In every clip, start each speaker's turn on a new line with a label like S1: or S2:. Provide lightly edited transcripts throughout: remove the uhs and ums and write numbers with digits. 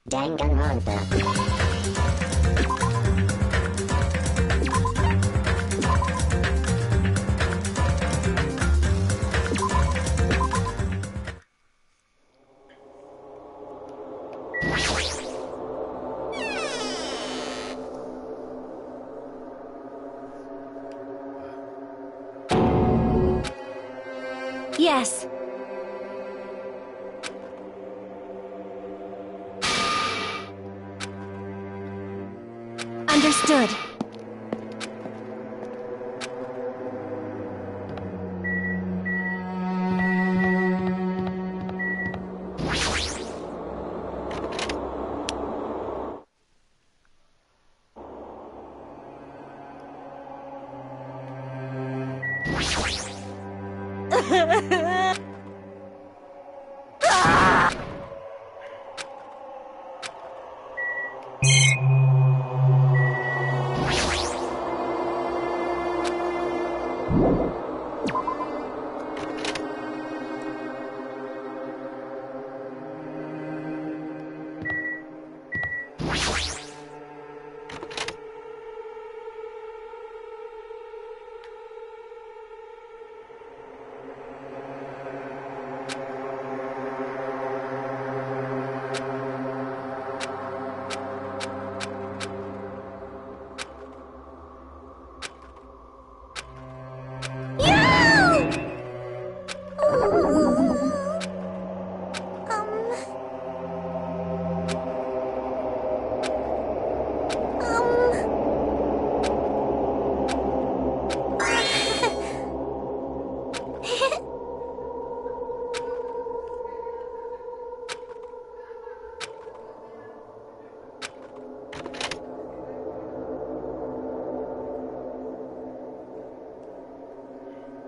S1: Danganronpa.
S2: Yes. Understood.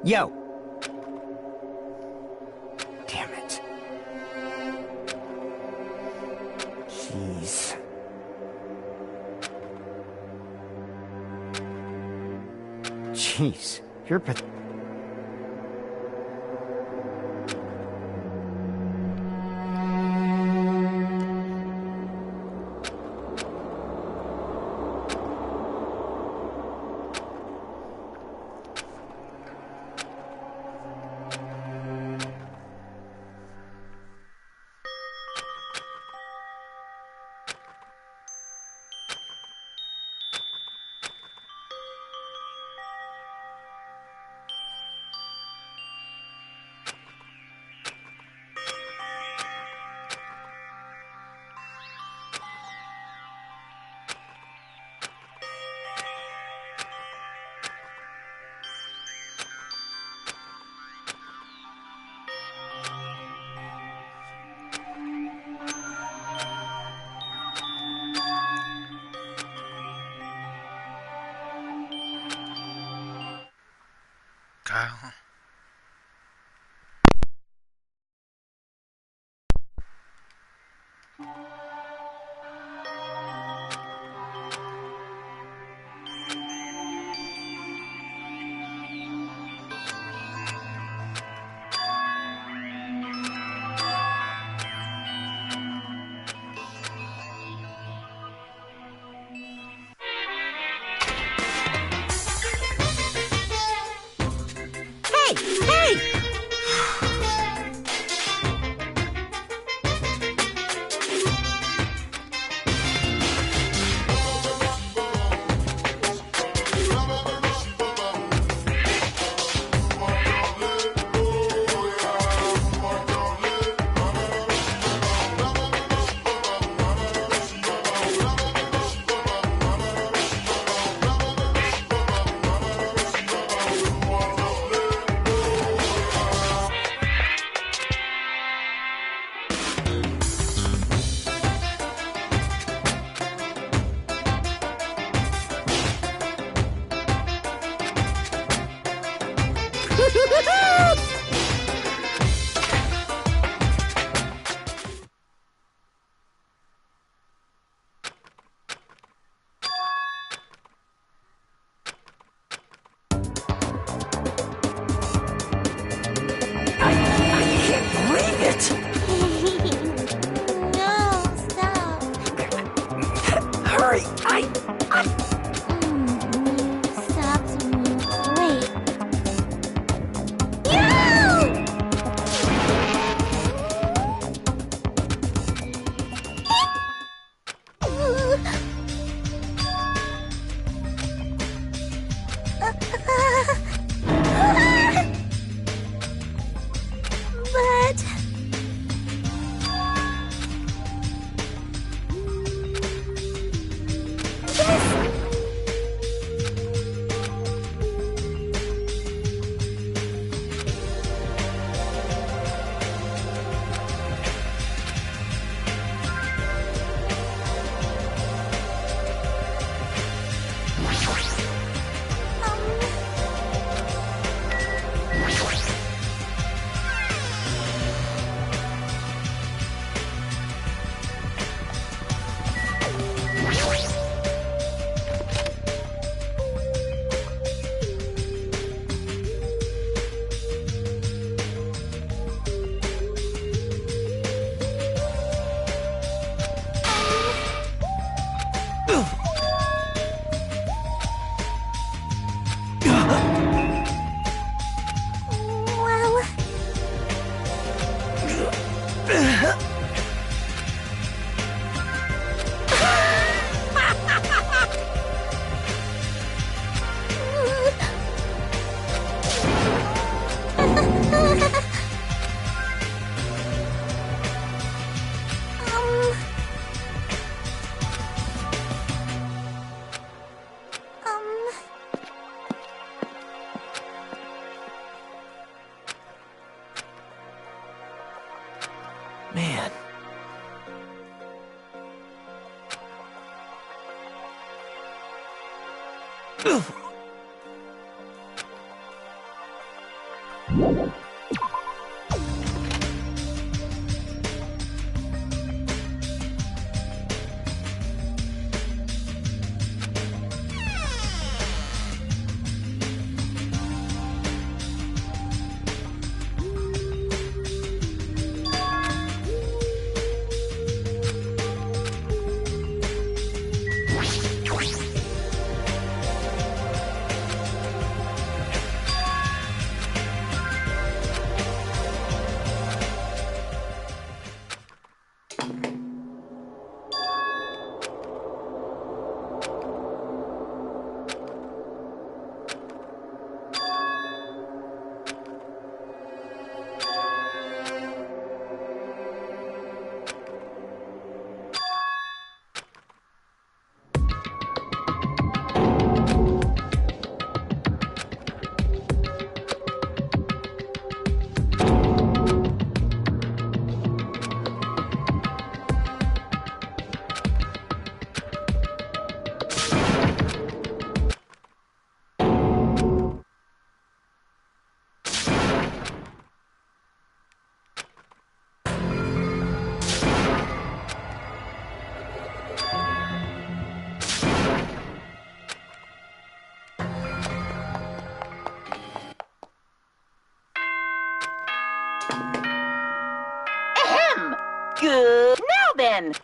S3: Yo! Damn it. Jeez. Jeez, you're Man. Ugh.
S1: Good. Now then.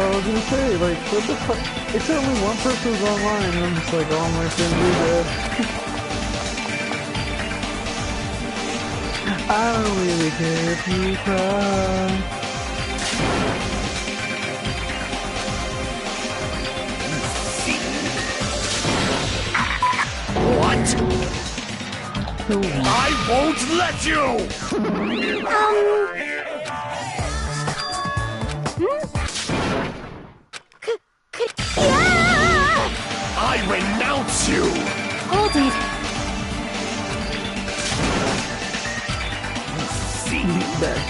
S2: I was gonna say, like, what the fuck? It's only one person was online, and I'm just like, oh, my friends are dead. I don't really care if you cry.
S3: What? I won't let you! I renounce you!
S4: Hold it!
S3: See
S2: That.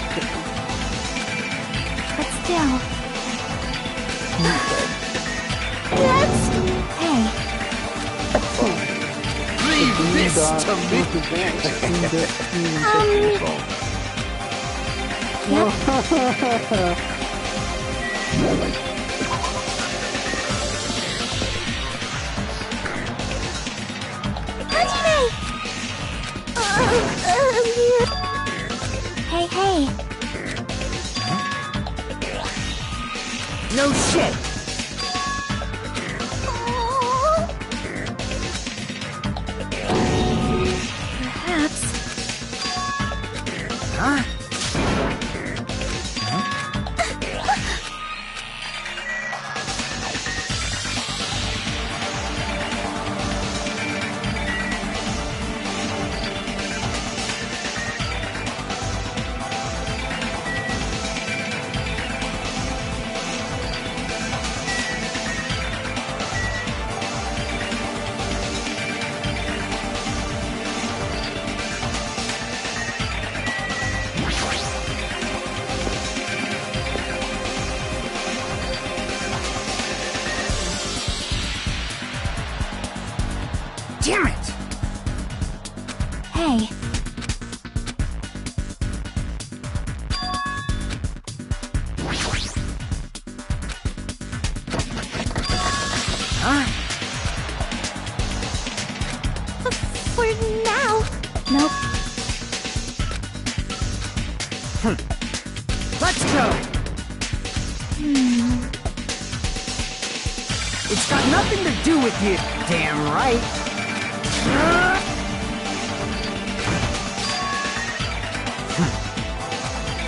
S4: But still... Let's... Hey.
S3: leave this to me!
S4: Hey, hey.
S3: No shit!
S4: Perhaps.
S3: Huh?
S5: Damn it!
S4: Hey.
S5: Huh?
S4: For now. Nope.
S5: Let's go! It's got nothing to do with you, damn right.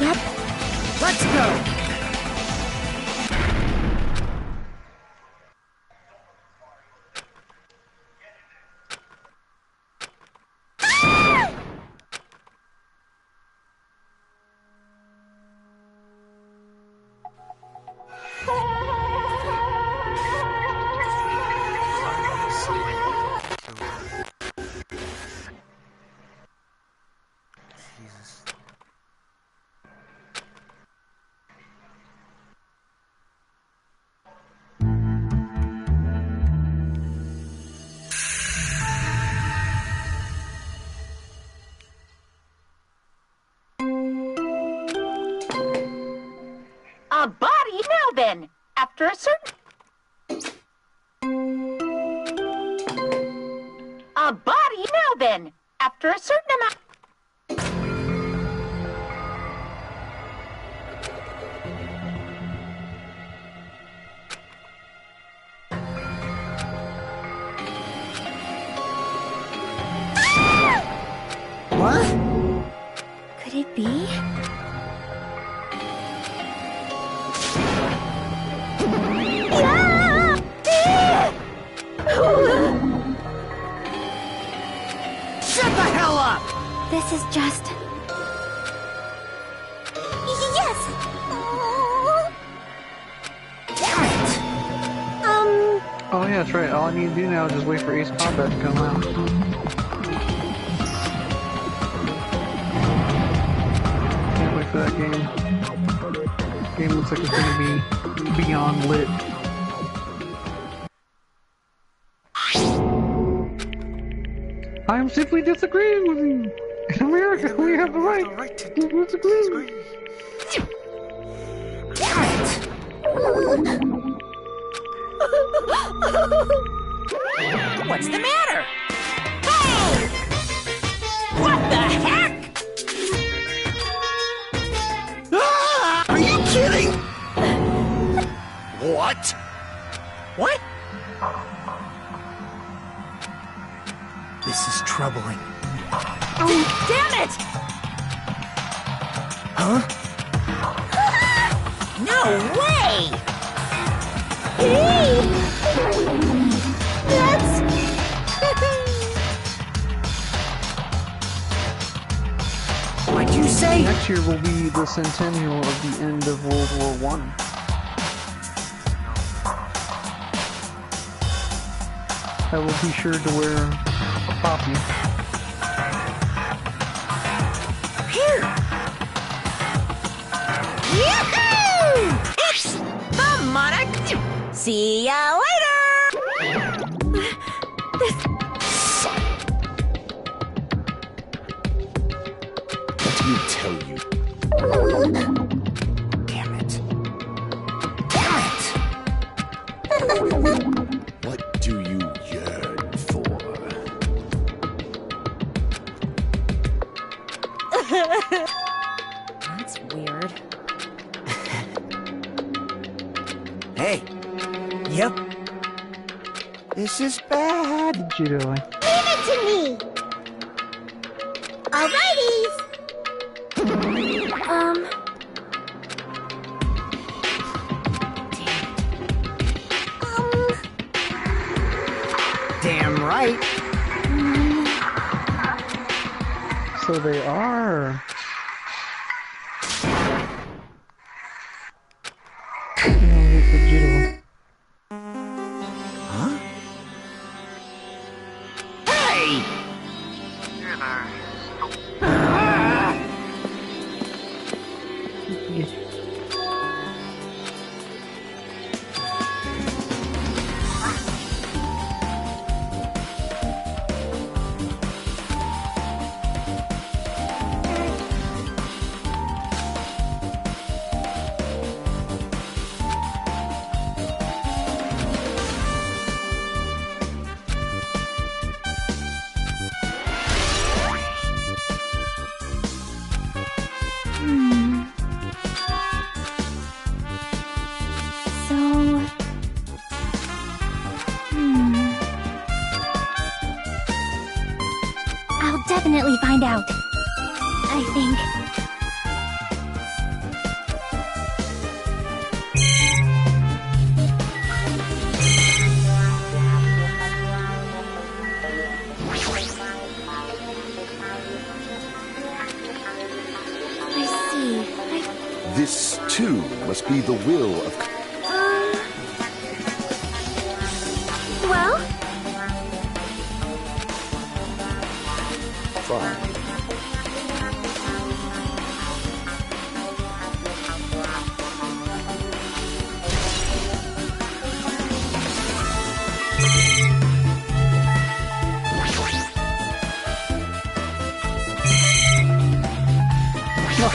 S4: Yep.
S5: Let's go!
S1: A body now then, after a certain... A body now then, after a certain amount...
S5: What?
S4: Could it be?
S5: Shut the hell up!
S4: This is just... Yes!
S5: Damn it!
S2: Oh yeah, that's right. All I need to do now is just wait for Ace Combat to come out. Can't wait for that game. Game looks like it's gonna be beyond lit. I am simply disagreeing with you. In America, we have the right to disagree.
S5: Damn it!
S1: What's the matter? Hey! What the heck?
S3: Ah! Are you kidding? What?
S1: What?
S3: This is troubling.
S1: Oh, damn it!
S3: Huh?
S1: No way!
S4: Hey! That's...
S5: What'd you say?
S2: Next year will be the centennial of the end of World War I. I will be sure to wear a poppy.
S1: Here! Yahoo! It's the Monarch! See ya later!
S3: Let me tell you.
S5: Damn it. Damn it!
S3: What do you yearn for?
S1: That's weird.
S5: Hey. Yep. This is bad.
S2: What you doing?
S4: Leave it to me! Alrighties!
S5: Damn right.
S2: So they are.
S5: Huh? Hey!
S3: This, too, must be the will of...
S4: Well?
S3: Fine.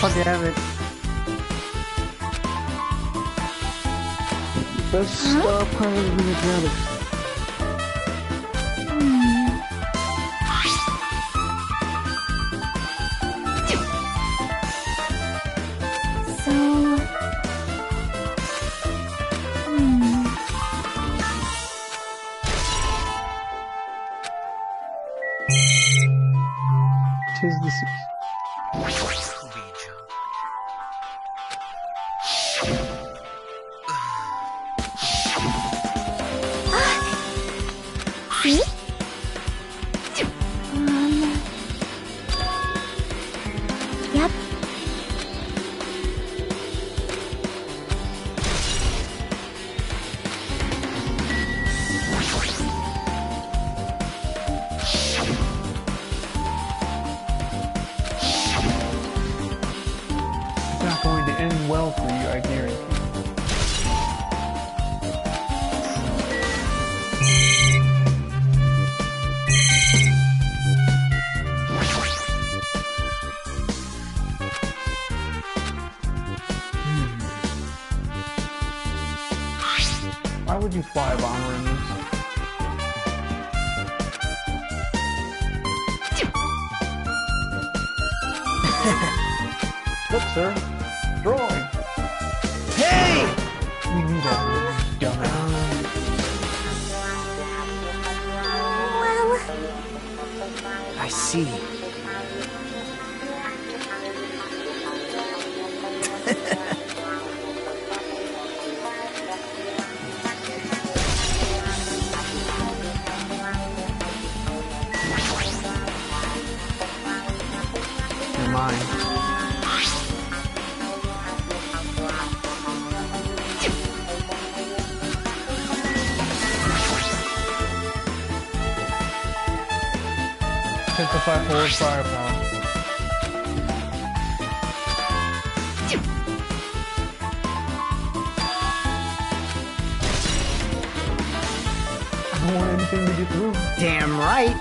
S2: Oh, damn it. Best star pilot in the galaxy. Tis the season.
S4: See? Yep.
S2: It's not going to end well for you, I guarantee. Why would you fly a bomber in this? Look, sir. Drawing.
S5: Hey!
S2: We knew that, dumbass.
S4: Well,
S5: I see.
S2: You're mine. Take the 5 forward firepower. I don't want anything to get through.
S5: Damn right.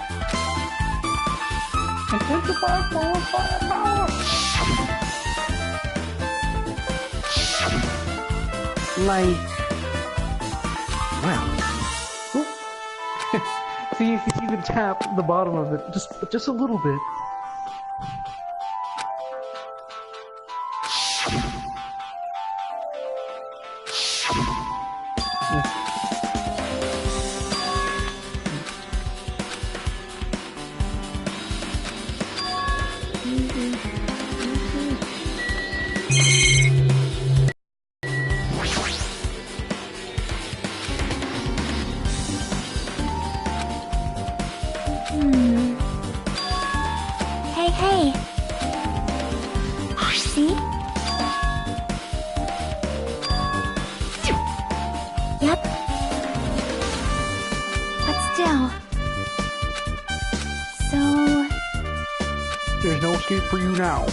S2: Intensify forward firepower!
S5: Like... Well...
S2: See, if you even tap the bottom of it, just a little bit.
S4: hey. See? Yep. But still. So...
S2: There's no escape for you now.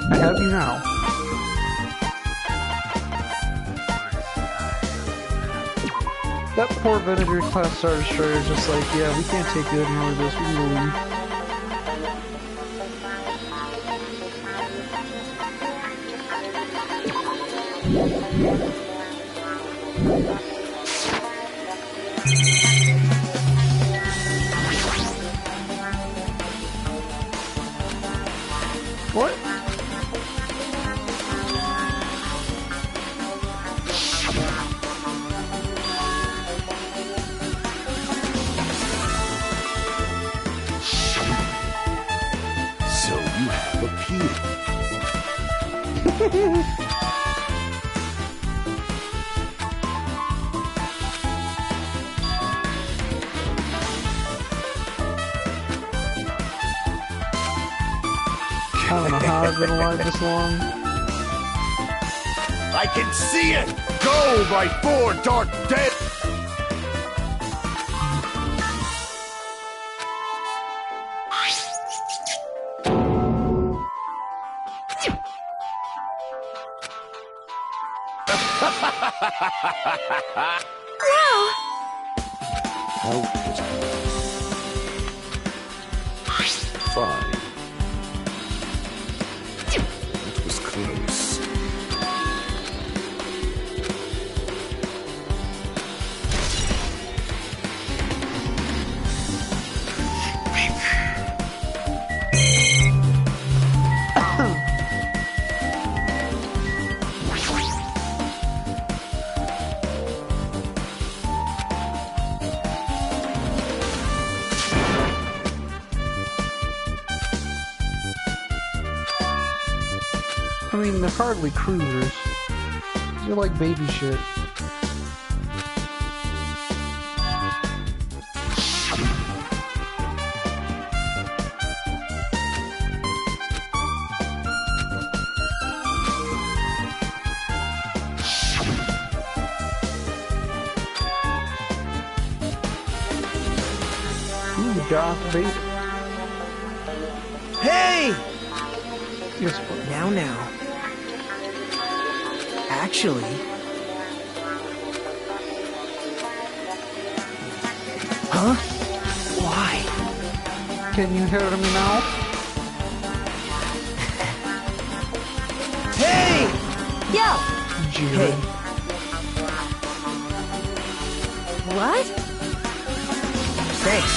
S2: I have you now. That poor Venator class Star Destroyer is just like, yeah, we can't take good more of this, we can leave. What?
S3: So you have appeared.
S2: I don't know how I've been alive this long.
S3: I can see it! Go, my four dark dead!
S4: Wow!
S3: How was it? Fine. It was close.
S2: I mean, they're hardly cruisers. They're like baby shit. Ooh, Darth Vader.
S5: Hey!
S2: Yes, but
S5: Now. Actually... Huh? Why?
S2: can you hear me now?
S5: Hey!
S4: Yo!
S2: Jiren.
S4: What?
S5: Thanks.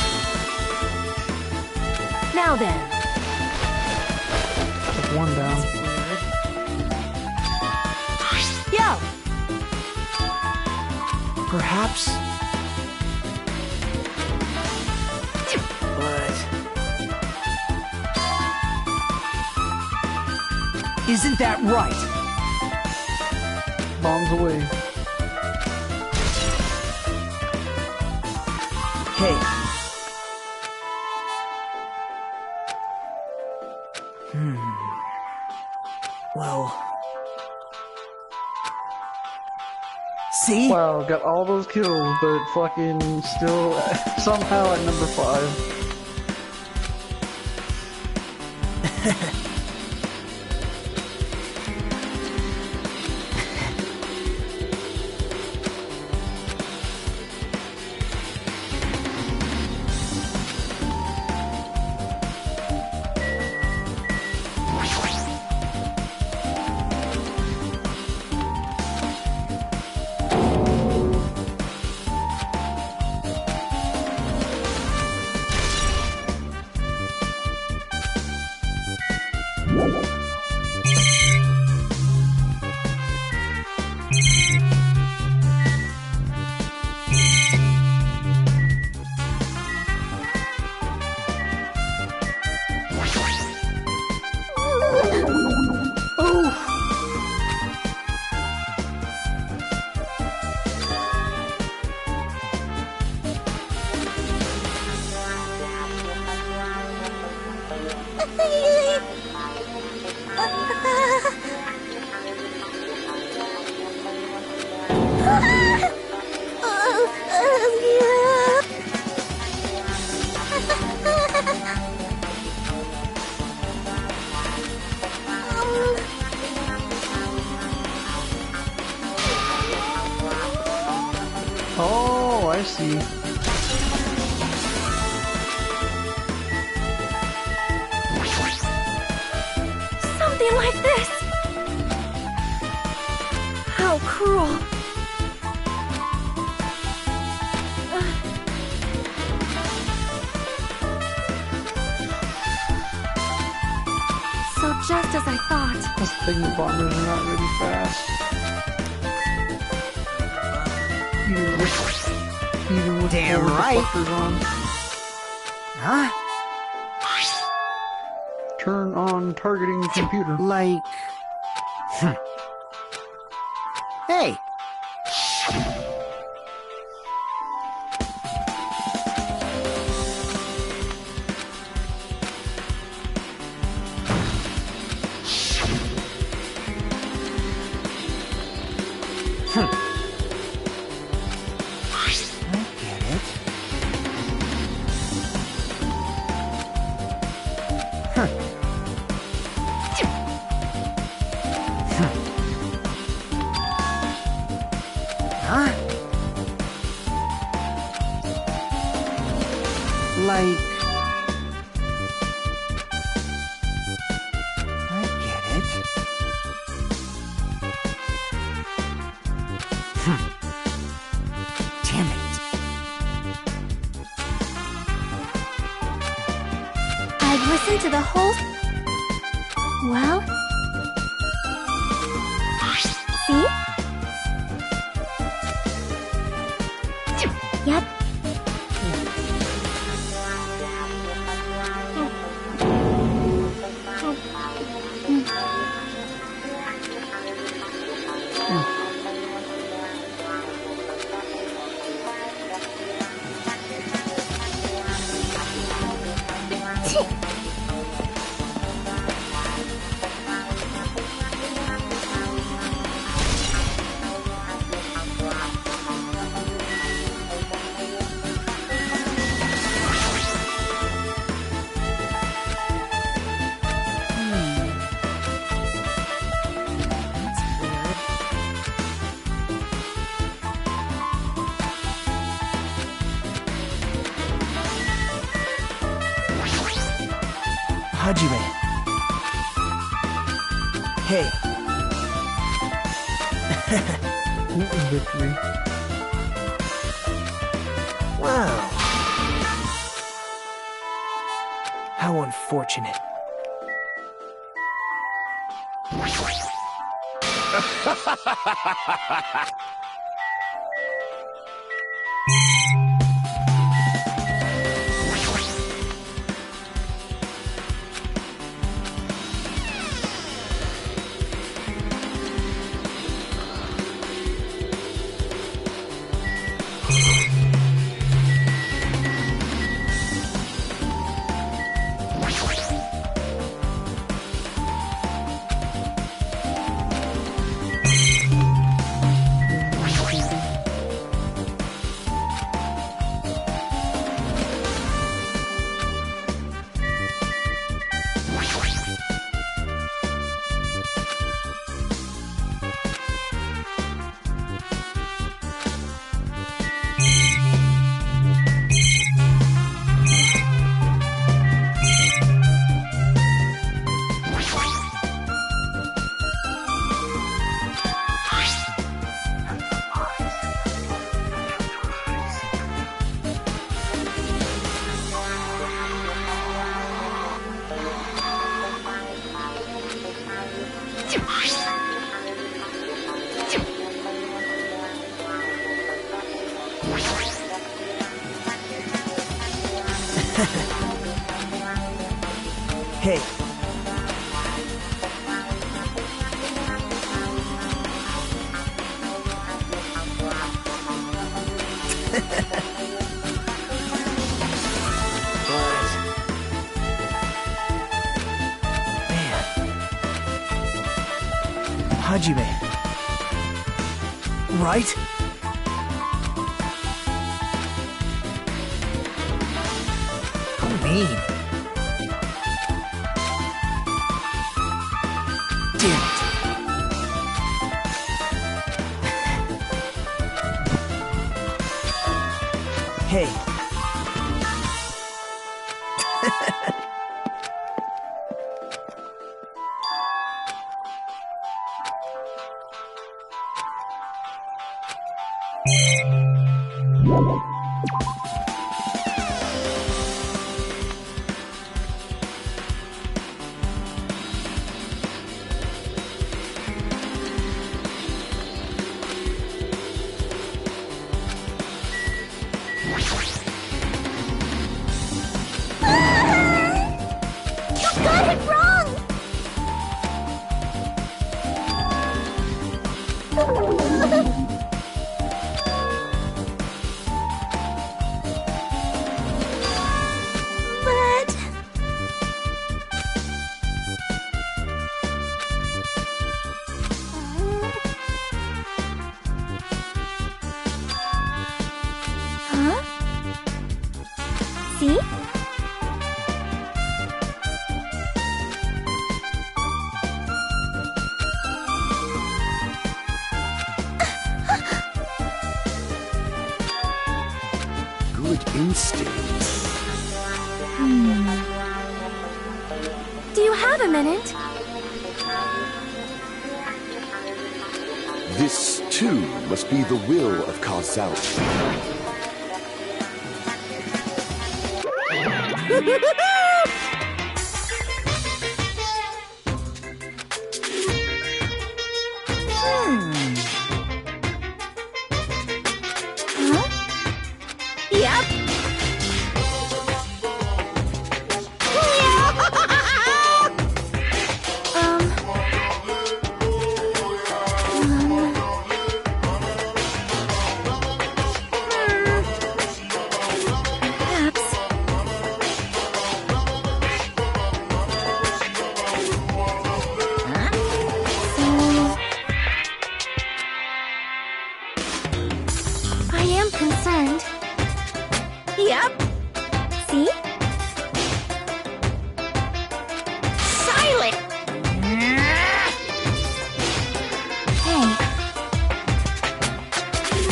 S4: Now then.
S2: Took one down.
S4: Yo!
S5: Perhaps... But... Isn't that right?
S2: Bombs away.
S5: Hey. Well... See?
S2: Wow, got all those kills, but fucking still somehow at number 5. Oh, I see.
S4: Something like this! How cruel! So just as I thought.
S2: This thing, the bombers are not really fast. Even with
S5: Damn
S2: four
S5: right.
S2: deflectors on.
S5: Huh?
S2: Turn on targeting computer.
S5: Like... Hey! get it. Huh? Like... I get it. Damn it.
S4: I've listened to the whole... Well... See? Yep.
S5: Hajime. Hey.
S2: Victory.
S5: Wow. How unfortunate. Hey. Man. Hajime. Right? How mean. Damn it. Hey.
S4: See?
S3: Good instincts.
S4: Do you have a minute?
S3: This, too, must be the will of causality.
S1: Yep.
S4: Perhaps. So I am concerned.
S1: Yep.
S4: See?
S1: Silent.
S4: Hey,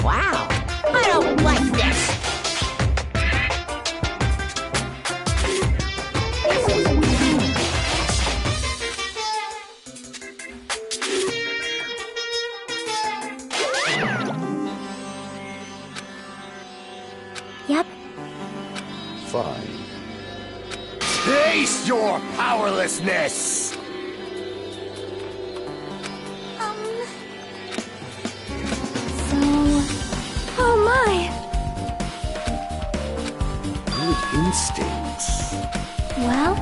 S1: Wow. I don't like this.
S4: yep.
S3: Fine. Taste your powerlessness!
S4: So... Oh my!
S3: Good instincts.
S4: Well...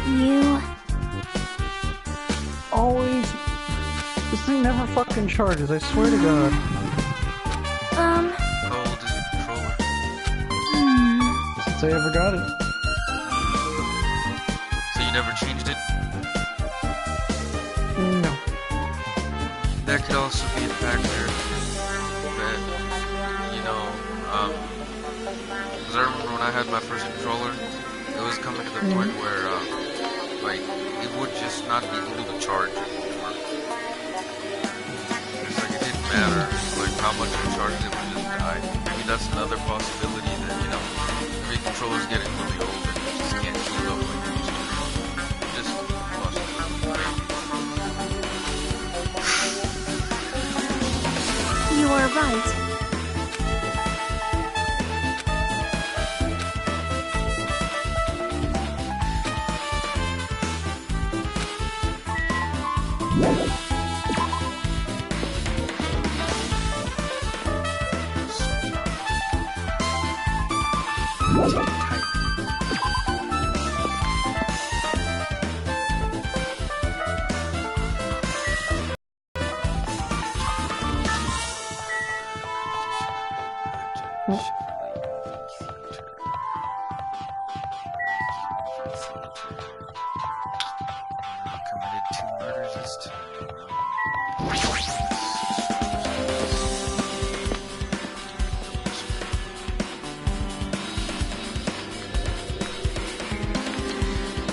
S4: You...
S2: Always. This thing never fucking charges, I swear to God.
S6: How old is your controller?
S2: Since I ever got it.
S6: So you never changed it?
S2: No.
S6: That could also be a factor that, you know, because I remember when I had my first controller, it was coming to the point where, like, it would just not be able to charge anymore. It's like it didn't matter, like, how much I charged it would just die. Maybe that's another possibility that, you know, maybe controllers getting really old and you just can't keep up like they used to. Just
S4: You are right.
S6: committed 2 murders this time.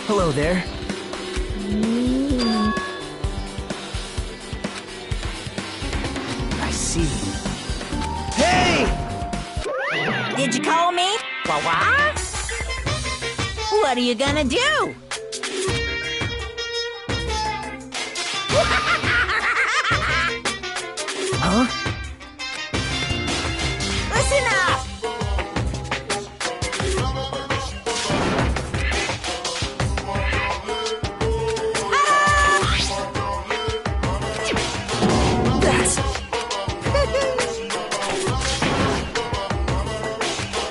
S5: Hello there. I see. Hey!
S1: Did you call me? What? What are you gonna do?
S5: Huh?
S1: Listen up!
S5: That's...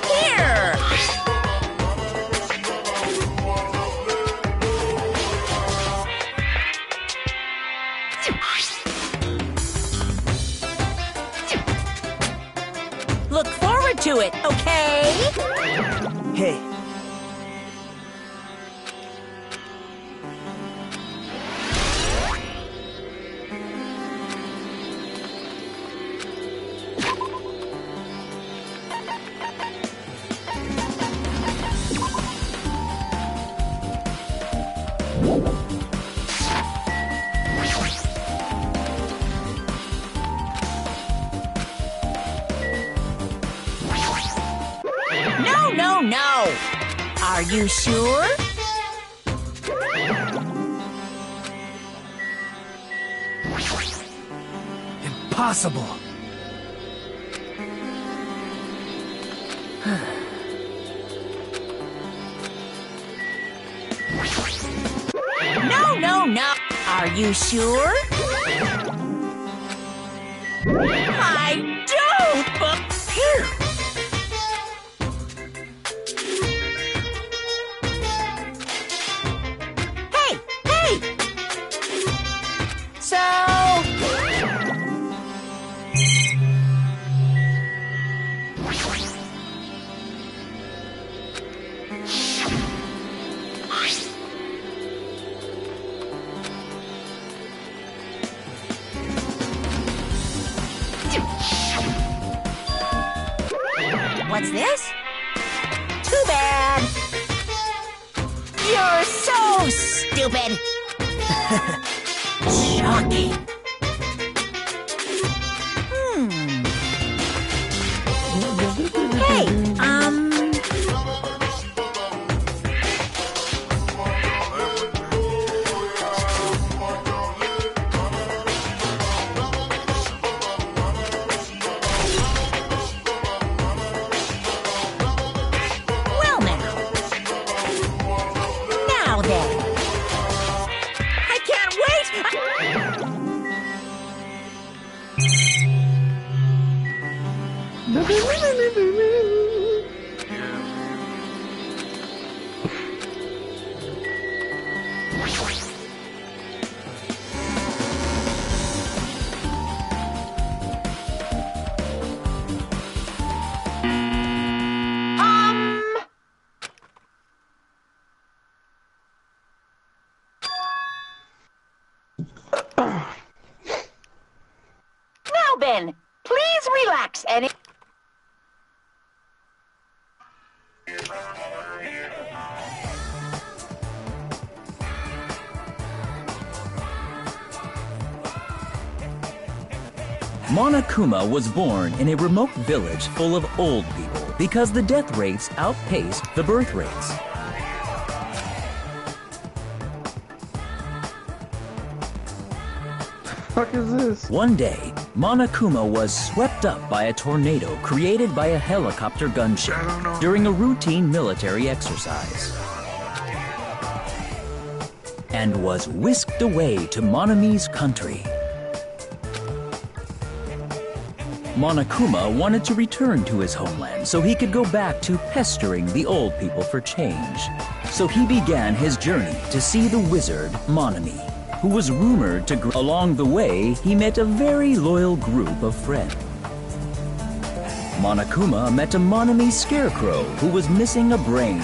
S1: Here! to it, okay?
S5: Hey.
S1: No. Are you sure?
S5: Impossible.
S1: No. Are you sure? I don't, but phew. What's this? Too bad. You're so stupid. Shocking. Hey, Ben, please relax and...
S7: Monokuma was born in a remote village full of old people because the death rates outpaced the birth rates.
S2: What the fuck is this?
S7: One day, Monokuma was swept up by a tornado created by a helicopter gunship during a routine military exercise, and was whisked away to Monami's country. Monokuma wanted to return to his homeland so he could go back to pestering the old people for change. So he began his journey to see the wizard Monami, who was rumored to grow. Along the way, he met a very loyal group of friends. Monokuma met a Monami scarecrow who was missing a brain.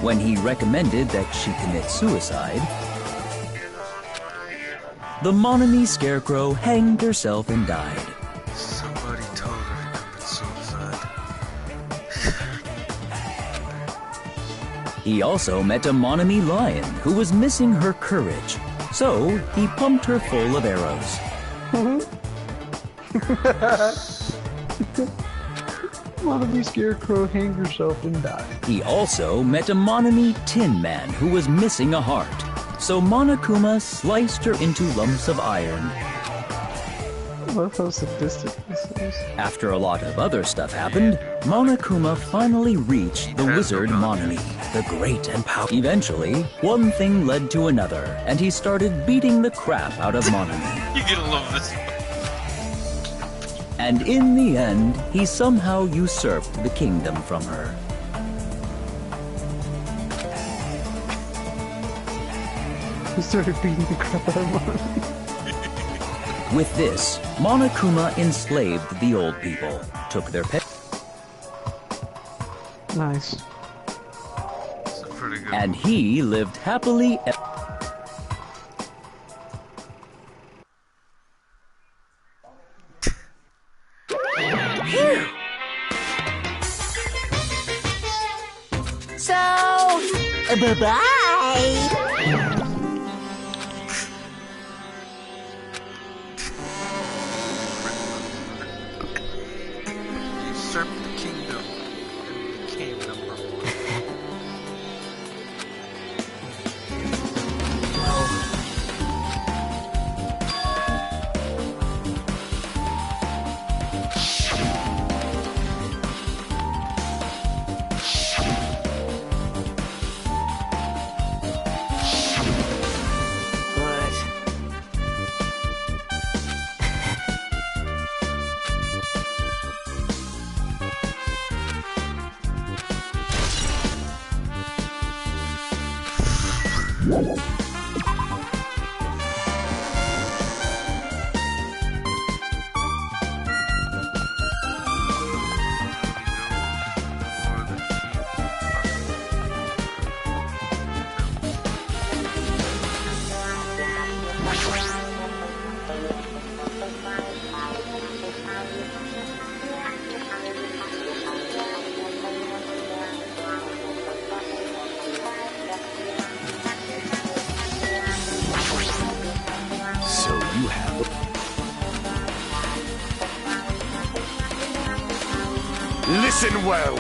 S7: When he recommended that she commit suicide, the Monami scarecrow hanged herself and died.
S6: Somebody told her to commit suicide.
S7: He also met a Monami lion who was missing her courage. So, he pumped her full of arrows.
S2: Monami Scarecrow hanged herself and died.
S7: He also met a Monami Tin Man who was missing a heart. So Monokuma sliced her into lumps of iron.
S2: I love how sadistic this is.
S7: After a lot of other stuff happened, Monokuma finally reached the wizard Monami, the great and powerful. Eventually, one thing led to another, and he started beating the crap out of Monami.
S6: You're gonna love this.
S7: And in the end, he somehow usurped the kingdom from her.
S2: He started beating the crap out of Monami.
S7: With this, Monokuma enslaved the old people, took their pet.
S2: Nice.
S6: It's a pretty good
S7: And
S6: one.
S7: he lived happily.
S1: So, bye-bye.
S6: Usurped the kingdom and became number one.
S3: So you have... Listen well.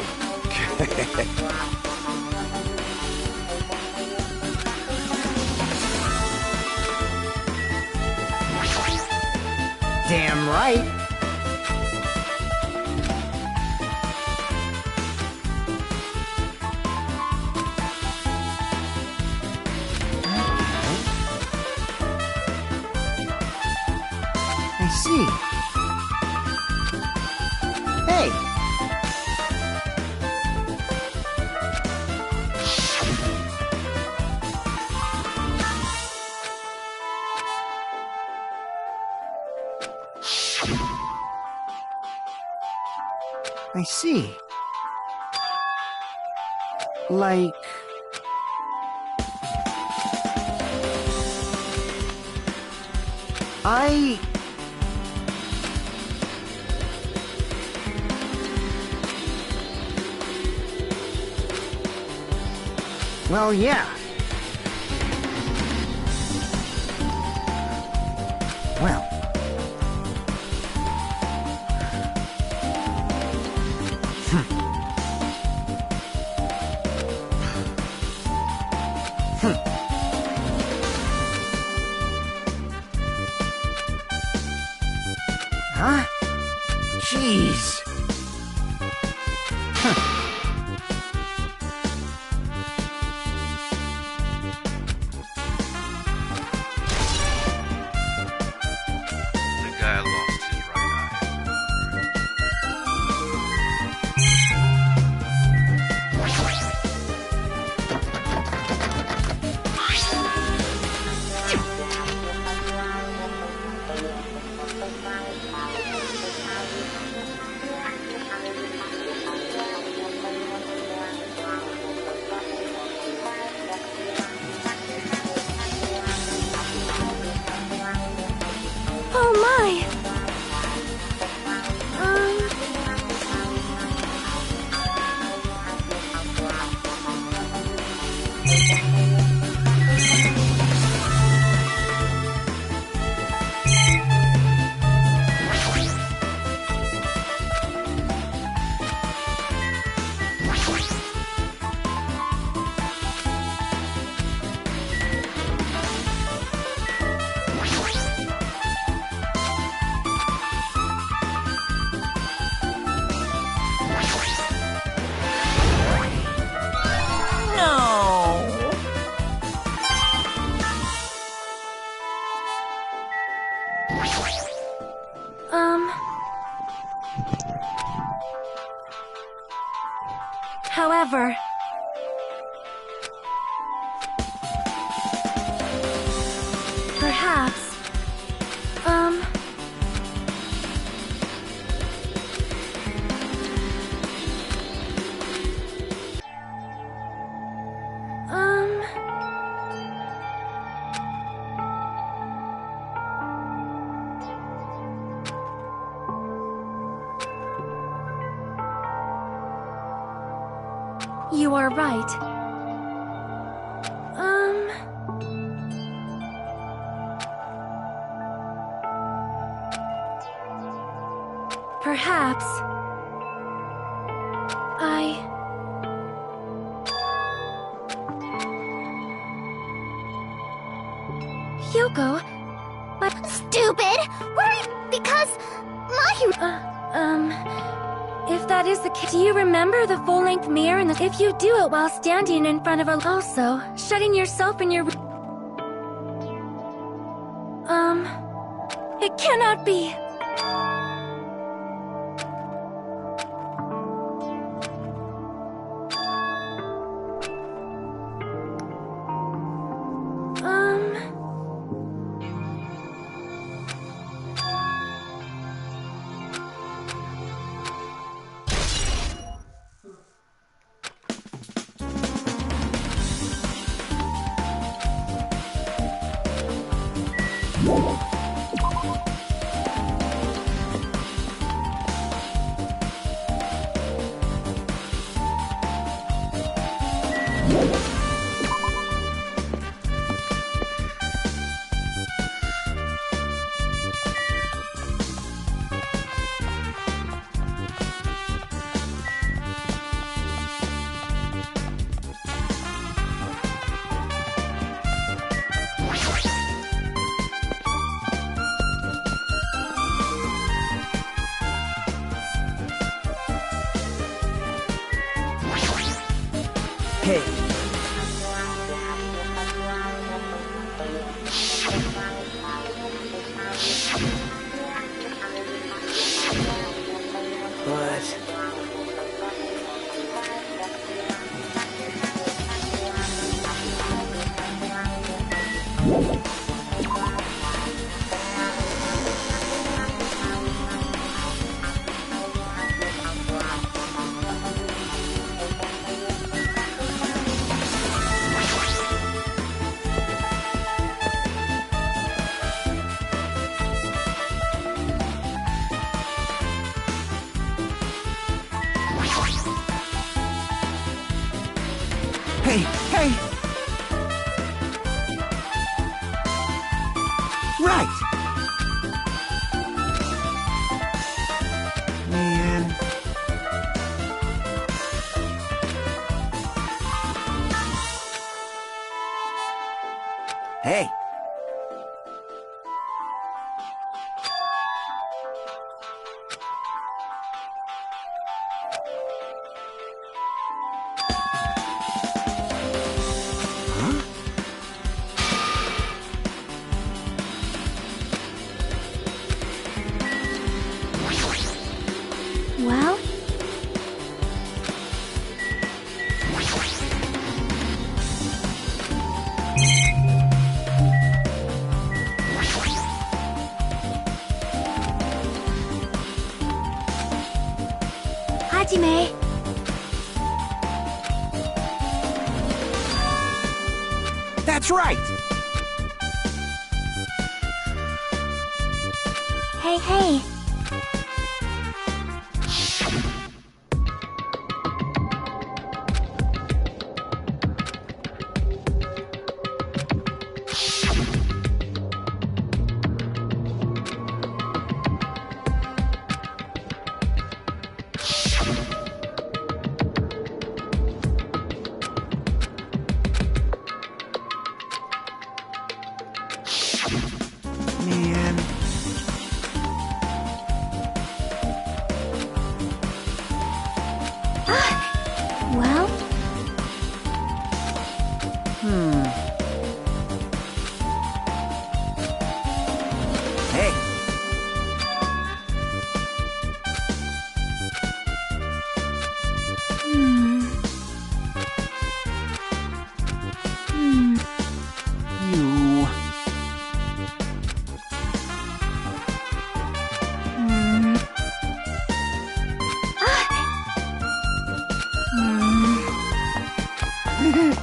S5: Damn right. I see. Hey. I see. Like... I... Well, yeah. Well. Huh? Jeez.
S6: The guy lost his right
S4: Oh my!
S1: No.
S4: However... Perhaps... You are right. Perhaps... Hyoko... But...
S8: Stupid! What are you... Because...
S4: If that is the case, do you remember the full-length mirror and if you do it while standing in front of a... Also, shutting yourself in your... It cannot be.
S5: Hey. But... Hey, hey! Right! Man. Hey!
S4: Well? Hajime.
S5: That's right!
S4: Hey, hey.
S5: Man.
S4: Well?
S5: Hey.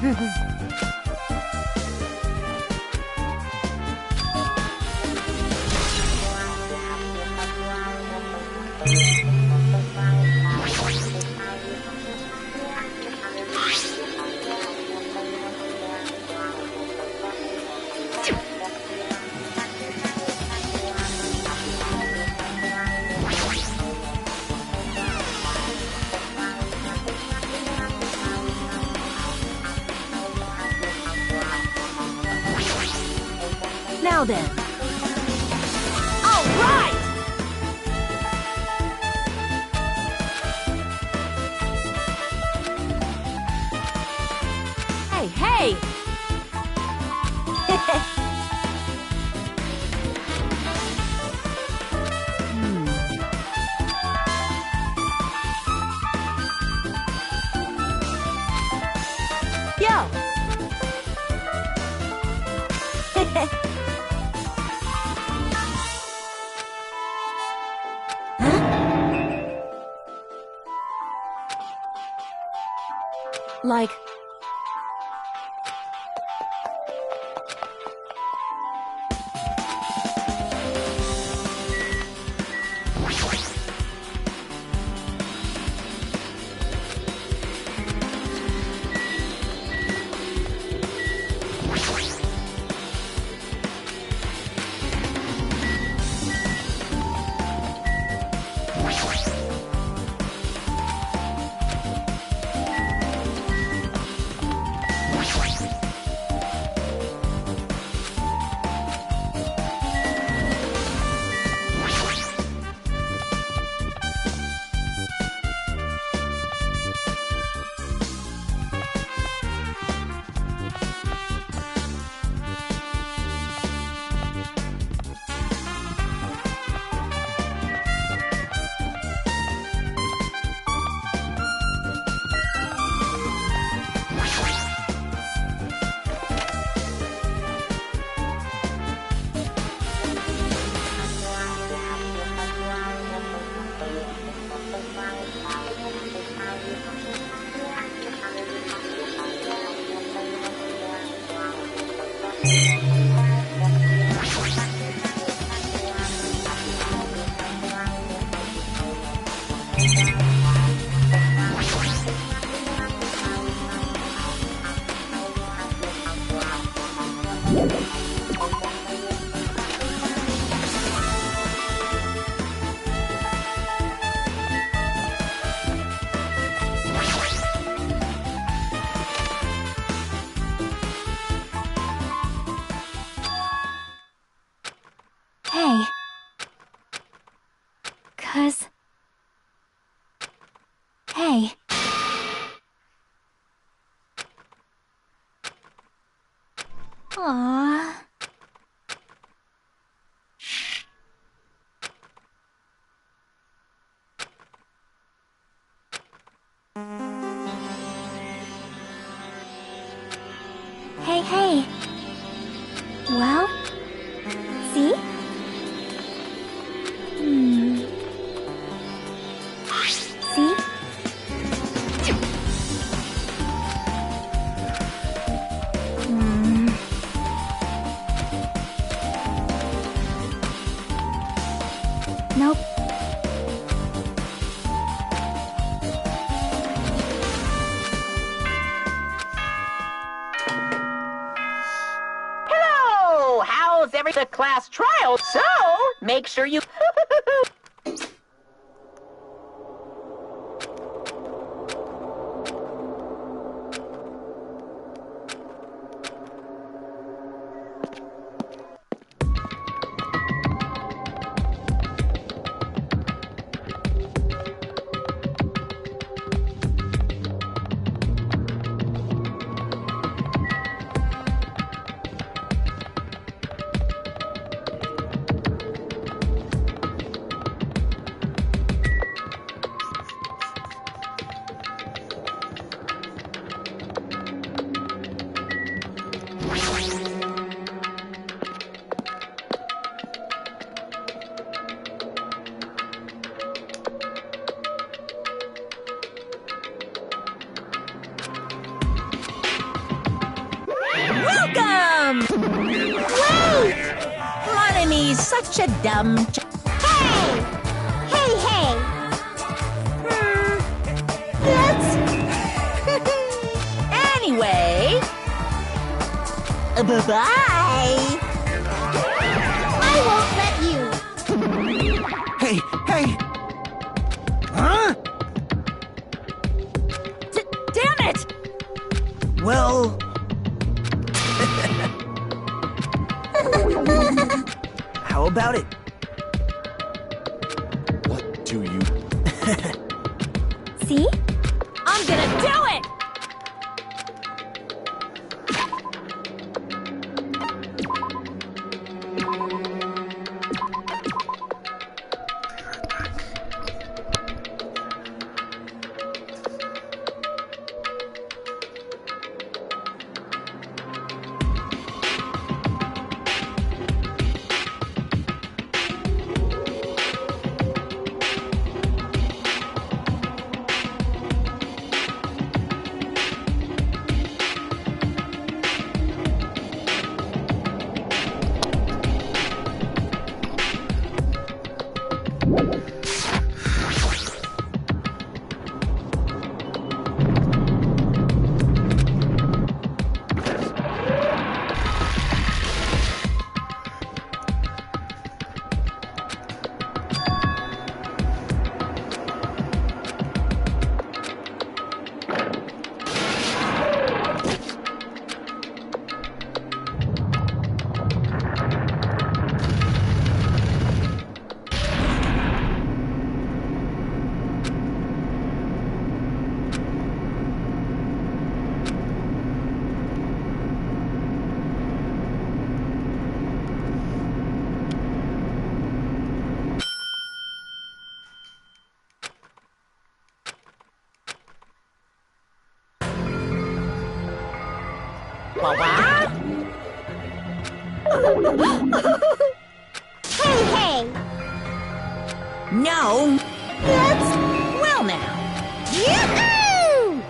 S5: You.
S1: Now then. All right! Hey, hey! Yo! Like... Hey. 'Cause... Hey. Aww. Hey, hey. Well, see? See? Nope. Hello! How's the class trial? So, make sure you... Welcome! Wait! Mon Amy's such a dumb...
S8: Hey! Hey, hey!
S1: That's... Anyway... Bye-bye!
S8: I won't let you!
S5: Hey, hey! Huh?
S1: Damn it!
S5: Well... How about it?
S3: What do you...
S8: See?
S1: I'm gonna do it! What?
S8: Hey, hey!
S1: No.
S8: Oops!
S1: Well now.
S8: Yoo-hoo!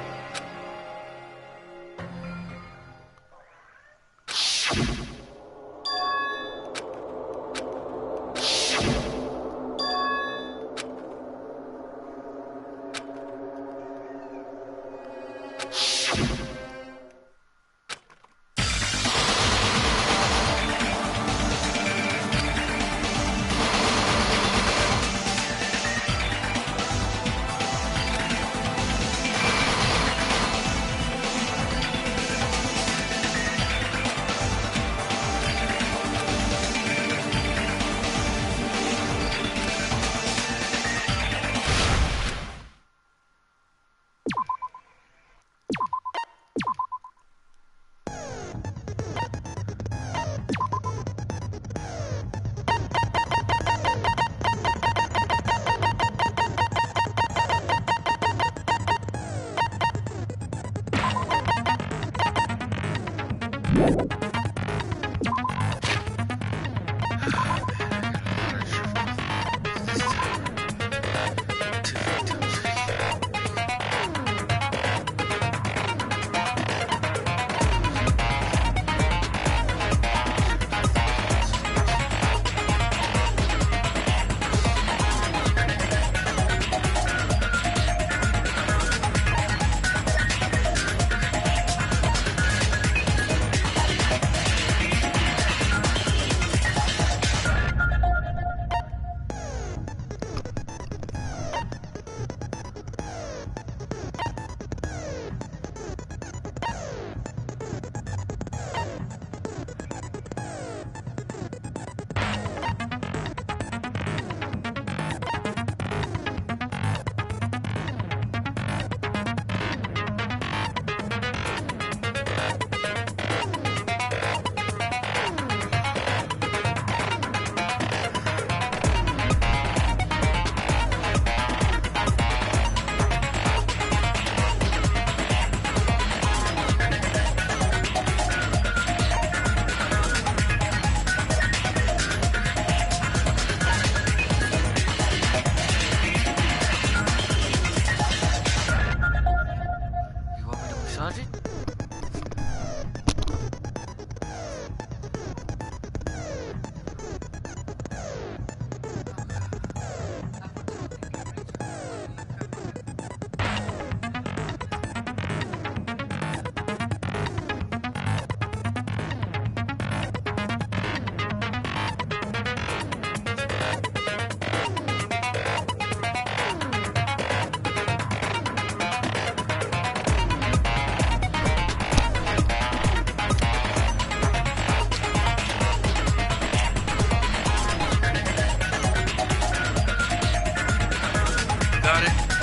S6: got it.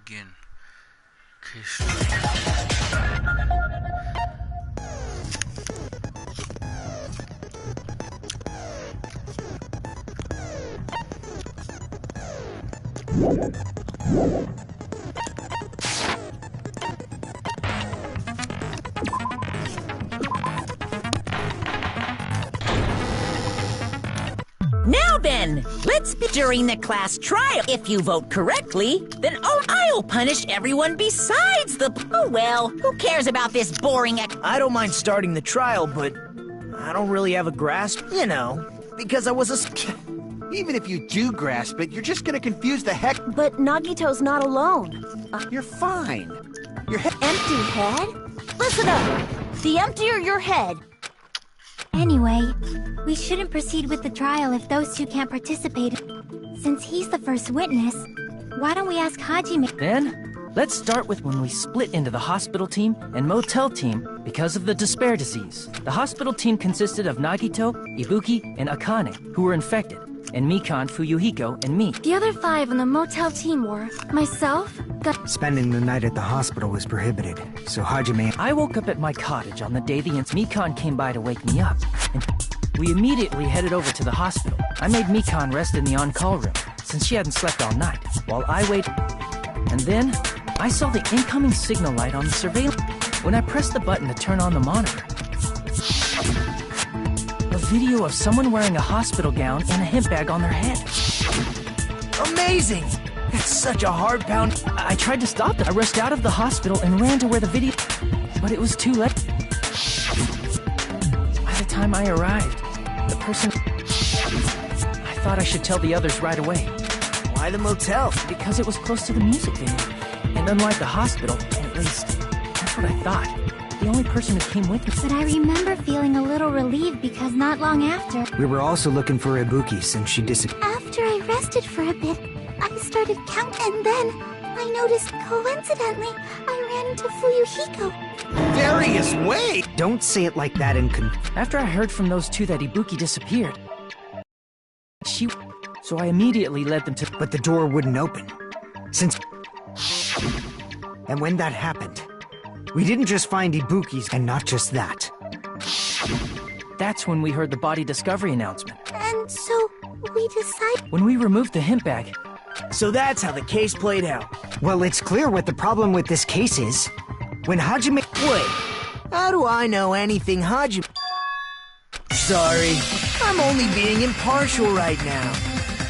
S6: Begin. Case.
S1: Now then, let's be during the class trial. If you vote correctly, then I'll punish everyone besides the... Oh well, who cares about this boring
S5: I don't mind starting the trial, but I don't really have a grasp, you know, because I was a...
S9: Even if you do grasp it, you're just gonna confuse the heck...
S8: But Nagito's not alone.
S9: You're fine. Your head...
S8: Empty head? Listen up. The emptier your head...
S4: Anyway, we shouldn't proceed with the trial if those two can't participate. Since he's the first witness, why don't we ask Hajime?
S5: Then, let's start with when we split into the hospital team and motel team because of the despair disease. The hospital team consisted of Nagito, Ibuki, and Akane, who were infected, and Mikan, Fuyuhiko, and me.
S4: The other 5 on the motel team were myself,
S10: Spending the night at the hospital was prohibited, so Hajime...
S5: I woke up at my cottage on the day the Mikan came by to wake me up, and we immediately headed over to the hospital. I made Mikan rest in the on-call room, since she hadn't slept all night, while I waited. And then, I saw the incoming signal light on the surveillance. When I pressed the button to turn on the monitor, a video of someone wearing a hospital gown and a hemp bag on their head. Amazing! That's such a hard pound. I tried to stop it. I rushed out of the hospital and ran to where the video... But it was too late. By the time I arrived, the person... I thought I should tell the others right away. Why the motel? Because it was close to the music venue. And unlike the hospital, at least, that's what I thought. The only person who came with me...
S4: But I remember feeling a little relieved because not long after...
S10: We were also looking for Ibuki since she disappeared.
S4: After I rested for a bit, I started counting, and then I noticed, coincidentally, I ran into Fuyuhiko.
S9: Darius, wait!
S10: Don't say it like that in
S5: After I heard from those two that Ibuki disappeared, so I immediately led them to...
S10: But the door wouldn't open. Since... And when that happened, we didn't just find Ibuki's, and not just that.
S5: That's when we heard the body discovery announcement.
S4: And so, we decided...
S5: When we removed the hemp bag. So that's how the case played out.
S10: Well, it's clear what the problem with this case is. When Hajime...
S5: Wait, how do I know anything Hajime... Sorry, I'm only being impartial right now.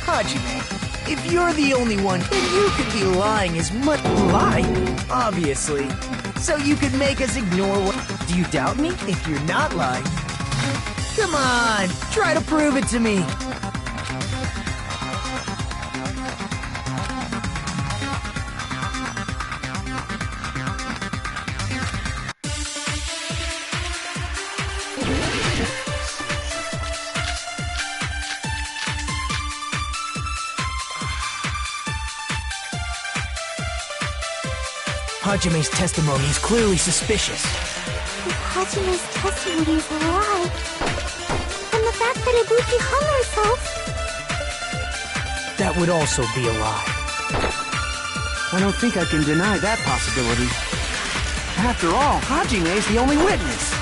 S5: Hajime, if you're the only one, then you could be lying as much... Lie? Obviously. So you could make us ignore what... Do you doubt me? If you're not lying... Come on, try to prove it to me. Hajime's testimony is clearly suspicious.
S4: If Hajime's testimony is a lie, then the fact that Ibuki hung herself...
S5: That would also be a lie.
S9: I don't think I can deny that possibility. After all, Hajime's the only witness.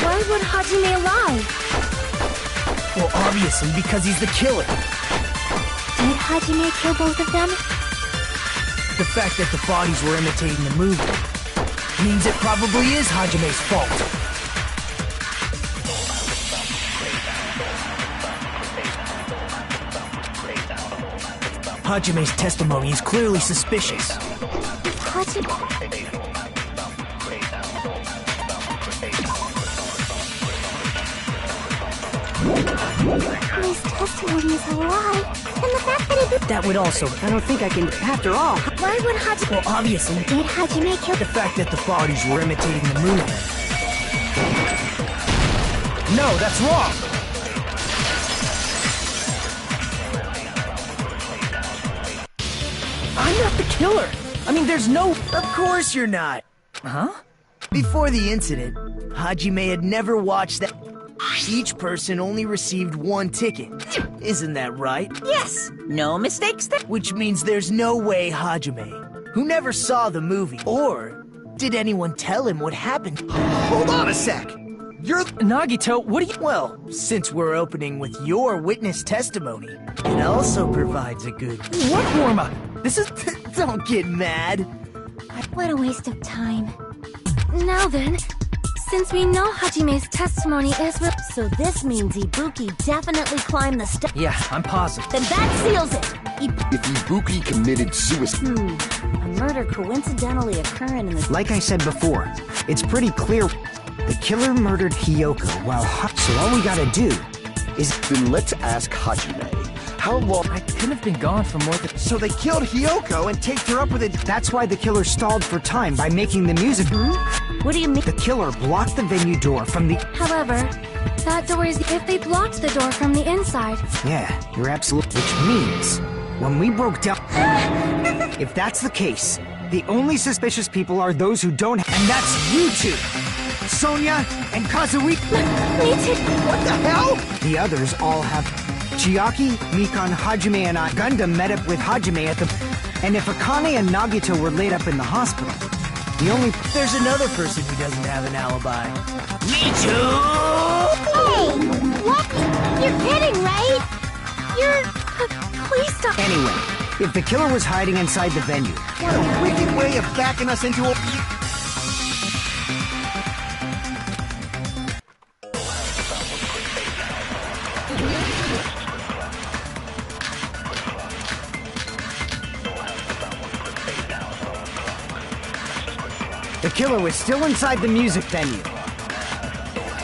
S4: Why would Hajime lie?
S5: Well, obviously because he's the killer.
S4: Did Hajime kill both of them?
S5: The fact that the bodies were imitating the movie means it probably is Hajime's fault. Hajime's testimony is clearly suspicious.
S4: Hajime's testimony is a lie, and the fact that it...
S5: That would also...
S9: I don't think I can... After all...
S4: Why would Hajime...
S5: Well, obviously...
S4: Did Hajime kill...
S5: The fact that the bodies were imitating the movie. No, that's wrong! I'm not the killer! I mean, there's no... Of course you're not! Huh? Before the incident, Hajime had never watched that... Each person only received one ticket. Isn't that right?
S1: Yes, no mistakes there.
S5: Which means there's no way Hajime, who never saw the movie, or did anyone tell him what happened?
S9: Hold on a sec! You're...
S5: Nagito, what do you... Well, since we're opening with your witness testimony, it also provides a good... What, Norma? This is... Don't get mad.
S4: What a waste of time. Now then, since we know Hajime's testimony is...
S8: So this means Ibuki definitely climbed the steps.
S5: Yeah, I'm positive.
S8: Then that seals it!
S3: If Ibuki committed suicide...
S8: A murder coincidentally occurring in the...
S10: Like I said before, it's pretty clear the killer murdered Hiyoko while so all we gotta do is...
S3: Then let's ask Hajime. How long...
S5: I couldn't have been gone for more than...
S9: So they killed Hiyoko and taped her up with it.
S10: That's why the killer stalled for time by making the music.
S8: What do you mean?
S10: The killer blocked the venue door from the...
S4: However, that door is if they blocked the door from the inside.
S10: Yeah, you're absolutely... Which means, when we broke down... If that's the case, the only suspicious people are those who don't... And that's you two! Sonia and Kazui...
S4: Me too!
S9: What the hell?
S10: The others all have... Chiaki, Mikan, Hajime, and I... Gundam met up with Hajime at the... And if Akane and Nagito were laid up in the hospital, the only...
S5: There's another person who doesn't have an alibi.
S4: Me too! Hey! What? You're kidding, right? You're... please stop...
S10: Anyway, if the killer was hiding inside the venue...
S9: What a wicked way of backing us into a...
S10: The killer was still inside the music venue.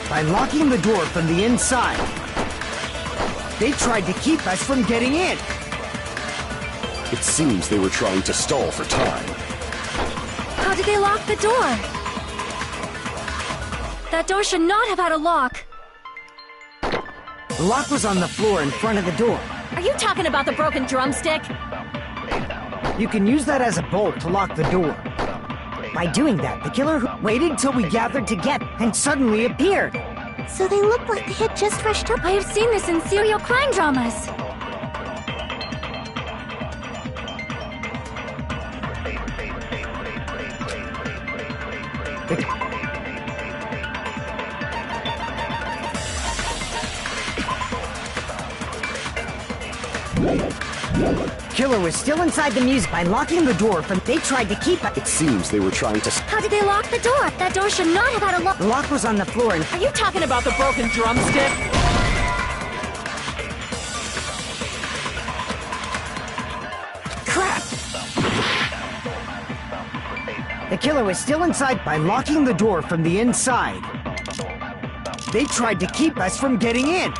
S10: By locking the door from the inside, they tried to keep us from getting in.
S3: It seems they were trying to stall for time.
S4: How did they lock the door? That door should not have had a lock.
S10: The lock was on the floor in front of the door.
S8: Are you talking about the broken drumstick?
S10: You can use that as a bolt to lock the door. By doing that, the killer waited till we gathered together and suddenly appeared.
S4: So they looked like they had just rushed up. I have seen this in serial crime dramas.
S10: Killer was still inside the music. By locking the door from... They tried to keep us.
S3: It seems they were trying to...
S4: How did they lock the door? That door should not have had a lock.
S10: The lock was on the floor and...
S8: Are you talking about the broken drumstick?
S10: Crap! The killer was still inside. By locking the door from the inside, they tried to keep us from getting in.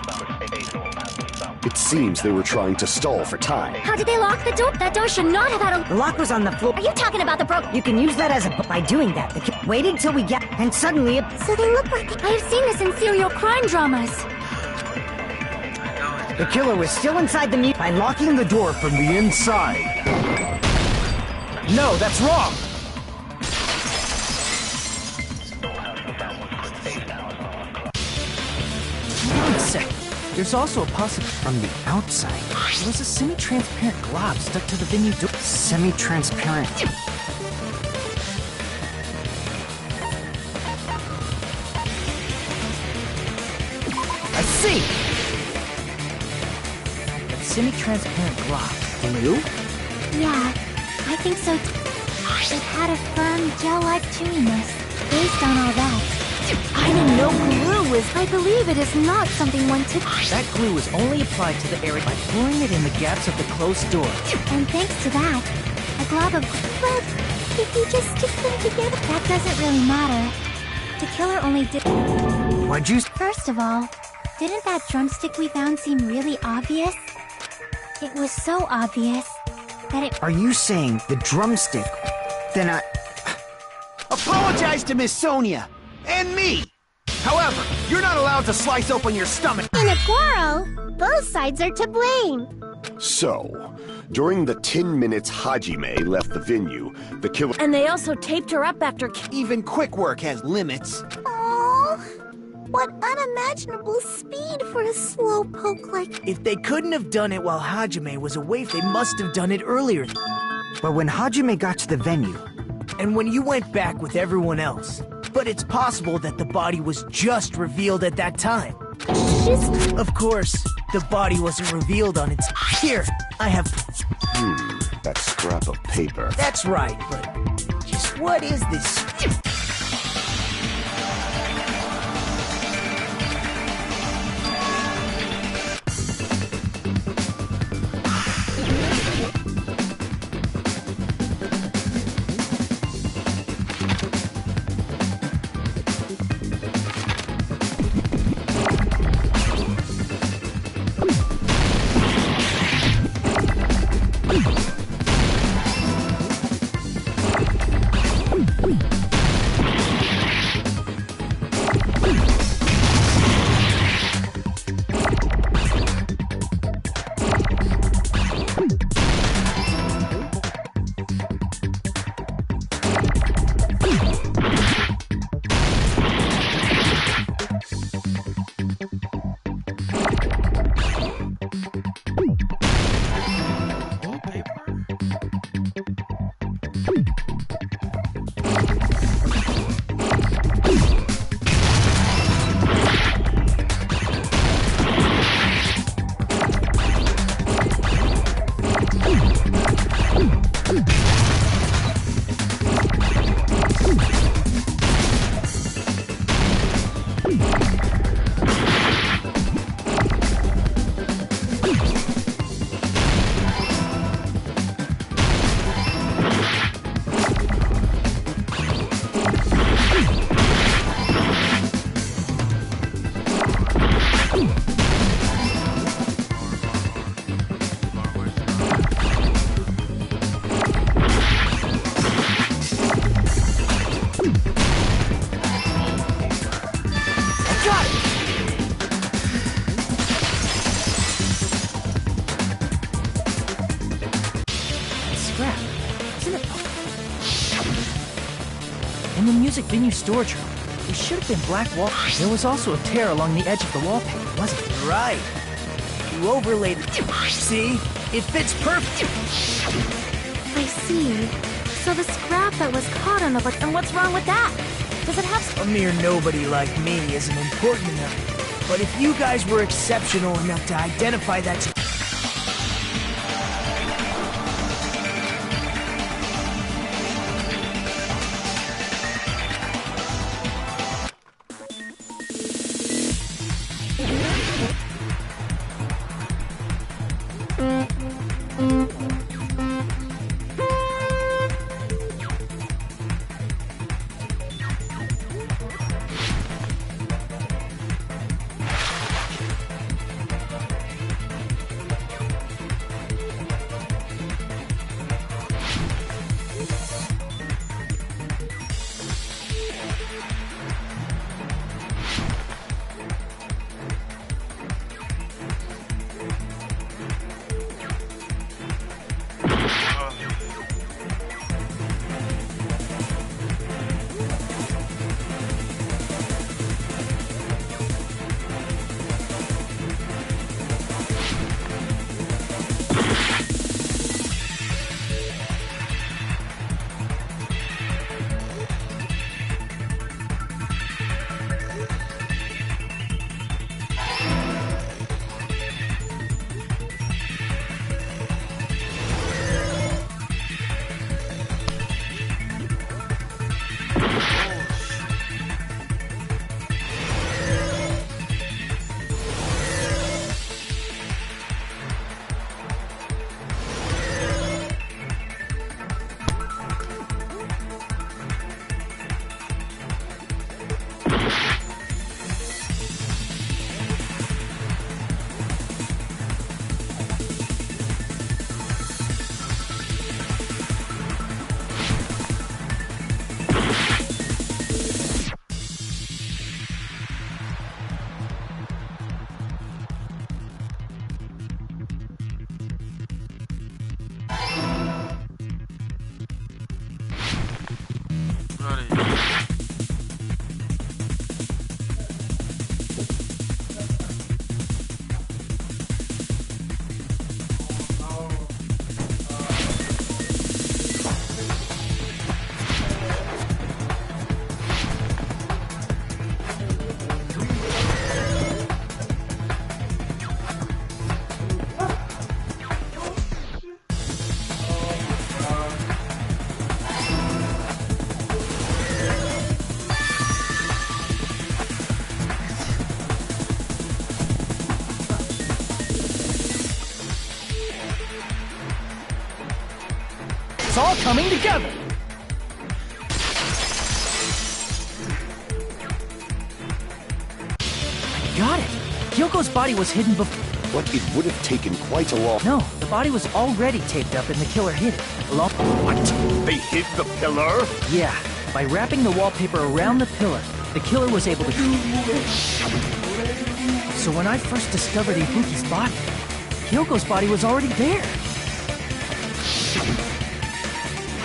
S3: It seems they were trying to stall for time.
S4: How did they lock the door? That door should not have had a...
S10: The lock was on the floor.
S4: Are you talking about the
S10: You can use that as a... By doing that, the killer waited till we get... And suddenly it...
S4: So they look like... I have seen this in serial crime dramas.
S10: The killer was still inside the music. By locking the door from the inside.
S5: No, that's wrong!
S10: There's also a possibility from the outside. There was a semi-transparent glob stuck to the venue door. Semi-transparent. I see! That semi-transparent glob. Glue?
S4: Yeah, I think so too. It had a firm, gel-like chewiness. Based on all that, I didn't know glue was... I believe it is not something one tip...
S10: That glue is only applied to the area by pouring it in the gaps of the closed door.
S4: And thanks to that, a glob of... But if you just stick them together... That doesn't really matter. The killer only did...
S10: Why'd you...
S4: First of all, didn't that drumstick we found seem really obvious? It was so obvious that it...
S10: Are you saying the drumstick? Then I...
S9: Apologize to Miss Sonia! And me! However, you're not allowed to slice open your stomach.
S4: In a quarrel, both sides are to blame.
S3: So, during the 10 minutes Hajime left the venue, the killer...
S8: And they also taped her up after...
S9: Even quick work has limits.
S4: Oh, what unimaginable speed for a slowpoke like...
S5: If they couldn't have done it while Hajime was away, they must have done it earlier.
S10: But when Hajime got to the venue...
S5: And when you went back with everyone else. But it's possible that the body was just revealed at that time. Of course, the body wasn't revealed on its... Here, I have...
S3: that scrap of paper.
S5: That's right, but... Just what is this...
S10: In the music venue storage room, there should have been black wall. There was also a tear along the edge of the wallpaper, wasn't there?
S5: Right. You overlaid it. See? It fits perfect.
S4: I see. So the scrap that was caught on the... And what's wrong with that? Does it have...
S5: A mere nobody like me isn't important enough. But if you guys were exceptional enough to identify that...
S9: It's all coming together. Got it. Hyoko's body was hidden before.
S3: But it would have taken quite a long...
S9: No, the body was already taped up and the killer hid it.
S3: What? They hid the pillar?
S9: Yeah, by wrapping the wallpaper around the pillar, the killer was able to... So when I first discovered Ibuki's body, Hyoko's body was already there.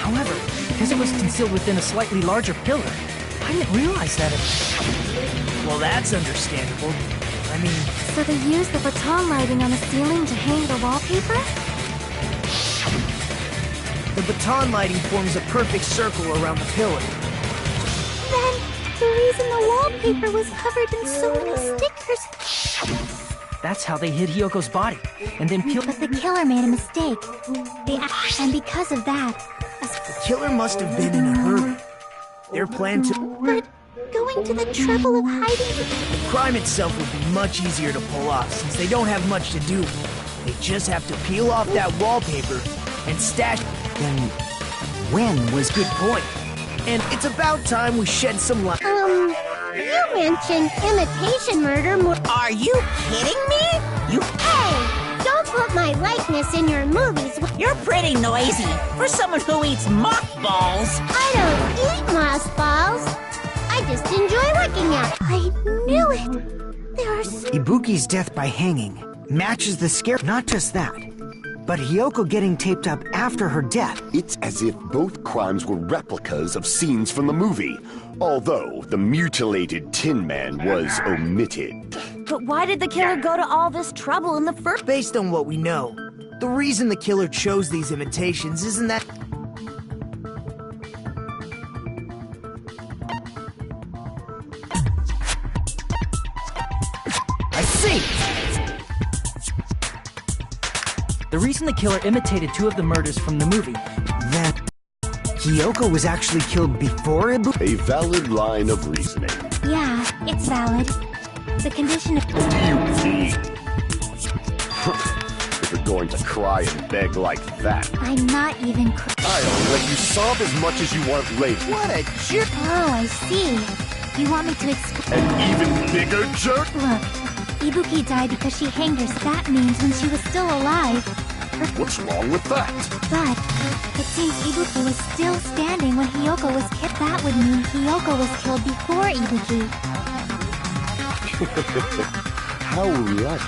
S9: However, because it was concealed within a slightly larger pillar, I didn't realize that it... Well, that's understandable. I mean...
S4: So they used the baton lighting on the ceiling to hang the wallpaper?
S5: The baton lighting forms a perfect circle around the pillar.
S4: Then, the reason the wallpaper was covered in so many stickers...
S9: That's how they hid Hyoko's body, and then peeled...
S4: But the killer made a mistake. And because of that...
S5: The killer must have been in a hurry. Their plan to...
S4: But going to the trouble of hiding...
S5: The crime itself would be much easier to pull off, since they don't have much to do. They just have to peel off that wallpaper and stash...
S10: Then, when was...
S5: Good point. And it's about time we shed some light.
S4: You mentioned imitation murder more...
S1: Are you kidding me? You...
S4: Hey! Don't put my likeness in your movies.
S1: You're pretty noisy for someone who eats mothballs.
S4: I don't eat mothballs. I just enjoy looking at... I knew it. There are...
S10: Ibuki's death by hanging matches the scare. Not just that, but Hyoko getting taped up after her death.
S3: It's as if both crimes were replicas of scenes from the movie, although the mutilated Tin Man was omitted.
S8: But why did the killer go to all this trouble in the first...
S5: Based on what we know, the reason the killer chose these imitations isn't that...
S9: I see! The reason the killer imitated two of the murders from the movie...
S10: That Hyoko was actually killed before Ibuki?
S3: A valid line of reasoning.
S4: Yeah, it's valid. The condition of...
S3: Beauty. If you're going to cry and beg like that,
S4: I'm not even
S3: I'll let you sob as much as you want later.
S5: What a jerk!
S4: Oh, I see. You want me to explain?
S3: An even bigger jerk?
S4: Look, Ibuki died because she hanged herself. That means when she was still alive.
S3: What's wrong with that?
S4: But it seems Ibuki was still standing when Hyoko was killed. That would mean Hyoko was killed before Ibuki.
S3: How right.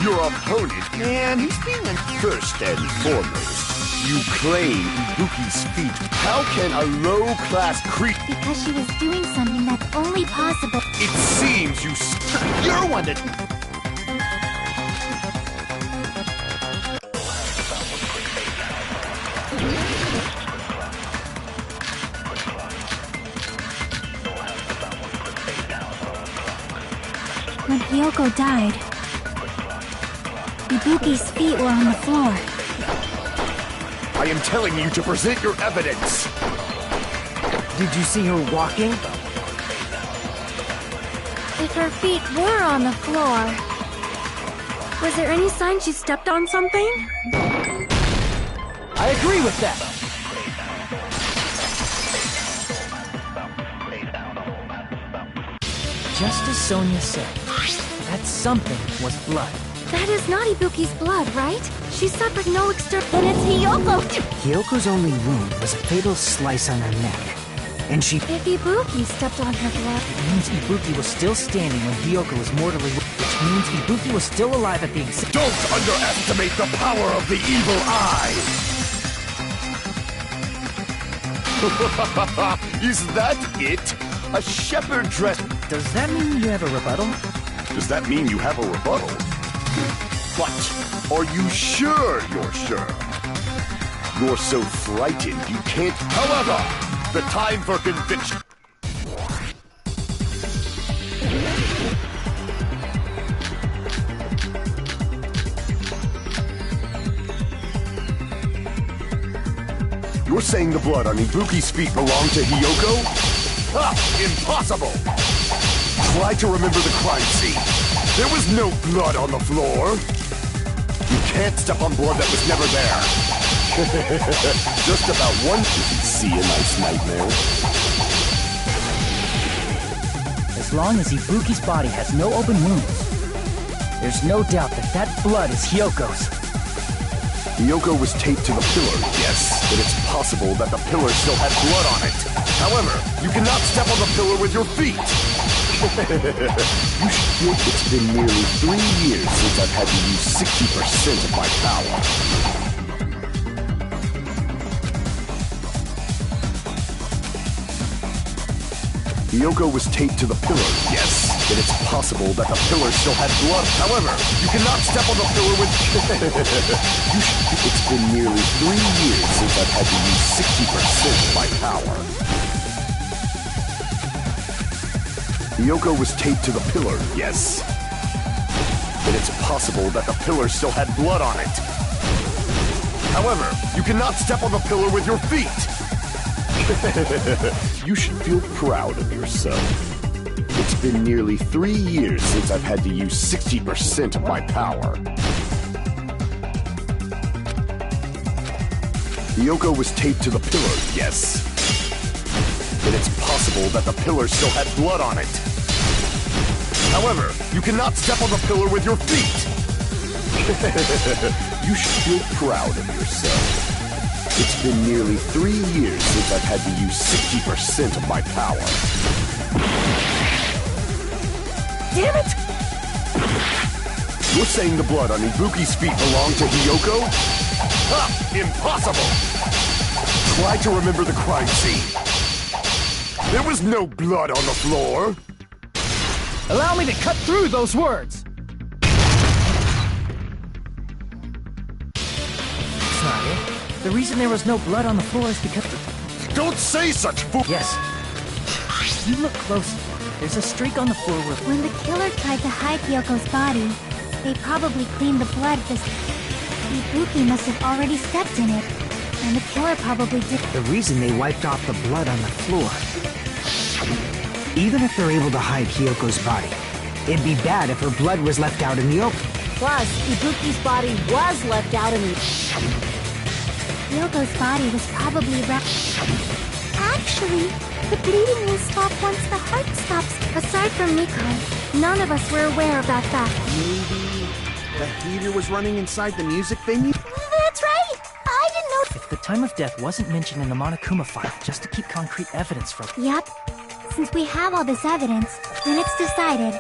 S3: Your opponent,
S5: Man, he's being a...
S3: first and foremost, you claim Ibuki's feat. How can a low-class creep...
S4: Because she was doing something that's only possible.
S3: It seems you're one to...
S4: When Hyoko died, Ibuki's feet were on the floor.
S3: I am telling you to present your evidence.
S5: Did you see her walking?
S4: If her feet were on the floor, was there any sign she stepped on something?
S9: I agree with that! Just as Sonia said, that something was blood.
S4: That is not Ibuki's blood, right? She suffered no external... Then it's Hyoko!
S10: Hyoko's only wound was a fatal slice on her neck. And she...
S4: If Ibuki stepped on her blood...
S9: It means Ibuki was still standing when Hyoko was mortally wounded, which means Ibuki was still alive at the exact...
S3: Don't underestimate the power of the evil eye! Is that it? A shepherd dress...
S9: Does that mean you have a rebuttal?
S3: Does that mean you have a rebuttal? But are you sure you're sure? You're so frightened you can't... However, the time for conviction... You're saying the blood on Ibuki's feet belonged to Hyoko? Ah, impossible! Try to remember the crime scene. There was no blood on the floor. You can't step on blood that was never there. Just about one you see a nice nightmare.
S9: As long as Ibuki's body has no open wounds, there's no doubt that that blood is Hyoko's.
S3: Hyoko was taped to the pillar, yes, but it's possible that the pillar still had blood on it. However, you cannot step on the pillar with your feet. You should feel it's been nearly 3 years since I've had to use 60% of my power. Hyoko was taped to the pillar, yes, but it's possible that the pillar still had blood. However, you cannot step on the pillar with... It's been nearly 3 years since I've had to use 60% of my power. Hyoko was taped to the pillar, yes, but it's possible that the pillar still had blood on it. However, you cannot step on the pillar with your feet. You should feel proud of yourself. It's been nearly 3 years since I've had to use 60% of my power. Hyoko was taped to the pillar, yes, but it's possible that the pillar still had blood on it. However, you cannot step on the pillar with your feet. You should feel proud of yourself. It's been nearly 3 years since I've had to use 60% of my power.
S1: Damn it!
S3: You're saying the blood on Ibuki's feet belonged to Hyoko? Ha! Impossible! Try to remember the crime scene. There was no blood on the floor.
S9: Allow me to cut through those words! That's not it. The reason there was no blood on the floor is because...
S3: Don't say such fool...
S9: Yes. You look closely. There's a streak on the floor where...
S4: When the killer tried to hide Hyoko's body, they probably cleaned the blood this... Ibuki must have already stepped in it. And the killer probably did...
S10: The reason they wiped off the blood on the floor. Even if they're able to hide Hyoko's body, it'd be bad if her blood was left out in the open.
S8: Plus, Ibuki's body was left out in the...
S4: Hyoko's body was probably wrapped... Actually, the bleeding will stop once the heart stops. Aside from Miko, none of us were aware of that fact.
S5: Maybe the heater was running inside the music venue?
S4: That's right! I didn't know...
S9: If the time of death wasn't mentioned in the Monokuma file, just to keep concrete evidence from...
S4: Yep. Since we have all this evidence, then it's decided.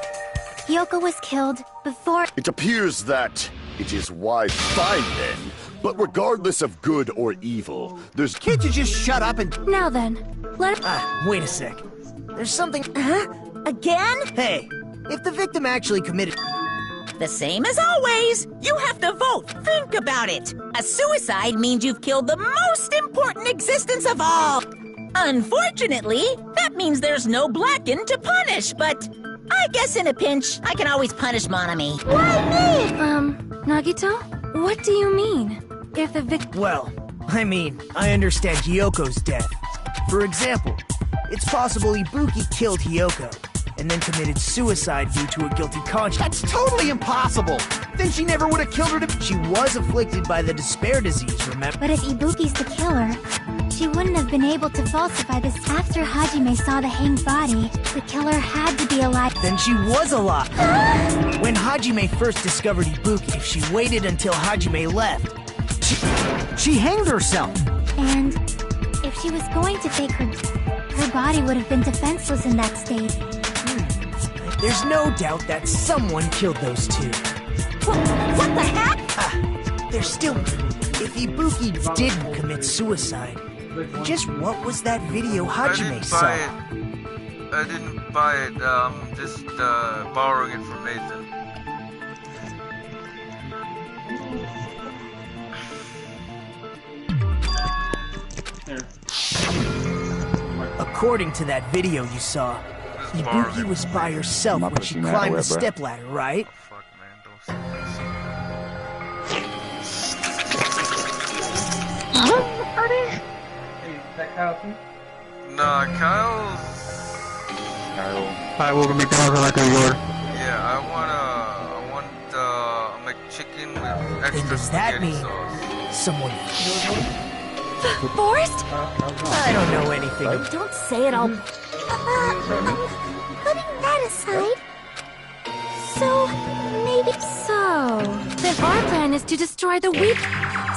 S4: Hyoko was killed before...
S3: It appears that it is fine then. But regardless of good or evil, there's...
S5: Can't you just shut up and...
S4: Now then, let...
S9: Wait a sec. There's something...
S1: Again?
S5: Hey, if the victim actually committed...
S1: The same as always. You have to vote. Think about it. A suicide means you've killed the most important existence of all. Unfortunately, that means there's no Blacken to punish, but I guess in a pinch, I can always punish Monami.
S4: Why me? Nagito? What do you mean? If the victim...
S5: Well, I mean, I understand Hyoko's death. For example, it's possible Ibuki killed Hyoko, and then committed suicide due to a guilty conscience. That's totally impossible! Then she never would have killed her to... She was afflicted by the despair disease, remember?
S4: But if Ibuki's the killer, she wouldn't have been able to falsify this. After Hajime saw the hanged body, the killer had to be alive.
S5: Then she was alive! When Hajime first discovered Ibuki, if she waited until Hajime left, she hanged herself!
S4: And if she was going to fake her body would have been defenseless in that state.
S5: There's no doubt that someone killed those two.
S1: What the heck?
S5: There's still... If Ibuki didn't commit suicide, just what was that video Hajime saw?
S6: I didn't buy it. Just borrowing it from Nathan.
S5: According to that video you saw, Ibuki was by herself when she climbed the stepladder, right?
S6: Fuck, man, don't say that.
S2: Hey, is that Kyle too?
S6: Nah, Kyle's...
S2: Alright, we're gonna be down like a yard.
S6: Yeah, I want McChicken with extra
S5: Does that
S6: spaghetti
S5: mean
S6: sauce.
S5: someone...
S8: Forrest?
S5: I don't know anything.
S8: Don't say it all. Putting that aside. So, maybe...
S4: So, then our plan is to destroy the weak...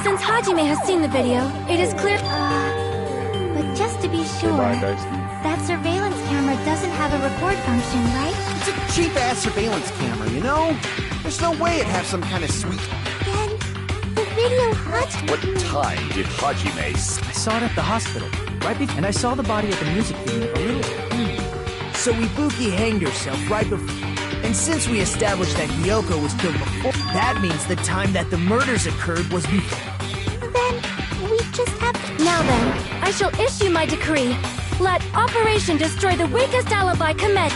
S4: Since Hajime has seen the video, it is clear...
S8: But just to be sure, that surveillance camera doesn't have a record function, right?
S10: It's a cheap-ass surveillance camera, you know? There's no way it'd have some kind of sweet...
S8: Then, the video Hajime...
S3: What time did Hajime
S9: I saw it at the hospital, right before, and I saw the body at the music venue a little...
S5: So Ibuki hanged herself right before... And since we established that Kyoko was killed before, that means the time that the murders occurred was before.
S8: Then, we just have to...
S4: Now then, I shall issue my decree. Let Operation Destroy the Weakest Alibi commence.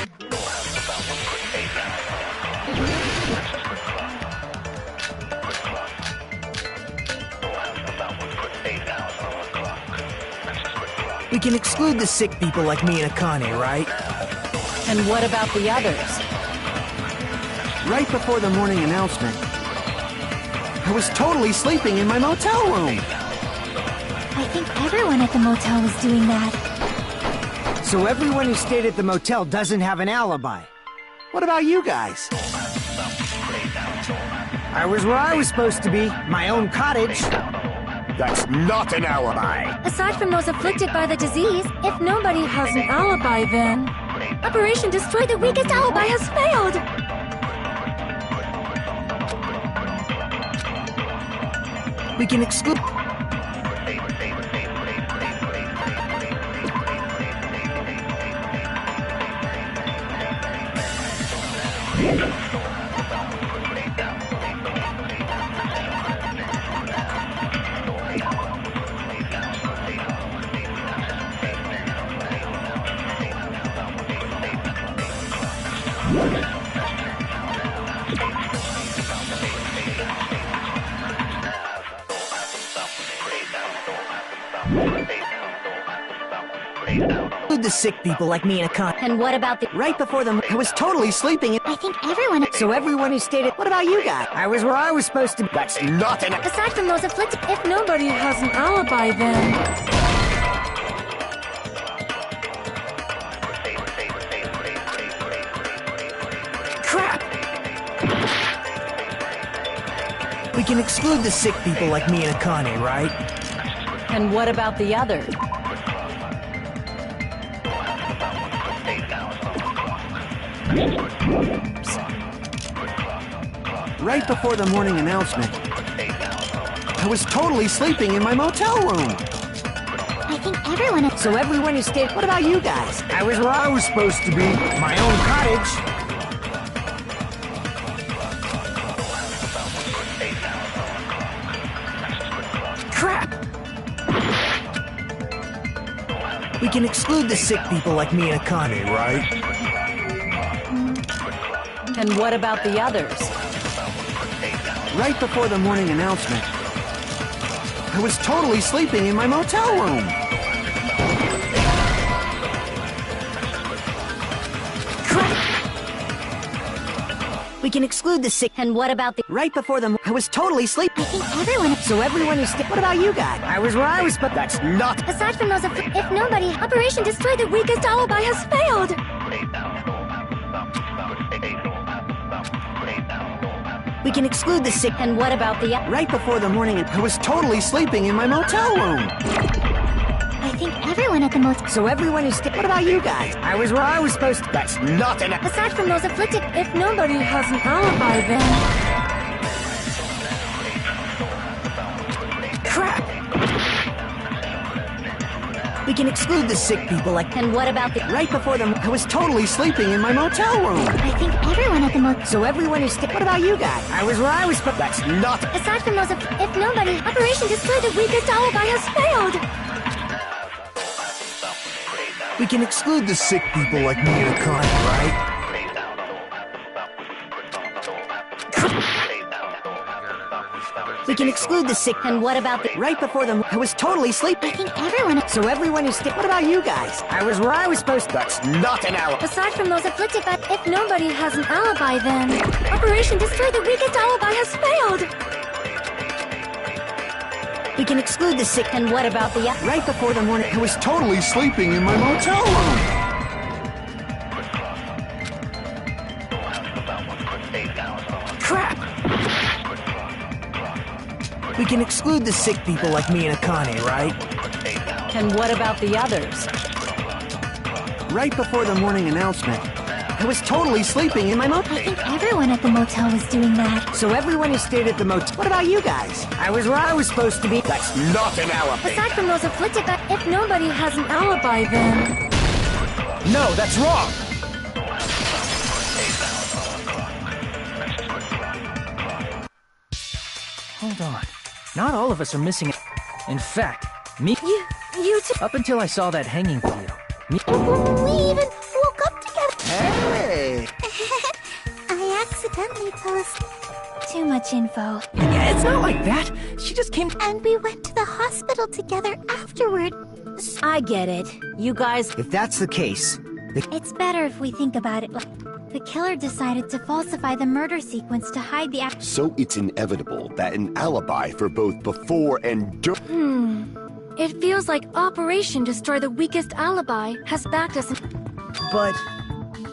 S5: We can exclude the sick people like me and Akane, right?
S1: And what about the others?
S10: Right before the morning announcement, I was totally sleeping in my motel room.
S8: I think everyone at the motel was doing that.
S10: So everyone who stayed at the motel doesn't have an alibi. What about you guys? I was where I was supposed to be, my own cottage.
S3: That's not an alibi!
S4: Aside from those afflicted by the disease, if nobody has an alibi, then... Operation Destroy the Weakest Alibi has failed!
S5: We can exclude... the sick people like me and Akane.
S8: And what about the...
S10: Right before the... I was totally sleeping in...
S8: I think everyone...
S10: So everyone who stayed at... What about you guys? I was where I was supposed to be.
S3: That's not an...
S4: Aside from those afflicted, if nobody has an alibi, then...
S5: Crap! We can exclude the sick people like me and Akane, right?
S1: And what about the others?
S10: Right before the morning announcement, I was totally sleeping in my motel room.
S8: I think everyone...
S10: So everyone who stayed... What about you guys? I was where I was supposed to be, my own cottage.
S5: Crap! We can exclude the sick people like me and Akane, right?
S1: And what about the others?
S10: Right before the morning announcement, I was totally sleeping in my motel room.
S5: We can exclude the sick...
S8: And what about the...
S10: Right before the... I was totally sleeping.
S8: I think everyone...
S10: So everyone who stayed... What about you guys? I was where I was... But that's not...
S4: Aside from those if nobody... Operation Destroy the Weakest Alibi has failed!
S5: We can exclude the sick...
S1: And what about the...
S10: Right before the morning... I was totally sleeping in my motel room.
S8: I think everyone at the motel...
S10: So everyone who stayed... What about you guys? I was where I was supposed to...
S3: That's not an...
S4: Aside from those afflicted, if nobody has an alibi, then...
S5: Crap! We can exclude the sick people like...
S8: And what about the...
S10: Right before the... I was totally sleeping in my motel room.
S8: I think everyone at the motel...
S10: So everyone who stayed... What about you guys? I was where I was... But
S3: That's not...
S4: Aside from those if nobody... Operation Destroy the Weakest Alibi has failed!
S5: We can exclude the sick people like me and Akane, right? We can exclude the sick...
S8: And what about the...
S10: Right before the... I was totally sleeping.
S8: I think everyone...
S10: So everyone who stayed... What about you guys? I was where I was supposed to...
S3: That's not an alibi.
S4: Aside from those afflicted, but if nobody has an alibi, then... Operation Destroy the Weakest Alibi has failed!
S5: We can exclude the sick.
S1: And what about the...
S5: Right before the morning...
S3: I was totally sleeping in my motel room.
S5: Crap! We can exclude the sick people like me and Akane, right?
S1: And what about the others?
S5: Right before the morning announcement, I was totally sleeping in my motel.
S8: I think everyone at the motel was doing that.
S5: So everyone who stayed at the motel... What about you guys? I was where I was supposed to be.
S3: That's not an alibi.
S8: Aside from those afflicted, if nobody has an alibi, then...
S9: No, that's wrong! Hold on. Not all of us are missing. In fact, me...
S8: You two...
S9: Up until I saw that hanging video.
S8: We even woke up together.
S3: Hey!
S8: I accidentally told us too much info.
S9: Yeah, it's not like that. She just came...
S8: And we went to the hospital together afterward.
S1: I get it. You guys...
S5: If that's the case...
S8: It's better if we think about it. The killer decided to falsify the murder sequence to hide the act.
S3: So it's inevitable that an alibi for both before and during...
S8: It feels like Operation Destroy the Weakest Alibi has backed us.
S5: But...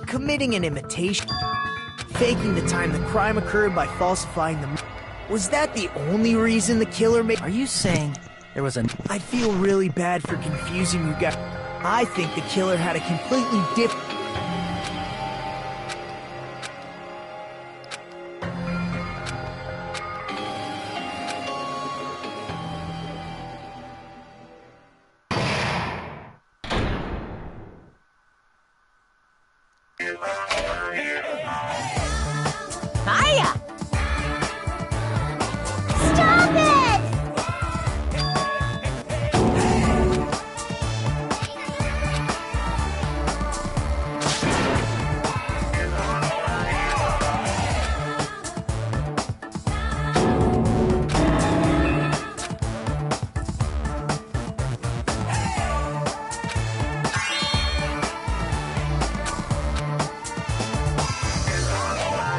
S5: committing an imitation... faking the time the crime occurred by falsifying the... Was that the only reason the killer made...
S9: Are you saying there was a...
S5: I feel really bad for confusing you guys. I think the killer had a completely different...
S1: Hiya!
S8: Stop it!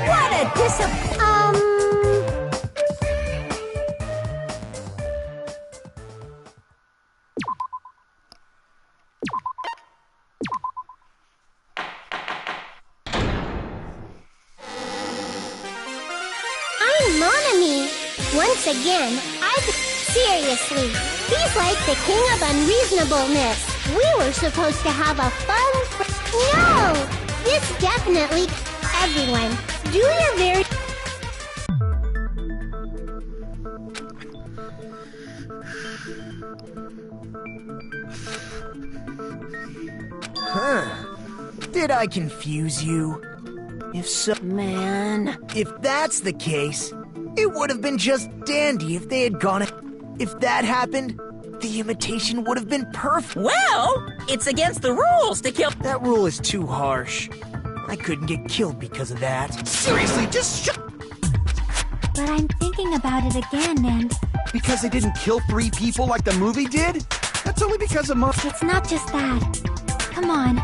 S1: What a
S8: I'm Monami. Once again, seriously, he's like the king of unreasonableness. We were supposed to have a No! This definitely... Everyone, do your very...
S5: Huh. Did I confuse you? If so...
S1: Man...
S5: If that's the case, it would have been just dandy if they had gone... If that happened, the imitation would have been perfect.
S1: Well, it's against the rules to kill...
S5: That rule is too harsh. I couldn't get killed because of that.
S3: Seriously, just shut...
S8: But I'm thinking about it again, and...
S3: Because they didn't kill 3 people like the movie did? That's only because of
S8: It's not just that. Come on.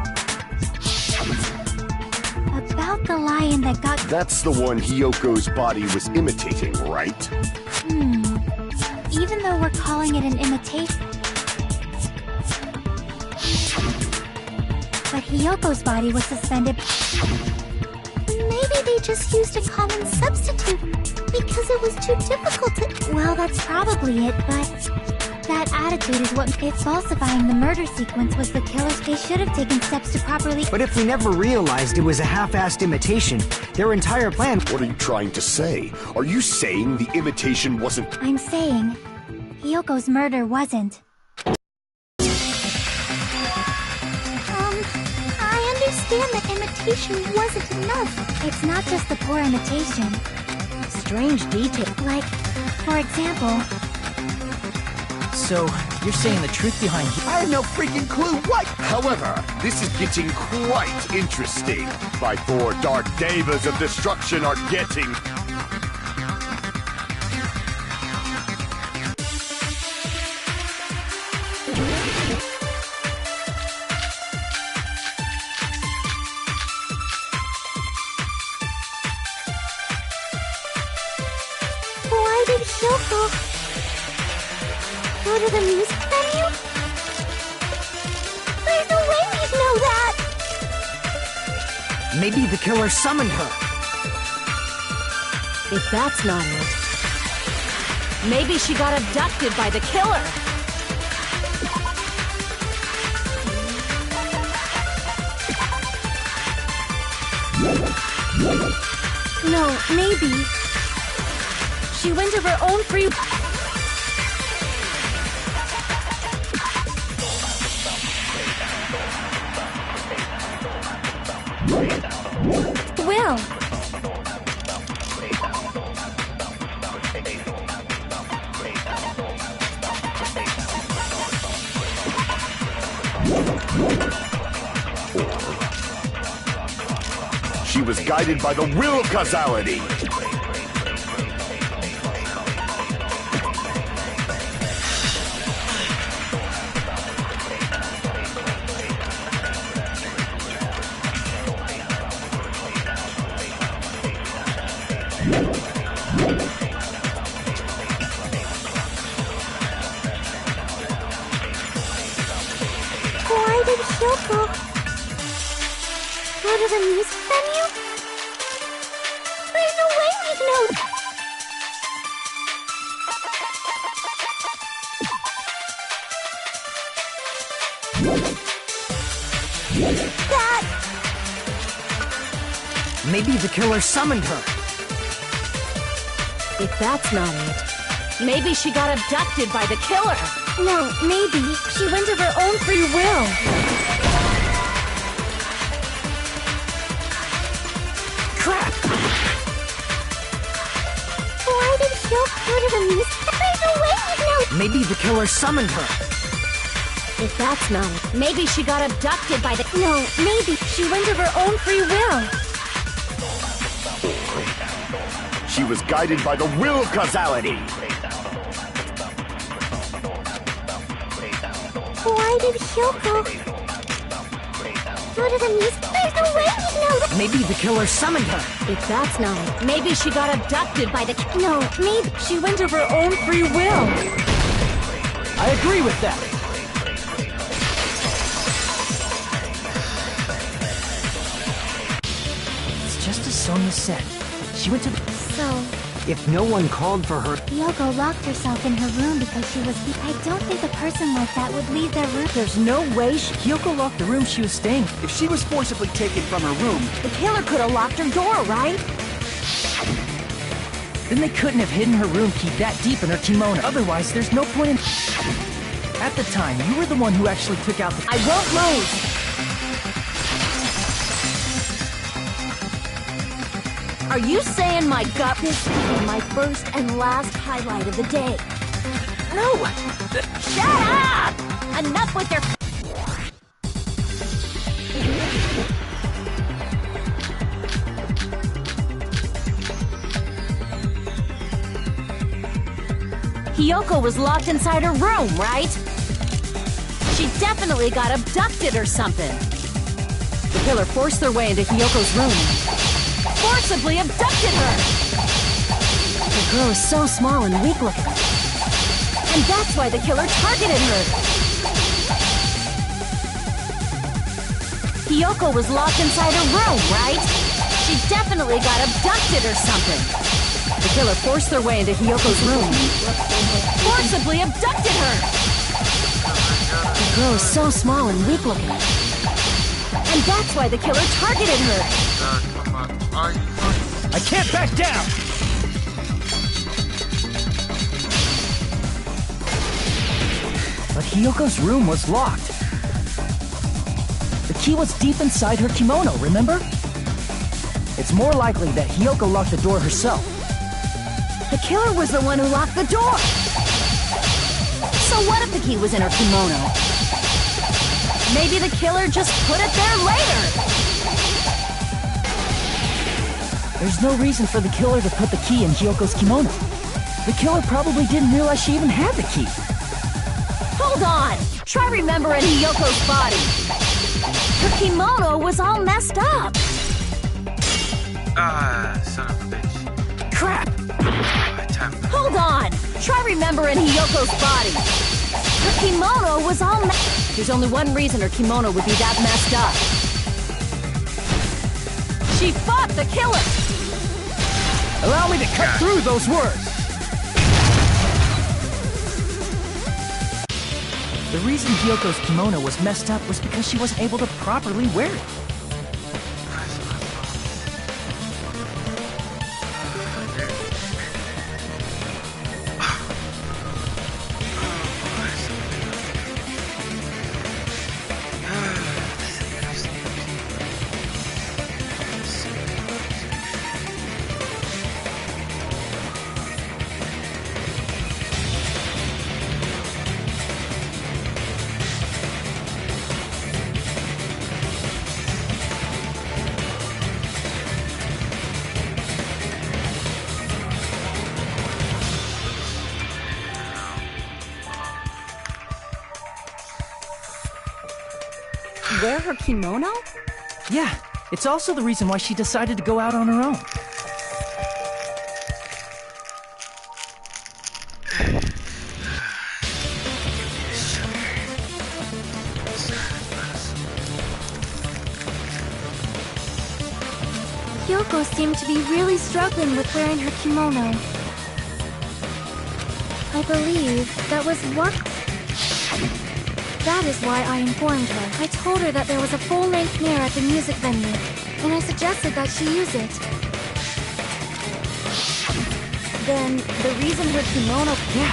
S8: About the lion that got...
S3: That's the one Hyoko's body was imitating, right?
S8: Even though we're calling it an imitation... But Hyoko's body was suspended... Maybe they just used a common substitute because it was too difficult to... Well, that's probably it, but... That attitude is what... If falsifying the murder sequence was the killers, they should have taken steps to properly...
S10: But if we never realized it was a half-assed imitation, their entire plan...
S3: What are you trying to say? Are you saying the imitation wasn't...
S8: I'm saying... Hyoko's murder wasn't. I understand that imitation wasn't enough. It's not just the poor imitation.
S1: Strange detail.
S8: Like, for example...
S9: So, you're saying the truth behind...
S3: I have no freaking clue what... However, this is getting quite interesting. My 4 dark devas of destruction are getting...
S8: Why did Hyoko... go to the music venue? There's no way we'd know that!
S10: Maybe the killer summoned her.
S11: If that's not it, maybe she got abducted by the killer.
S8: No, maybe.
S11: She went of her own free...
S8: Will.
S3: She was guided by the will causality.
S8: Why did Hyoko go to the music venue? There's no way we'd know. That...
S10: Maybe the killer summoned her.
S11: If that's not it, maybe she got abducted by the killer.
S8: No, maybe.
S11: She went of her own free will.
S10: Crap!
S8: Why did Hyoko go to the music? There's no way we'd know.
S10: Maybe the killer summoned her.
S11: If that's not it, maybe she got abducted by the...
S8: No, maybe.
S11: She went of her own free will.
S3: She was guided by the will causality.
S8: Why did Hyoko go to the music? There's no way we'd know that.
S10: Maybe the killer summoned her.
S11: If that's not it, maybe she got abducted by the...
S8: No, maybe.
S11: She went of her own free will.
S9: I agree with that. It's just as Sonya said. She went to the...
S8: So,
S10: If no one called for her,
S8: Hyoko locked herself in her room because she was... I don't think a person like that would leave their room.
S11: There's no way
S9: Hyoko locked the room she was staying. If she was forcibly taken from her room,
S11: the killer could have locked her door, right?
S9: then they couldn't have hidden her room key that deep in her kimono. Otherwise, there's no point in... At the time, you were the one who actually took out the...
S11: I won't lose! Are you saying my gut? This will be my first and last highlight of the day.
S9: No!
S11: Shut up! Enough with your... Hyoko was locked inside her room, right? She definitely got abducted or something. The killer forced their way into Hyoko's room. Forcibly abducted her! The girl is so small and weak-looking. And that's why the killer targeted her. Hyoko was locked inside her room, right? She definitely got abducted or something. The killer forced their way into Hyoko's room. Forcibly abducted her! The girl is so small and weak-looking. And that's why the killer targeted her.
S6: Come on. Are you fucking...
S9: I can't back down! But Hyoko's room was locked. The key was deep inside her kimono, remember? It's more likely that Hyoko locked the door herself.
S11: The killer was the one who locked the door! So what if the key was in her kimono? Maybe the killer just put it there later!
S9: There's no reason for the killer to put the key in Hyoko's kimono. The killer probably didn't realize she even had the key.
S11: Hold on! Try remembering Hyoko's body. Her kimono was all messed up.
S6: Ah, son of a bitch.
S9: Crap!
S6: Time.
S11: Hold on! Try remembering Hiyoko's body. Her kimono was all There's only one reason her kimono would be that messed up. She fought the killer!
S9: Allow me to cut through those words! The reason Hiyoko's kimono was messed up was because she wasn't able to properly wear it.
S11: Wear her kimono?
S9: Yeah, it's also the reason why she decided to go out on her own.
S8: Yoko seemed to be really struggling with wearing her kimono. I believe that was what... That is why I informed her. I told her that there was a full-length mirror at the music venue, and I suggested that she use it.
S11: Then, the reason her kimono...
S9: Yeah,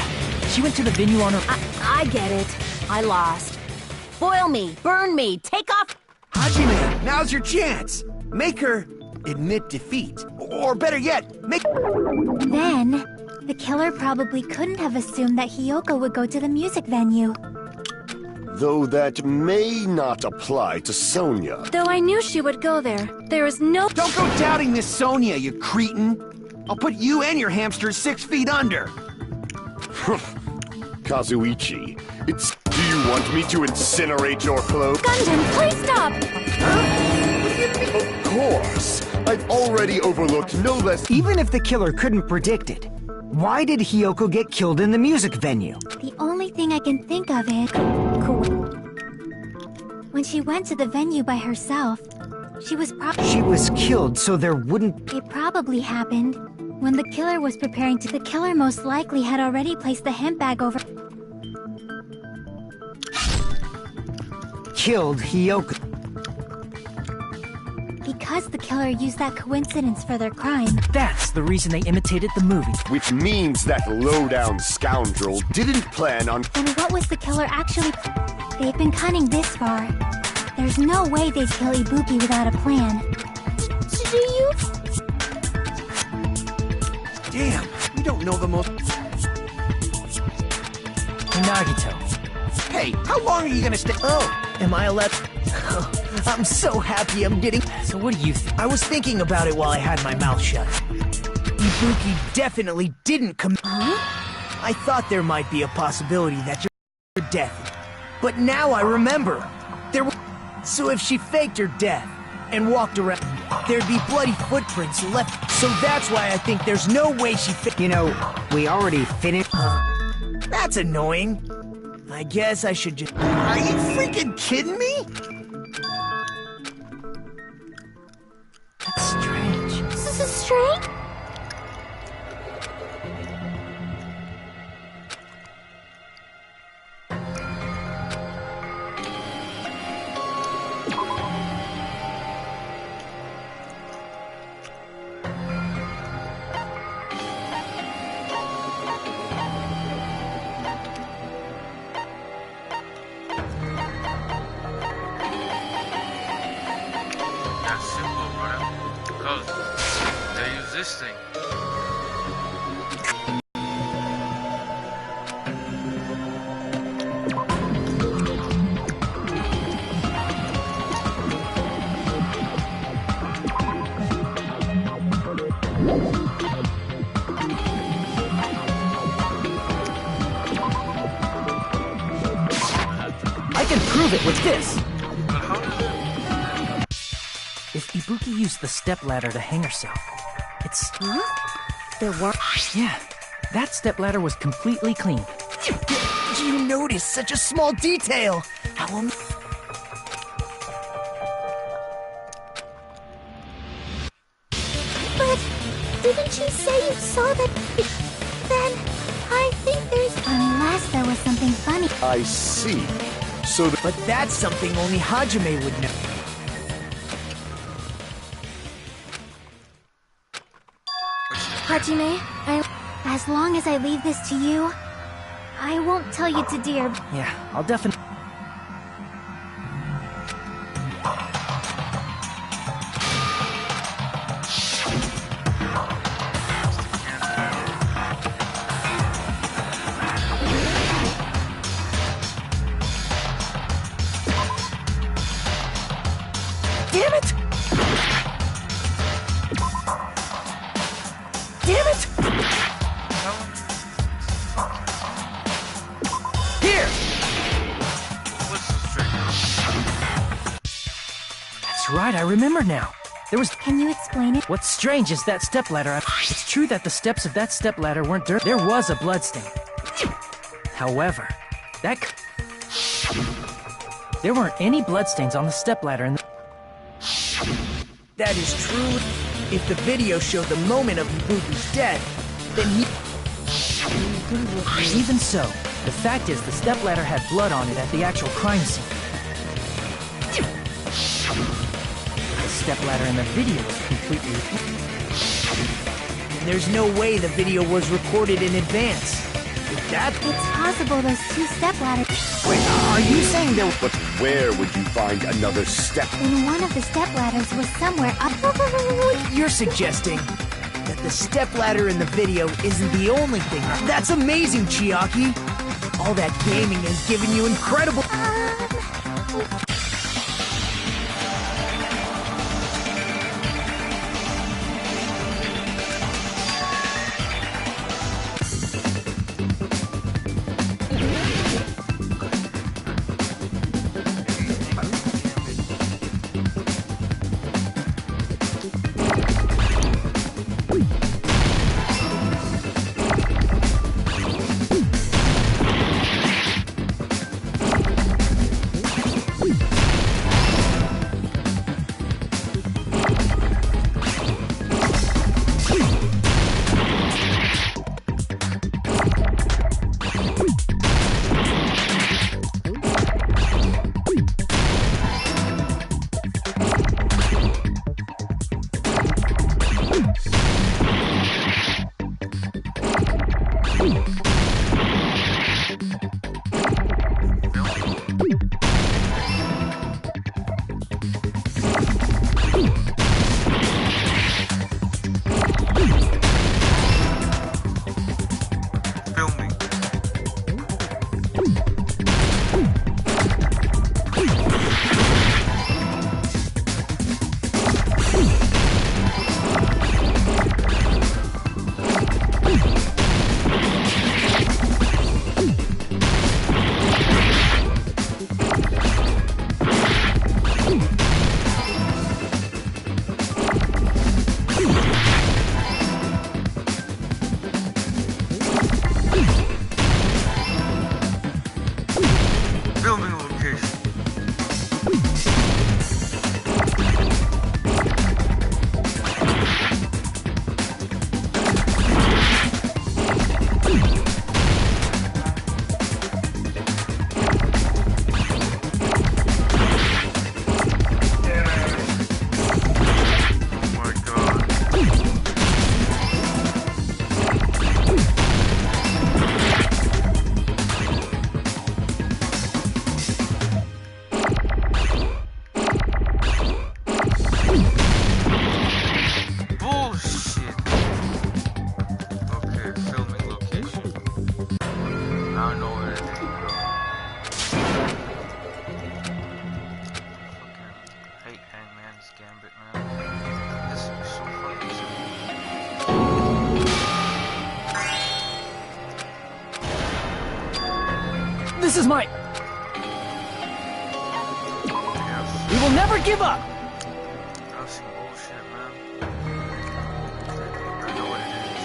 S9: she went to the venue on her...
S11: I get it. I lost. Boil me, burn me, take off...
S5: Hajime, now's your chance. Make her admit defeat. Or better yet, make...
S8: Then, the killer probably couldn't have assumed that Hiyoko would go to the music venue.
S3: Though that may not apply to Sonia.
S8: Though I knew she would go there, there is no...
S5: Don't go doubting this Sonia, you cretin. I'll put you and your hamsters 6 feet under.
S3: Kazuichi, do you want me to incinerate your clothes?
S8: Gundam, please stop!
S3: Of course! I've already overlooked no less...
S10: Even if the killer couldn't predict it, why did Hiyoko get killed in the music venue?
S8: The only thing I can think of is... When she went to the venue by herself, she was
S10: She was killed so there wouldn't...
S8: It probably happened when the killer was preparing to... The killer most likely had already placed the hemp bag over...
S10: Killed Hiyoko.
S8: Because the killer used that coincidence for their crime.
S9: That's the reason they imitated the movie.
S3: Which means that low-down scoundrel didn't plan on...
S8: Then what was the killer actually... They've been cunning this far. There's no way they'd kill Ibuki without a plan. Do you?
S5: Damn, you don't know the most...
S9: Nagito.
S5: Hey, how long are you gonna stay...
S10: Oh, am I allowed... I'm so happy I'm getting...
S9: So what do you think?
S10: I was thinking about it while I had my mouth shut. Ibuki definitely didn't I thought there might be a possibility that your death. But now I remember. So if she faked her death and walked around, there'd be bloody footprints left. So that's why I think there's no way she
S5: You know, we already finished...
S10: That's annoying. I guess I should just...
S5: Are you freaking kidding me?
S9: That's strange.
S8: This is strange?
S6: This thing.
S9: I can prove it with this.
S6: But how does it...
S9: If Ibuki used the stepladder to hang herself, it's...
S11: There were...
S9: Yeah, That stepladder was completely clean.
S5: Do you notice such a small detail?
S8: But didn't you say you saw that? Then I think there's... Unless there was something funny.
S3: I see. So
S5: But that's something only Hajime would know.
S8: Hajime, as long as I leave this to you, I won't tell you to dear.
S9: Yeah, I'll definitely...
S5: Damn it! Damn it! Here!
S9: That's right, I remember now. There was...
S8: Can you explain it?
S9: What's strange is that stepladder... It's true that the steps of that stepladder weren't dirt. There was a bloodstain. However, there weren't any bloodstains on the stepladder in the...
S5: That is true. If the video showed the moment of Ibuki's death, then he...
S9: Even so, the fact is the stepladder had blood on it at the actual crime scene. The stepladder in the video was completely...
S5: There's no way the video was recorded in advance. Is that...
S8: It's possible those two stepladders...
S5: Wait, are you saying there...
S3: But where would you find another step?
S8: And one of the stepladders was somewhere up...
S5: You're suggesting that the stepladder in the video isn't the only thing. That's amazing, Chiaki! All that gaming has given you incredible...
S9: This is my... We will never give up!
S6: That's some bullshit, man. I know what it is.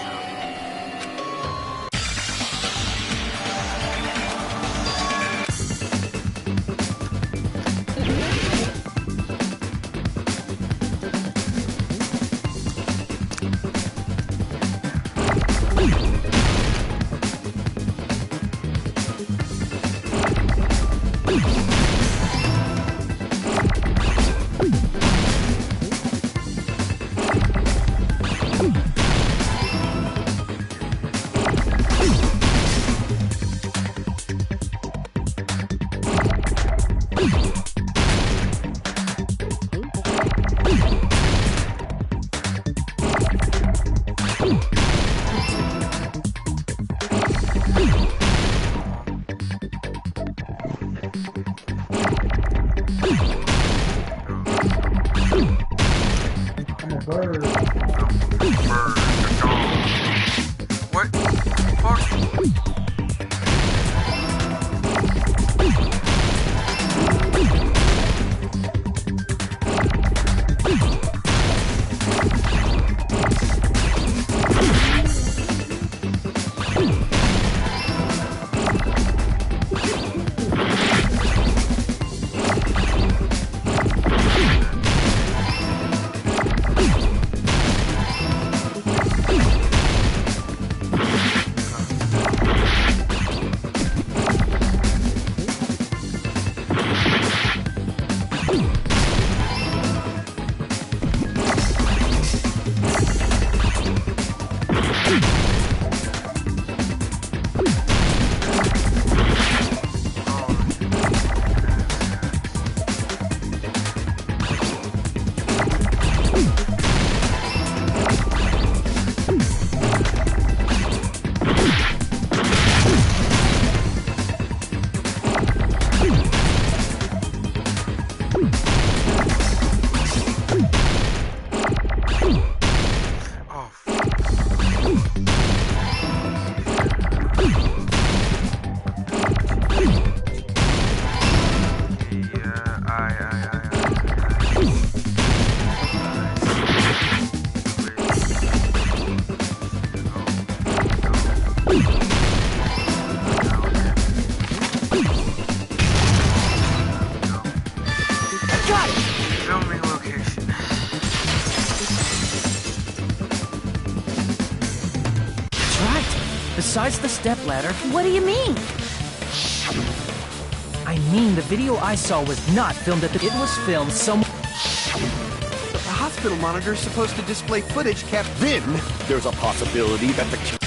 S9: Besides the stepladder,
S11: What do you mean?
S9: I mean the video I saw was not filmed at the... It was filmed somewhere...
S12: The hospital monitor is supposed to display footage kept...
S3: Then, there's a possibility that the...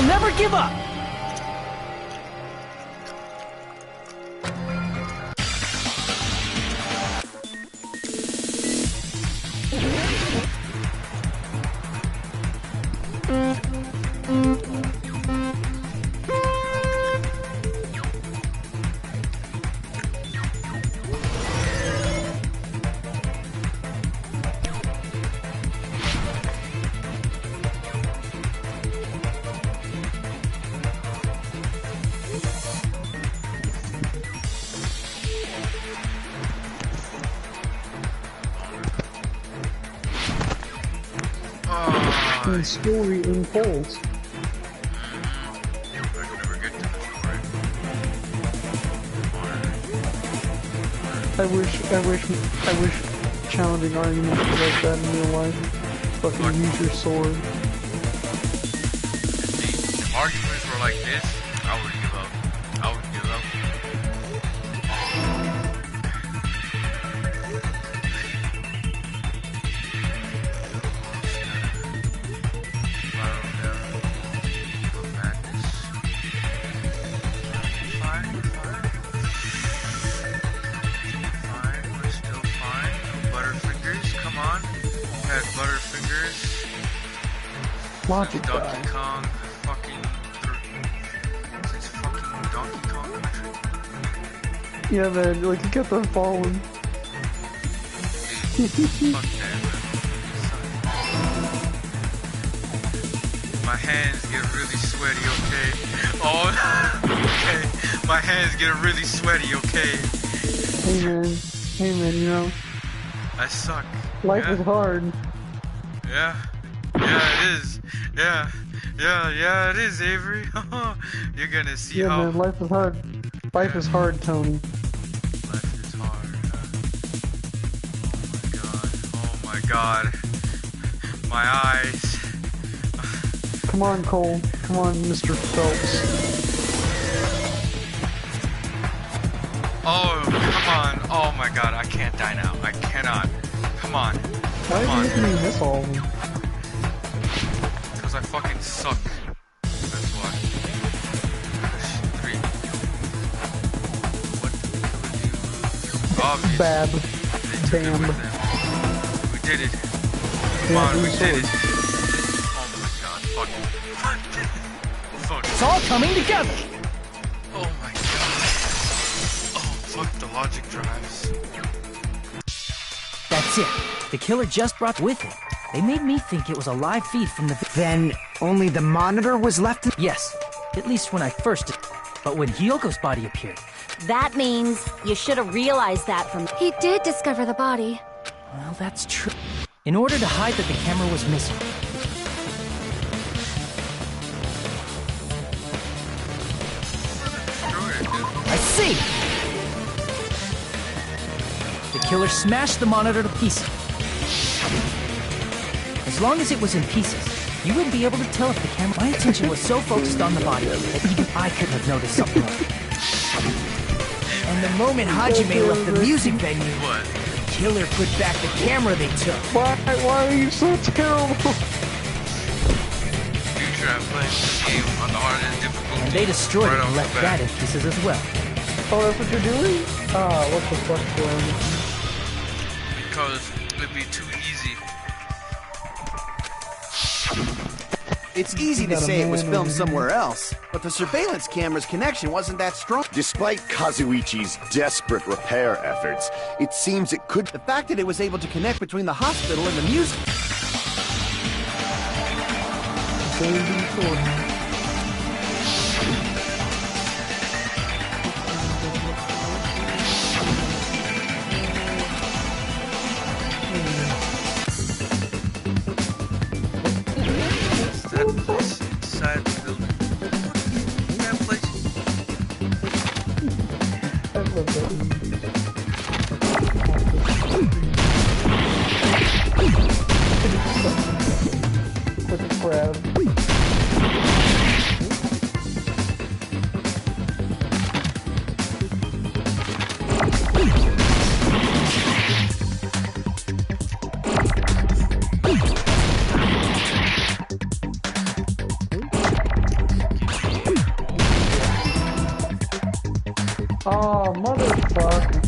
S9: Never give up!
S2: The story unfolds. I wish challenging arguments were like that in real life. Fucking use your sword.
S6: If arguments were like this, I would give up. I would give up. Butterfingers, come on. Had Butterfingers.
S2: Logic
S6: Donkey
S2: guy.
S6: Kong, fucking Donkey Kong Country.
S2: Yeah, man, like you kept on falling.
S6: Dude, fuck that, man. My hands get really sweaty, okay? Oh, okay. My hands get really sweaty, okay?
S2: Hey man, you know,
S6: I suck.
S2: life is hard.
S6: Yeah. Yeah, it is. Yeah, it is, Avery. You're gonna see
S2: Yeah,
S6: how
S2: man, life is hard. Life is hard, Tony.
S6: life is hard. Oh my god. My eyes.
S2: Come on, Cole. Come on, Mr. Phelps.
S6: Oh, come on. Oh my god, I can't die now. I cannot. Come on.
S2: Why
S6: Come
S2: did
S6: on.
S2: you miss all of them?
S6: Because I fucking suck. That's why. 3. What do? Obviously.
S2: Bad.
S6: They took it
S2: Damn.
S6: with them. We did it. Come on, we did it. Oh my god, fuck. Fuck.
S9: It's all coming together.
S6: Oh my god. Oh, fuck the logic drives.
S9: That's it. The killer just brought with it. They made me think it was a live feed from the...
S10: Then only the monitor was left?
S9: Yes, at least when I first... But when Hyoko's body appeared...
S11: That means you should have realized that from...
S8: He did discover the body.
S9: Well, that's true. In order to hide that the camera was missing. I see! The killer smashed the monitor to pieces. As long as it was in pieces, you wouldn't be able to tell if the camera... My attention was so focused on the body that even I couldn't have noticed something wrong.
S10: And the moment Hajime left the music venue,
S6: What?
S10: the killer put back the camera they took.
S2: Why are you so terrible?
S6: Future, I'm playing this game on the hardest difficulty.
S9: And they destroyed
S6: right
S9: it
S6: off
S9: and
S6: the
S9: left
S6: bat.
S9: that in pieces as well.
S2: Oh, that's what you're doing? Ah, what the fuck, man?
S6: Because it'd be too easy.
S12: It's easy to say it was filmed somewhere else, but the surveillance camera's connection wasn't that strong.
S3: Despite Kazuichi's desperate repair efforts, it seems it could...
S12: The fact that it was able to connect between the hospital and the music...
S6: That place inside the building. That place.
S2: I love that. Like a crab. Oh, motherfucker.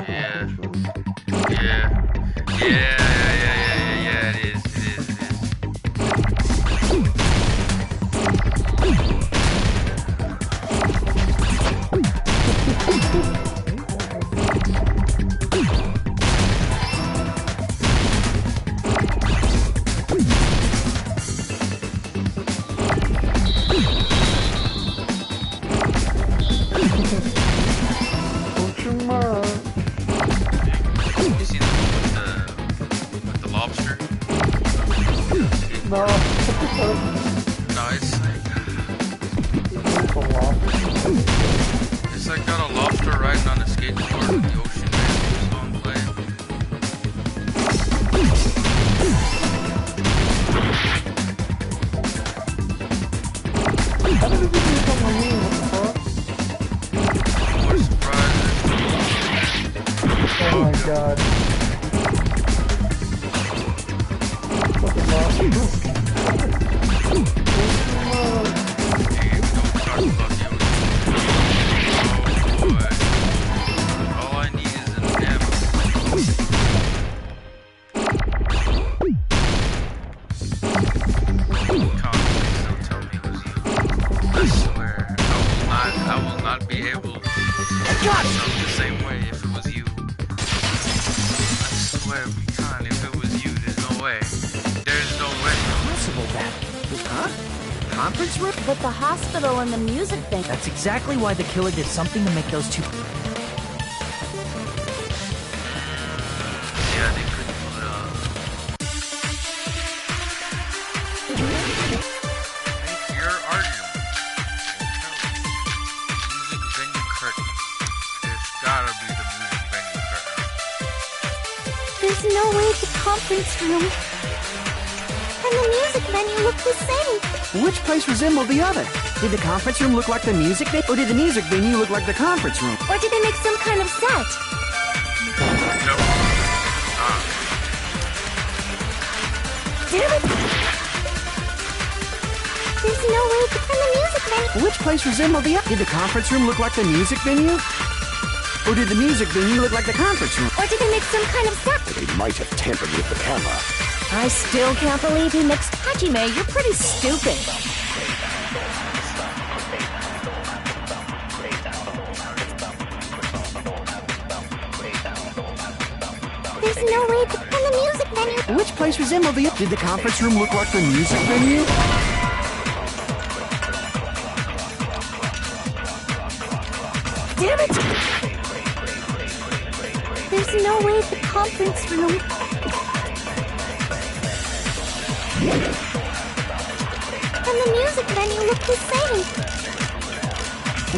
S6: Yeah. Yeah, it is.
S2: Don't you mind?
S6: You seen the one with the lobster?
S2: No.
S6: No,
S2: It's
S6: it's like got a lobster riding on a skateboard in the ocean. Song playing.
S2: How did it become a meme? What the fuck?
S6: More surprises.
S2: Oh my god. Fucking lost.
S6: Don't talk about the ocean. Oh boy. All I need is I will not be able to myself the same way if it was you. I swear we can't. If it was you, there's no way. There's no way.
S9: Possible that.
S10: Huh? Conference room?
S11: But the hospital and the music thing.
S9: That's exactly why the killer did something to make those two.
S6: Yeah, they couldn't pull it off. Make your argument. Music venue curtain. There's gotta be the music venue curtain.
S8: There's no way the conference room and the music venue look the same.
S12: Which place resembled the other? Did the conference room look like the music venue, or did the music venue look like the conference room?
S8: Or did they make some kind of set?
S6: Nope.
S8: Damn it! There's no way to and the music venue.
S12: Which place resembled the other? Did the conference room look like the music venue? Or did the music venue look like the conference room?
S8: Or did they make some kind of set?
S3: They might have tampered with the camera.
S11: I still can't believe he mixed. Hajime, you're pretty stupid.
S8: There's no way to and the music venue.
S12: Which place resembled the other? Did the conference room look like the music venue?
S8: Damn it! There's no way the conference room and the music venue look the same.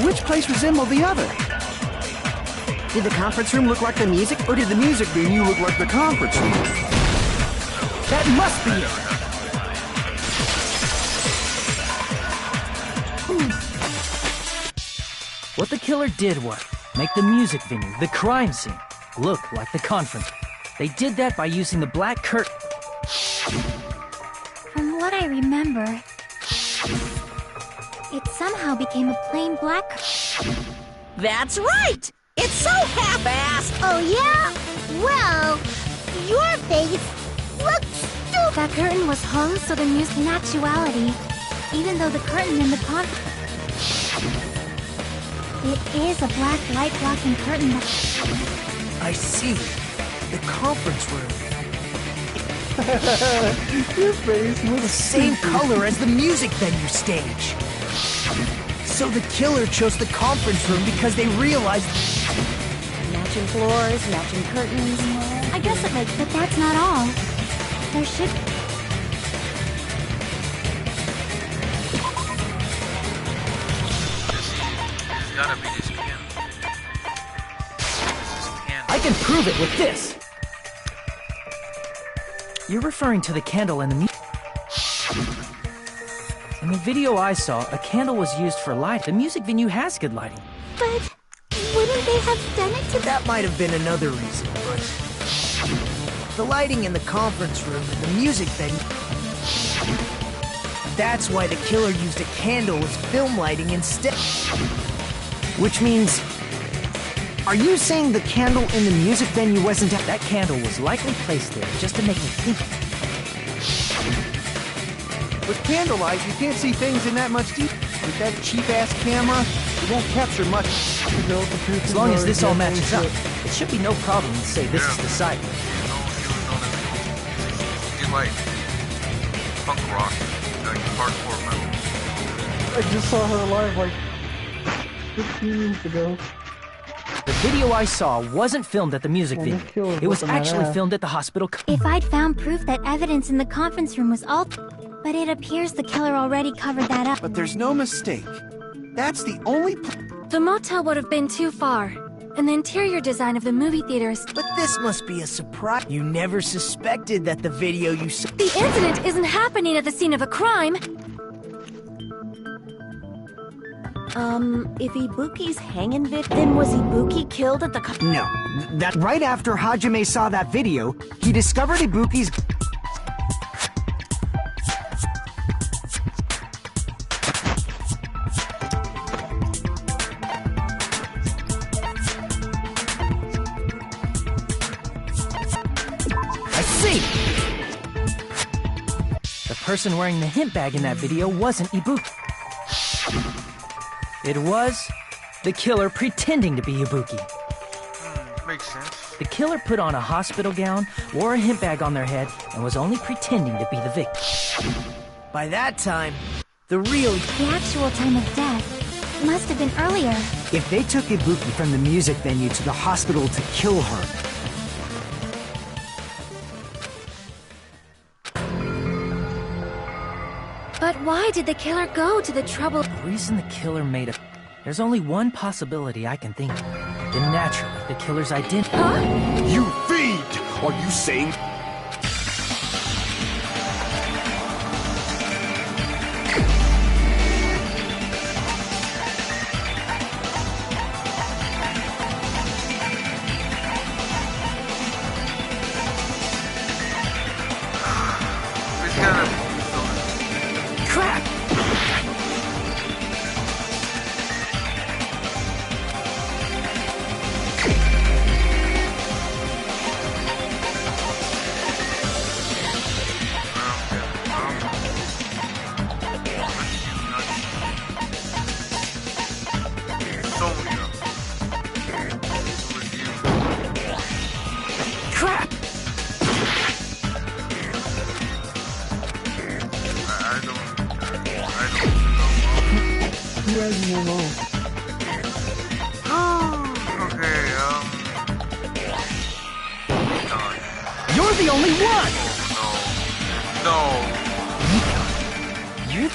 S12: Which place resembled the other? Did the conference room look like the music, or did the music venue look like the conference room?
S9: That must be it. What the killer did was make the music venue, the crime scene, look like the conference. They did that by using the black curtain.
S8: From what I remember, it somehow became a plain black.
S1: That's right! It's so half-assed!
S8: Oh yeah? Well, your face looks stupid. That curtain was hung so the music in actuality, even though the curtain in the it is a black light blocking curtain.
S10: I see. The conference room.
S2: Your face
S10: The
S2: looks
S10: same
S2: stupid.
S10: color as the music venue stage. So the killer chose the conference room because they realized...
S11: Matching floors, matching curtains.
S8: I guess it makes, but that's not all. There should.
S6: There's gotta be this candle. This is candle.
S9: I can prove it with this. You're referring to the candle in the music. In the video I saw, a candle was used for light. The music venue has good lighting.
S8: But wouldn't they have done it to
S10: That might have been another reason, but... The lighting in the conference room and the music venue... That's why the killer used a candle as film lighting instead. Which means... Are you saying the candle in the music venue wasn't...
S9: That candle was likely placed there just to make me think.
S12: With candlelight, you can't see things in that much detail. With that cheap-ass camera, it won't capture much.
S9: As long as this all matches up, it should be no problem to say this is the site.
S6: He was known as easy light, punk rock, like hardcore metal.
S2: I just saw her live like 15 minutes ago.
S9: The video I saw wasn't filmed at the music venue. It was actually filmed at the hospital.
S8: If I'd found proof that evidence in the conference room was all... But it appears the killer already covered that up.
S12: But there's no mistake. That's the only
S13: The motel would have been too far, and the interior design of the movie theaters.
S10: But this must be a surprise. You never suspected that the video you saw...
S13: The incident isn't happening at the scene of a crime.
S11: If Ibuki's hanging then was Ibuki killed at the
S10: No. That right after Hajime saw that video, he discovered Ibuki's...
S9: see! The person wearing the hint bag in that video wasn't Ibuki. It was the killer pretending to be Ibuki.
S6: Makes sense.
S9: The killer put on a hospital gown, wore a hint bag on their head, and was only pretending to be the victim.
S5: By that time, the
S8: actual time of death must have been earlier.
S10: If they took Ibuki from the music venue to the hospital to kill her,
S13: But why did the killer go to the trouble?
S9: The reason the killer made a... There's only one possibility I can think of. Then naturally, the killer's identity...
S3: You fiend! Are you saying...
S9: Crap! Crap!
S2: Who has more alone?
S9: You're the only one!
S6: No.
S9: You...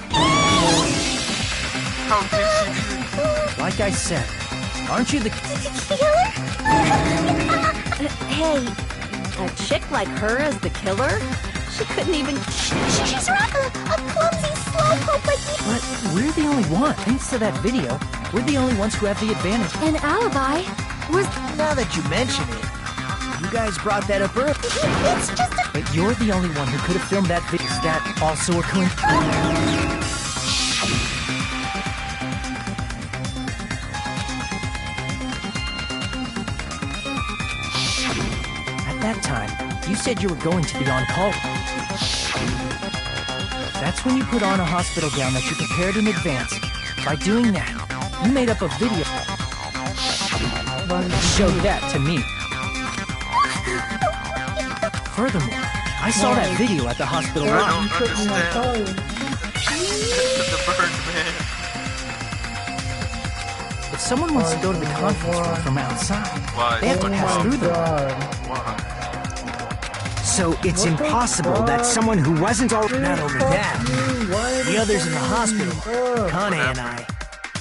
S6: How did she do it?
S9: Like I said, aren't you the...
S11: Hey, a chick like her as the killer? She couldn't even...
S8: She's right, a clumsy slowpoke like me.
S9: But we're the only one. Thanks to that video, we're the only ones who have the advantage.
S13: An alibi? Was...
S5: Now that you mention it, you guys brought that up earlier.
S8: It's just a...
S9: But you're the only one who could have filmed that video. Is that also a coincidence? At that time, you said you were going to the on-call. That's when you put on a hospital gown that you prepared in advance. By doing that, you made up a video. Show that to me. Furthermore, I saw that video at the hospital
S6: I
S9: lobby.
S6: don't understand. The bird, man.
S9: If someone wants to go to the conference room from outside,
S6: Why?
S9: they have to pass through them.
S6: Why?
S10: so it's impossible that someone who wasn't already...
S5: Not only that, the others in the hospital, Kane and I,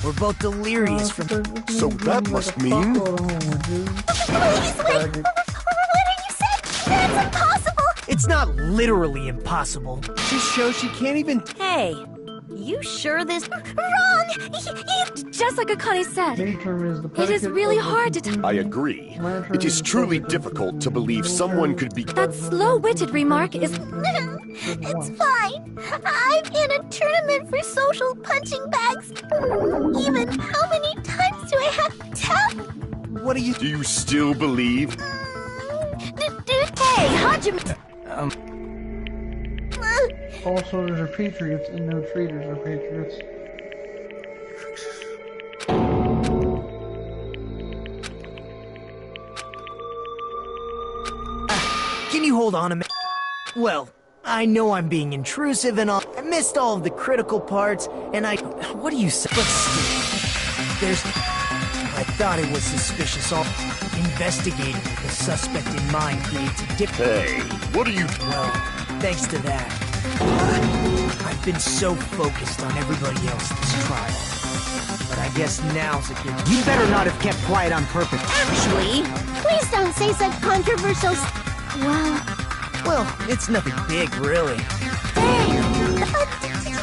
S5: were both delirious from...
S3: So that must mean...
S8: Please, wait! What are you saying? That's impossible!
S5: It's not literally impossible.
S12: Just shows she can't even...
S11: Hey, you sure this...
S8: Wrong!
S13: Just like Akane said,
S2: Nature is the
S13: it is
S2: predicate
S13: really
S2: of the-
S13: hard to
S3: I agree. It is truly difficult to believe someone could be...
S13: That slow-witted remark is...
S8: It's fine. I'm in a tournament for social punching bags. Even how many times do I have to tell?
S5: What are you...
S3: Do you still believe?
S8: Hey, Hajime!
S2: All soldiers are patriots and no traitors are patriots.
S5: Can you hold on a minute? Well, I know I'm being intrusive and all. I missed all of the critical parts, and I...
S9: What do you say?
S5: But still, there's... I thought it was suspicious all... Investigating with the suspect in mind creates a different...
S3: Hey, what are you...
S5: Well, thanks to that, I've been so focused on everybody else this trial. But I guess now's a good...
S10: You better not have kept quiet on purpose.
S8: Actually, please don't say such controversial
S5: Well, it's nothing big, really.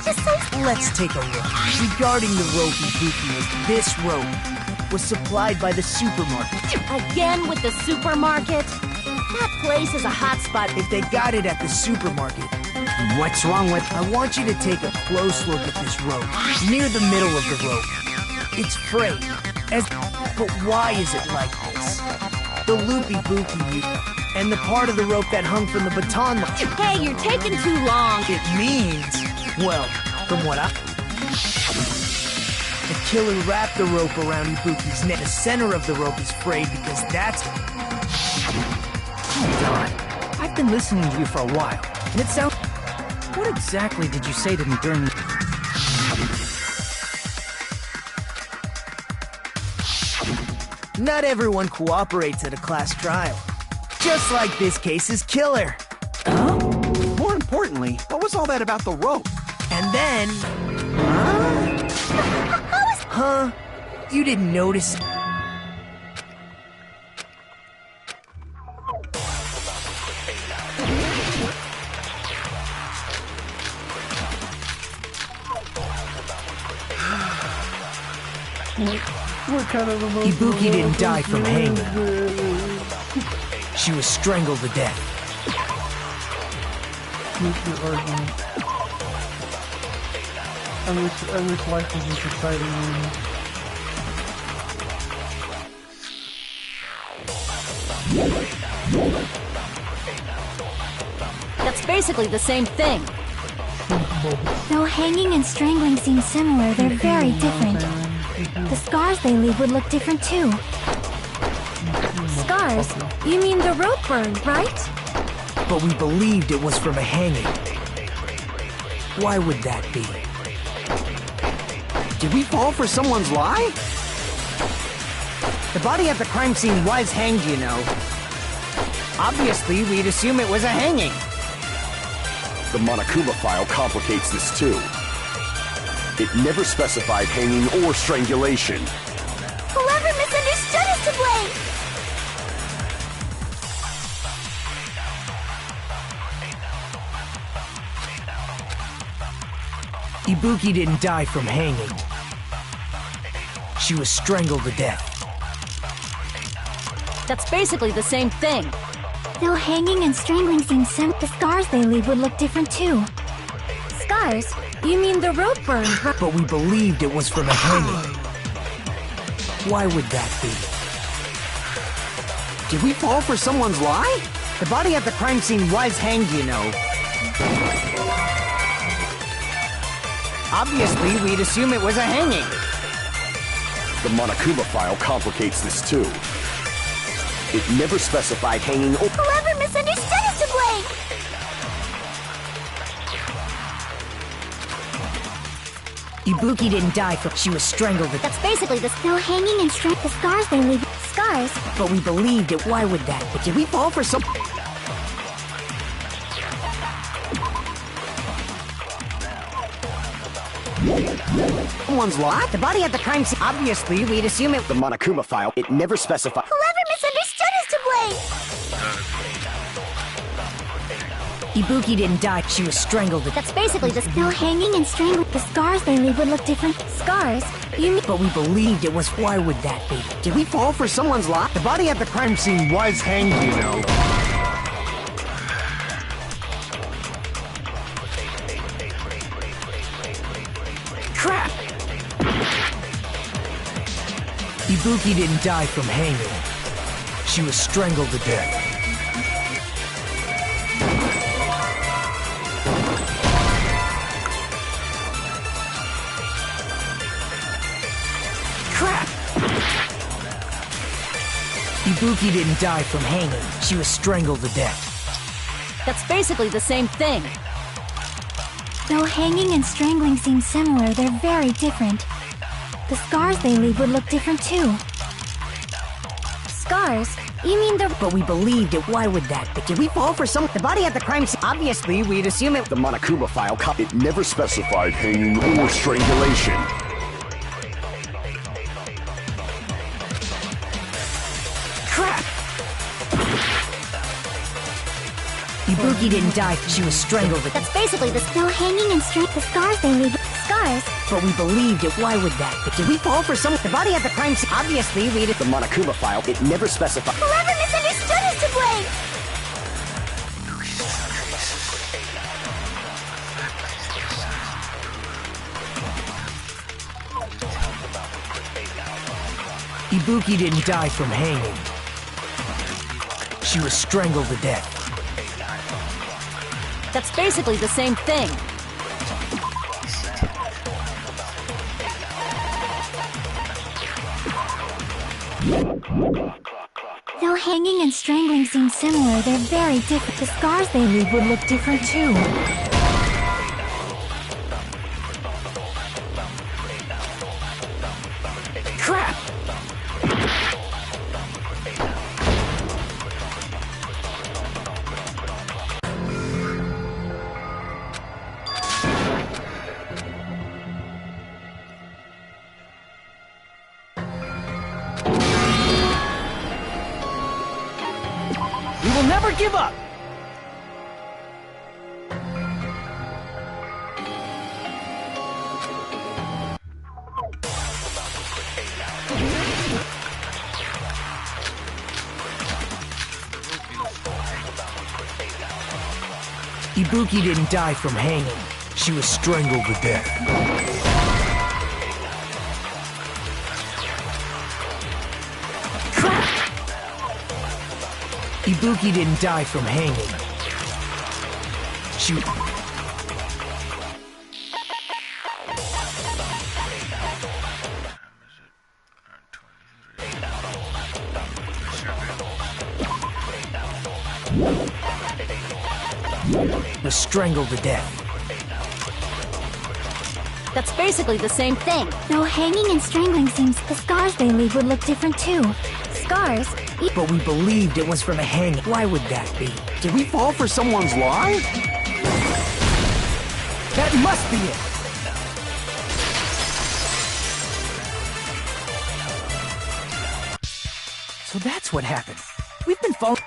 S8: just say...
S5: Let's take a look. Regarding the rope Ibuki was, this rope was supplied by the supermarket.
S11: Again with the supermarket? That place is a hotspot.
S5: If they got it at the supermarket,
S10: What's wrong with...
S5: I want you to take a close look at this rope, near the middle of the rope. It's frayed. But why is it like this? The loopy bookie And the part of the rope that hung from the baton...
S11: Hey, you're taking too long.
S5: It means... Well, from what I... The killer wrapped the rope around Ibuki's neck. The center of the rope is frayed because that's...
S9: Hold on. I've been listening to you for a while, and it sounds... What exactly did you say to me during the...
S5: Not everyone cooperates at a class trial. Just like this case's killer.
S12: Huh? More importantly, what was all that about the rope?
S5: And then... Huh? You didn't notice...
S2: What kind of emotional...
S5: Ibuki didn't die from hanging. She was strangled to death.
S2: I wish life was this exciting.
S11: That's basically the same thing.
S8: Though hanging and strangling seem similar, they're very different. The scars they leave would look different too.
S13: Scars? You mean the rope burn, right?
S5: But we believed it was from a hanging. Why would that be?
S12: Did we fall for someone's lie?
S10: The body at the crime scene was hanged, you know. Obviously, we'd assume it was a hanging.
S3: The Monokuma file complicates this too. It never specified hanging or strangulation.
S8: Whoever misunderstood is to blame!
S5: Ibuki didn't die from hanging. She was strangled to death.
S11: That's basically the same thing.
S8: Though hanging and strangling seem similar, the scars they leave would look different too.
S13: Scars? You mean the rope burn, right?
S5: But we believed it was from a hanging. Why would that be?
S12: Did we fall for someone's lie?
S10: The body at the crime scene was hanged, you know. Obviously, we'd assume it was a hanging.
S3: The Monokuma file complicates this too. It never specified hanging or...
S8: Whoever misunderstood is to blame!
S5: Ibuki didn't die from... She was strangled to death.
S8: That's basically the... Though hanging and the scars they leave... Scars?
S5: But we believed it. Why would that be?
S12: Did we fall for some... Someone's lie?
S10: The body at the crime scene... Obviously, we'd assume it...
S3: The Monokuma file, it never specified...
S8: Whoever misunderstood is to blame!
S5: Ibuki didn't die. She was strangled to death.
S8: That's basically the... Though hanging and strangling... The scars they leave would look different. Scars? You mean...
S5: But we believed it was... Why would that be?
S12: Did we fall for someone's lie?
S10: The body at the crime scene was hanged, you know.
S5: Crap! Ibuki didn't die from hanging. She was strangled to death. Crap! Ibuki didn't die from hanging. She was strangled to death.
S11: That's basically the same thing.
S8: Though hanging and strangling seem similar, they're very different. The scars they leave would look different too.
S13: Scars? You mean the...
S5: But we believed it. Why would that be?
S10: Did we fall for some... The body at the crime scene... Obviously, we'd assume it...
S3: The Monokuma file, it never specified hanging or strangulation.
S5: Crap! Ibuki didn't die. She was strangled.
S8: That's basically the... Though hanging and the scars they leave... Scars?
S5: But we believed it. Why would that be?
S10: Did we fall for some... The body at the crime scene... Obviously, we'd...
S3: The Monokuma file, it never specified...
S8: Whoever misunderstood is to blame!
S5: Ibuki didn't die from hanging.
S9: She was strangled to death.
S11: That's basically the same thing.
S8: Though hanging and strangling seem similar, they're very different. The scars they leave would look different too.
S9: Crap! We will never give up! Ibuki didn't die from hanging. She was strangled to death. Crap! Ibuki didn't die from hanging. She... was strangled to death.
S11: That's basically the same thing.
S8: Though hanging and strangling seems, the scars they leave would look different too. Scars?
S9: But we believed it was from a hanging. Why would that be?
S3: Did we fall for someone's lie?
S9: That must be it! So that's what happened. We've been following...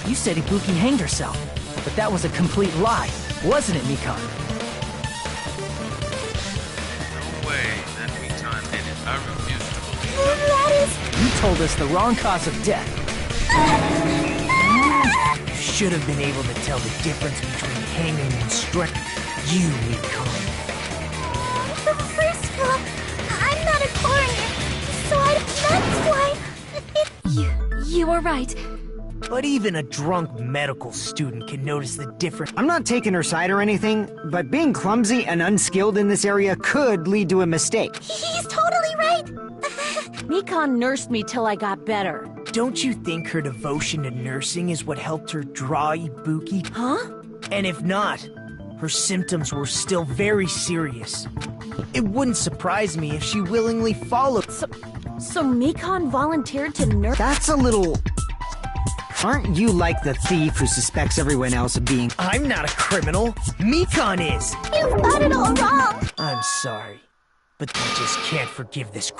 S9: You said Ibuki hanged herself, but that was a complete lie, wasn't it, Mikan?
S6: No way that Mikan did it. I refuse to believe
S8: That is...
S9: You told us the wrong cause of death. You should have been able to tell the difference between hanging and strength. You, Mikan.
S8: First of all, I'm not a coroner, so that's why...
S13: You were right.
S9: But even a drunk medical student can notice the difference.
S10: I'm not taking her side or anything, but being clumsy and unskilled in this area could lead to a mistake.
S8: He's totally right!
S11: Mikan nursed me till I got better.
S9: Don't you think her devotion to nursing is what helped her draw Ibuki?
S11: Huh?
S9: And if not, her symptoms were still very serious. It wouldn't surprise me if she willingly followed.
S11: So Mikan volunteered to nurse?
S10: That's a little... Aren't you like the thief who suspects everyone else of being...
S9: I'm not a criminal. Mikan is.
S8: You've got it all wrong!
S9: I'm sorry, but I just can't forgive this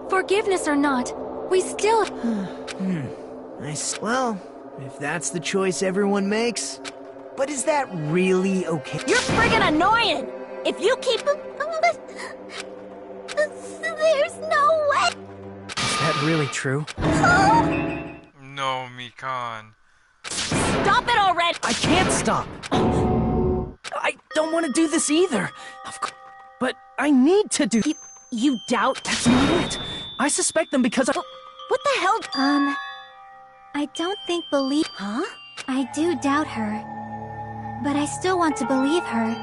S13: Forgiveness or not, we still...
S9: Well, if that's the choice everyone makes. But is that really okay?
S11: You're friggin' annoying! If you keep...
S8: There's no way!
S9: Is that really true?
S6: No, Mikan.
S11: Stop it already!
S9: I can't stop! I don't want to do this either. Of course. But I need to do...
S11: You doubt?
S9: That's not it. I suspect them because I...
S11: What the hell?
S8: I don't think believe...
S11: Huh?
S8: I do doubt her. But I still want to believe her.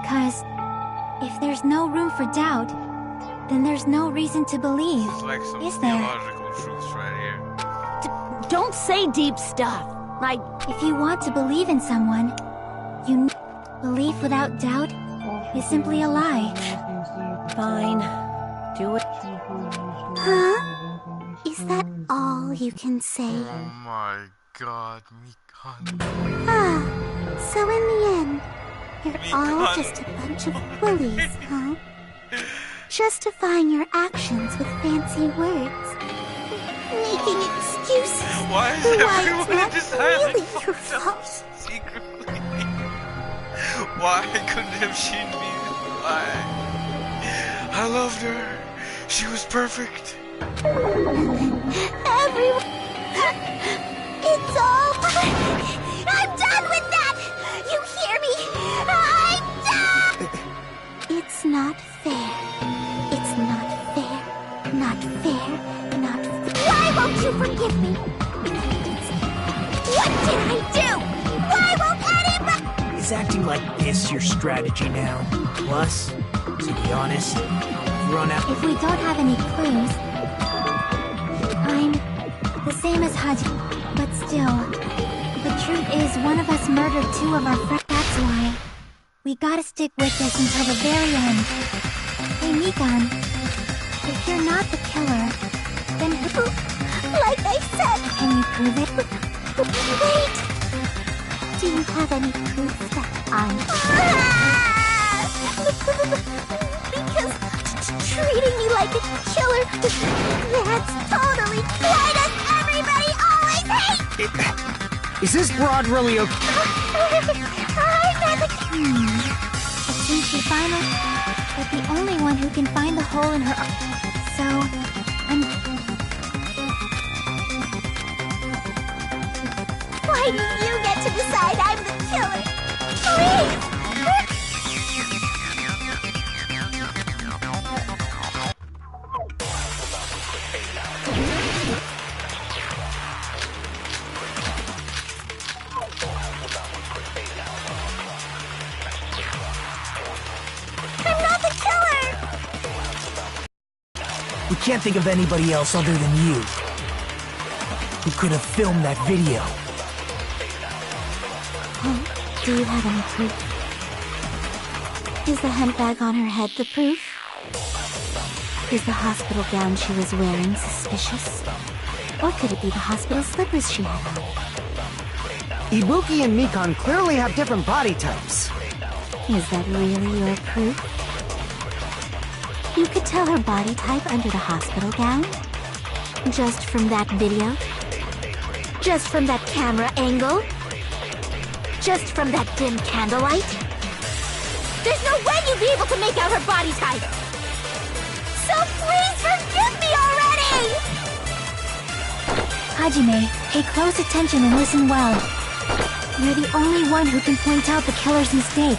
S8: 'Cause if there's no room for doubt, then there's no reason to believe.
S6: It's like some
S8: is there?
S6: theological truths right here.
S11: Don't say deep stuff.
S8: If you want to believe in someone, belief without doubt is simply a lie.
S11: Fine. Do it.
S8: Huh? Is that all you can say?
S6: Oh my god, Mikan.
S8: Ah, so in the end, you're all just a bunch of bullies, huh? Justifying your actions with fancy words. Making excuses
S6: Why is
S8: for why
S6: everyone
S8: it's not
S6: deciding
S8: really
S6: for
S8: your fault.
S6: secretly? Why couldn't have she be? Why? I loved her. She was perfect.
S8: Everyone... It's over. I'm done with that! You hear me? I'm done! It's not fair. It's not fair. Not fair. Not fair. Why won't you forgive me? What did I do? Why won't anybody...
S9: Is acting like this your strategy now? Plus, to be honest, I've run out.
S8: If we don't have any clues... I'm the same as Haji. But still, the truth is one of us murdered two of our friends. That's why we gotta stick with this until the very end. Hey, Mikan, if you're not the killer, then who? Like I said, can you prove it? Wait! Do you have any proof that I'm... Because treating me like a killer, that's totally why does everybody always hate?
S10: Is this broad really okay?
S8: It seems she finally... But the only one who can find the hole in her... So, I'm... Why do you get to decide I'm the killer? Please!
S9: We can't think of anybody else other than you who could have filmed that video.
S8: Do you have any proof? Is the handbag on her head the proof? Is the hospital gown she was wearing suspicious? Or could it be the hospital slippers she had on?
S10: Ibuki and Mikan clearly have different body types.
S8: Is that really your proof? You could tell her body type under the hospital gown? Just from that video? Just from that camera angle? Just from that dim candlelight? There's no way you'd be able to make out her body type! So please forgive me already!
S13: Hajime, pay close attention and listen well. You're the only one who can point out the killer's mistake.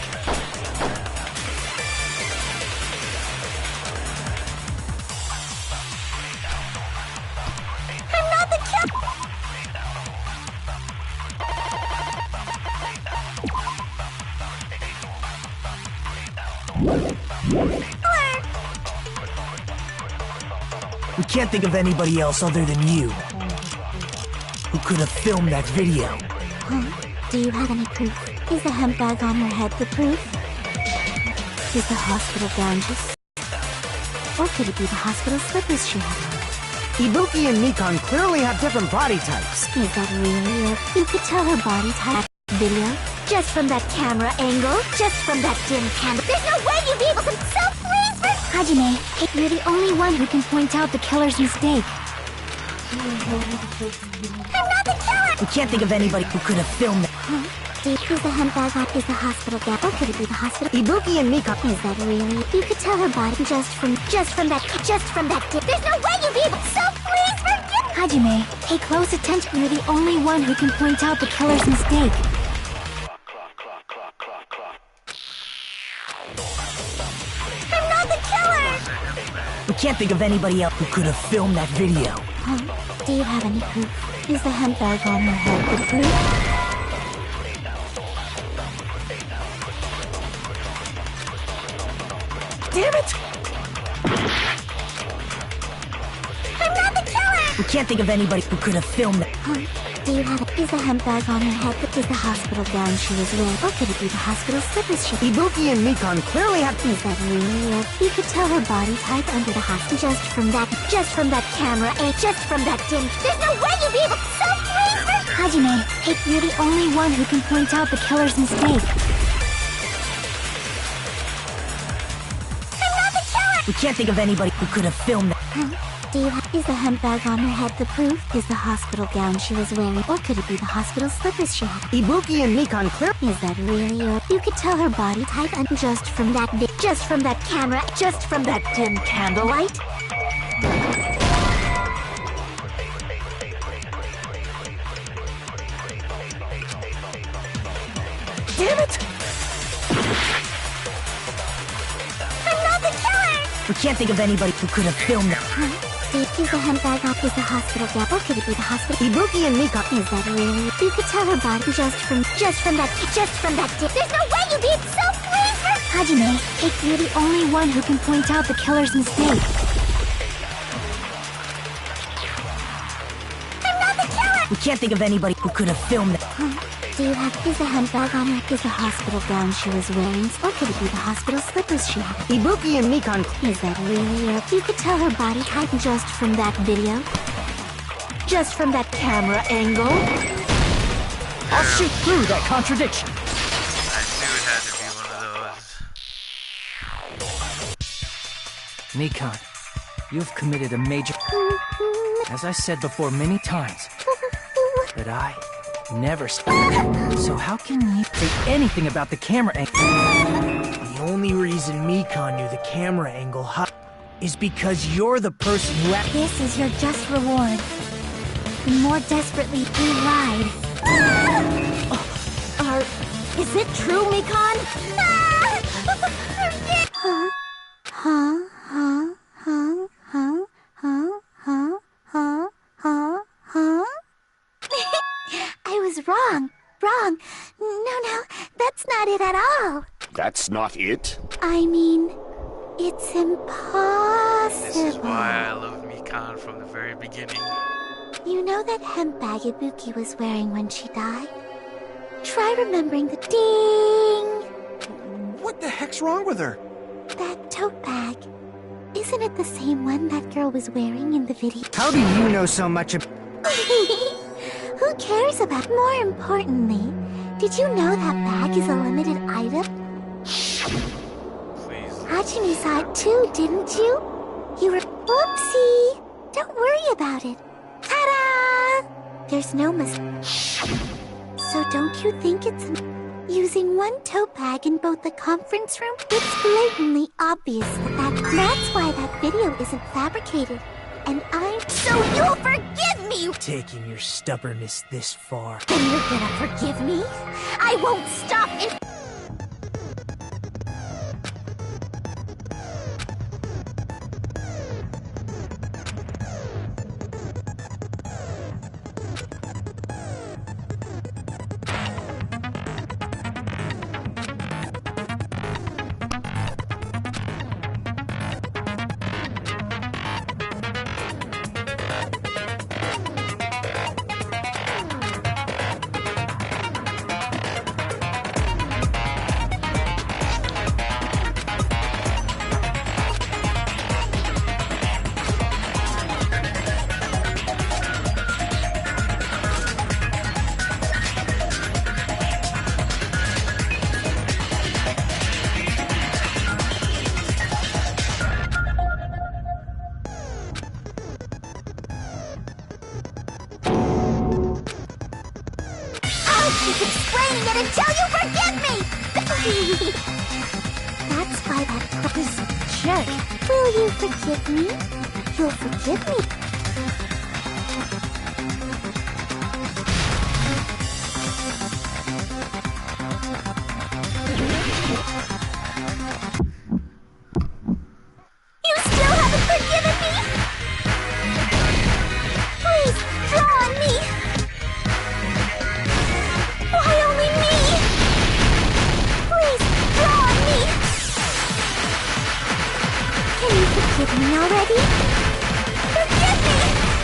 S8: I'm not the killer!
S9: We can't think of anybody else other than you who could have filmed that video.
S8: Do you have any proof? Is the handbag on her head the proof? Is the hospital gown just... Or could it be the hospital slippers she had on?
S10: Ibuki and Mikan clearly have different body types.
S8: Is that really your... You could tell her body type video? Just from that camera angle? Just from that dim candle? There's no way you'd be able to... So please
S13: Hajime, you're the only one who can point out the killer's mistake.
S8: I'm not the killer!
S9: We can't think of anybody who could have filmed that.
S8: Is the handbag on? Is the hospital gown? Or could it be the hospital?
S10: Ibuki and Mikan...
S8: Is that really? You could tell her body just from that dim... There's no way you'd be able... So please forgive...
S13: Hajime, pay close attention. You're the only one who can point out the killer's mistake.
S8: I'm not the killer!
S9: We can't think of anybody else who could have filmed that video.
S8: Do you have any proof? Is the handbag on her head the proof?
S9: Damn it!
S8: I'm not the killer!
S9: We can't think of anybody who could have filmed that.
S8: Do you have... Is the handbag on her head? Is the hospital gown she was wearing? Or could it be the hospital slippers she...
S10: Ibuki and Mikan clearly have...
S8: Is that really your... You could tell her body type under the hospital... Just from that camera and just from that dim... There's no way you'd be able... So please...
S13: Hajime, you're the only one who can point out the killer's mistake.
S8: I'm not the killer!
S9: We can't think of anybody who could have filmed that.
S8: Do you have... Is the handbag on her head the proof? Is the hospital gown she was wearing? Or could it be the hospital slippers she had?
S10: Ibuki and Mikan clear...
S8: Is that really your... You could tell her body type and just from that camera, just from that dim candlelight?
S5: can't think of anybody who could have filmed that.
S13: Is the handbag up? Is the hospital gap? Or could it be the hospital?
S5: Ibuki and Mika.
S13: Is that really? You could tell her body just from that dip. There's no way you'd be so flavorful!
S8: Hajime, you're the only one who can point out the killer's mistake.
S13: I'm not the killer!
S5: We can't think of anybody who could have filmed that.
S13: Is the handbag on her? Is the hospital gown she was wearing? Or could it be the hospital slippers she had?
S5: Ibuki and Mikan.
S13: Is that really her? You could tell her body type just from that video? Just from that camera angle?
S9: I'll shoot through that contradiction.
S6: I knew it had to be one of those.
S9: Mikan, you've committed a major... As I said before many times, that I never stop. So how can you say anything about the camera angle?
S5: The only reason Mikan knew the camera angle is because you're the person who...
S8: This is your just reward. The more desperately you lied.
S11: Is it true, Mikan?
S13: I was wrong. No, that's not it at all.
S3: That's not it?
S13: I mean, it's impossible.
S6: This is why I loved Mikan from the very beginning.
S13: You know that hemp bag Ibuki was wearing when she died? Try remembering the ding!
S12: What the heck's wrong with her?
S13: That tote bag. Isn't it the same one that girl was wearing in the video?
S10: How do you know so much about...
S13: Who cares about... More importantly, did you know that bag is a limited item?
S6: Please.
S13: Hajime saw it too, didn't you? You were... Whoopsie! Don't worry about it. Ta-da! There's no mistake. So don't you think it's... Using one tote bag in both the conference room? It's blatantly obvious that's why that video isn't fabricated. And so you'll forgive me!
S5: Taking your stubbornness this far.
S13: Then you're gonna forgive me? I won't stop it! Keep explaining it until you forgive me! That's why that is check. Will you forgive me? You'll forgive me. You still haven't forgiven me? Please, draw on me! Why only me? Please, draw on me! Can you forgive me already? Forgive me!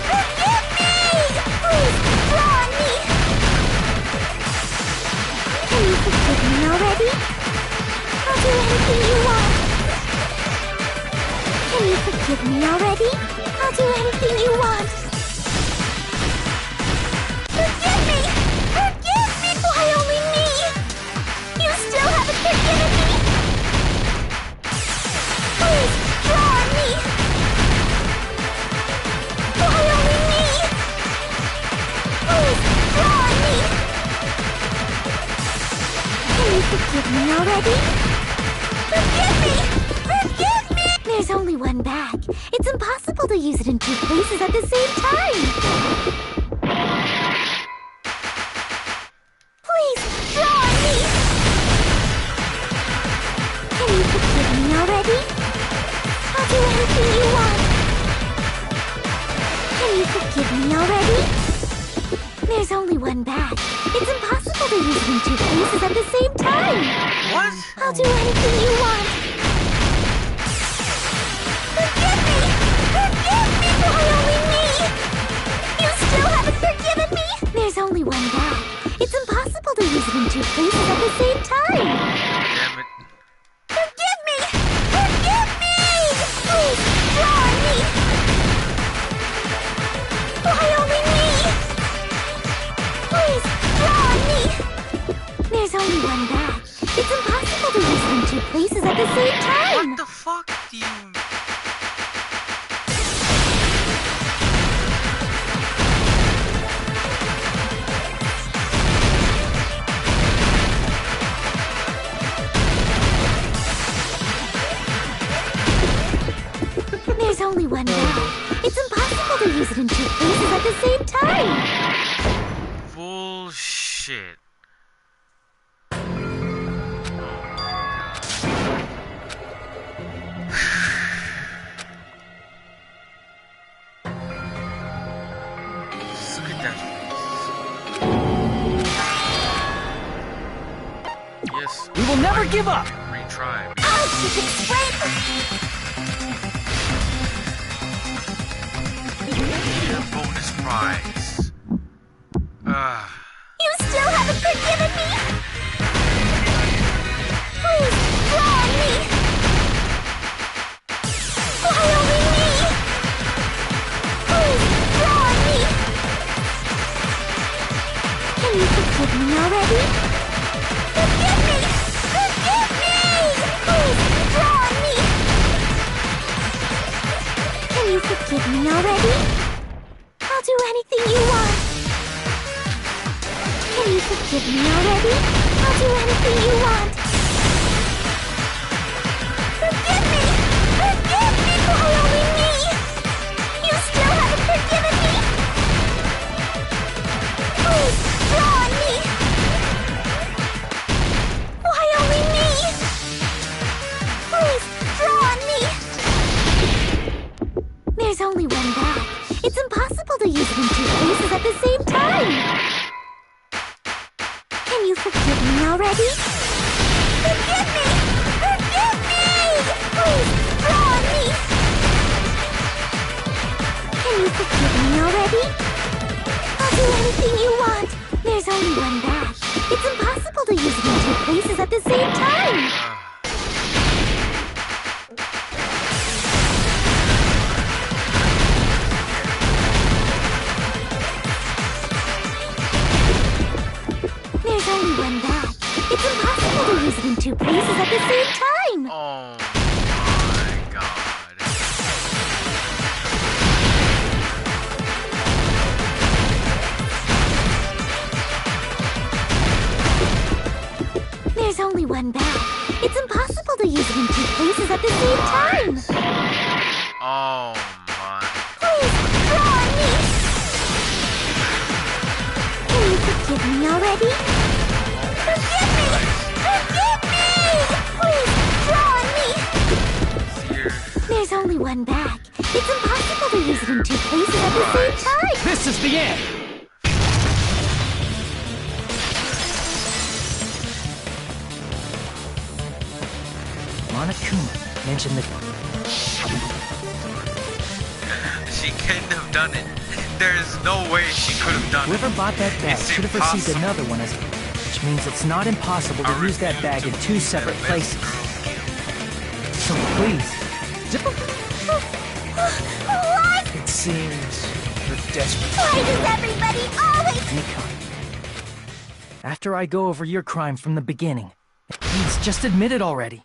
S13: Forgive me! Please, draw on me! Can you forgive me already? I'll do anything you want. Can you forgive me already? I'll do anything you want. Forgive me! Forgive me! Why only me? You still haven't forgiven me! Please, draw on me! Why only me? Please, draw on me! Can you forgive me already? Forgive me! Forgive me! There's only one bag. It's impossible to use it in two places at the same time! Please, draw on me! Can you forgive me already? I'll do forgive me already? There's only one bag. It's impossible to use it in two places at the same time.
S6: What?
S13: I'll do anything you want. Forgive me! Forgive me! Why only me? You still haven't forgiven me? There's only one bag. It's impossible to use it in two places at the same time.
S6: Damn it.
S13: Forgive me! Forgive me! Please, draw on me! Why only me? Please, draw on me! There's only one bag. It's impossible to use it in two places at the same time.
S6: What the fuck do you...
S13: There's only one bag. It's impossible to use it in two places at the same time.
S6: Bullshit. Look at that face. Yes.
S9: We will never give up.
S6: Retry.
S13: I'll keep it straight.
S6: Bonus prize.
S13: You still haven't forgiven me? Please, draw on me! Why only me? Please, draw on me! Can you forgive me already? Forgive me! Forgive me! Please, draw on me! Can you forgive me already? I'll do anything you want. Can you forgive me already? I'll do anything you want. Forgive me! Forgive me! Why only me? You still haven't forgiven me? Please, draw on me! Why only me? Please, draw on me! There's only one bag. It's impossible to use it in two places at the same time. Can you forgive me already? Forgive me! Forgive me! Please, draw on me! Can you forgive me already? I'll do anything you want. There's only one bag. It's impossible to use it in two places at the same time. There's only one bag. It's impossible to use it in two places at the same time.
S6: Oh my god.
S13: There's only one bag. It's impossible to use it in two places at the same time.
S6: Oh my.
S13: Please, draw on me. Can you forgive me already? Forgive me! Forgive me! Please, draw on me. There's only one bag. It's impossible to use it in two places at the same time.
S9: This is the end. Monokuma mentioned that
S6: She couldn't have done it. There's no way she could have done
S9: whoever
S6: it.
S9: bought that bag
S6: It's
S9: should have received
S6: impossible.
S9: another one, which means it's not impossible to use that bag in two separate places. So please,
S13: What?
S9: it seems you're desperate.
S13: Why does everybody always...
S9: Nikon, after I go over your crime from the beginning, please just admit it already.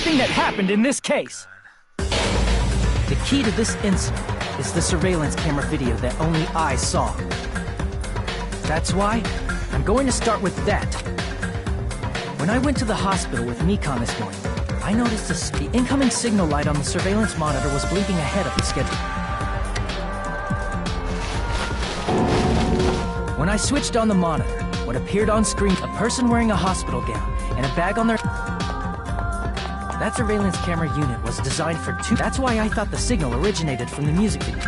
S9: everything that happened in this case. The key to this incident is the surveillance camera video that only I saw. That's why I'm going to start with that. When I went to the hospital with Mikon this morning, I noticed the incoming signal light on the surveillance monitor was blinking ahead of the schedule. When I switched on the monitor, what appeared on screen, a person wearing a hospital gown and a bag on their... That surveillance camera unit was designed for two... That's why I thought the signal originated from the music video.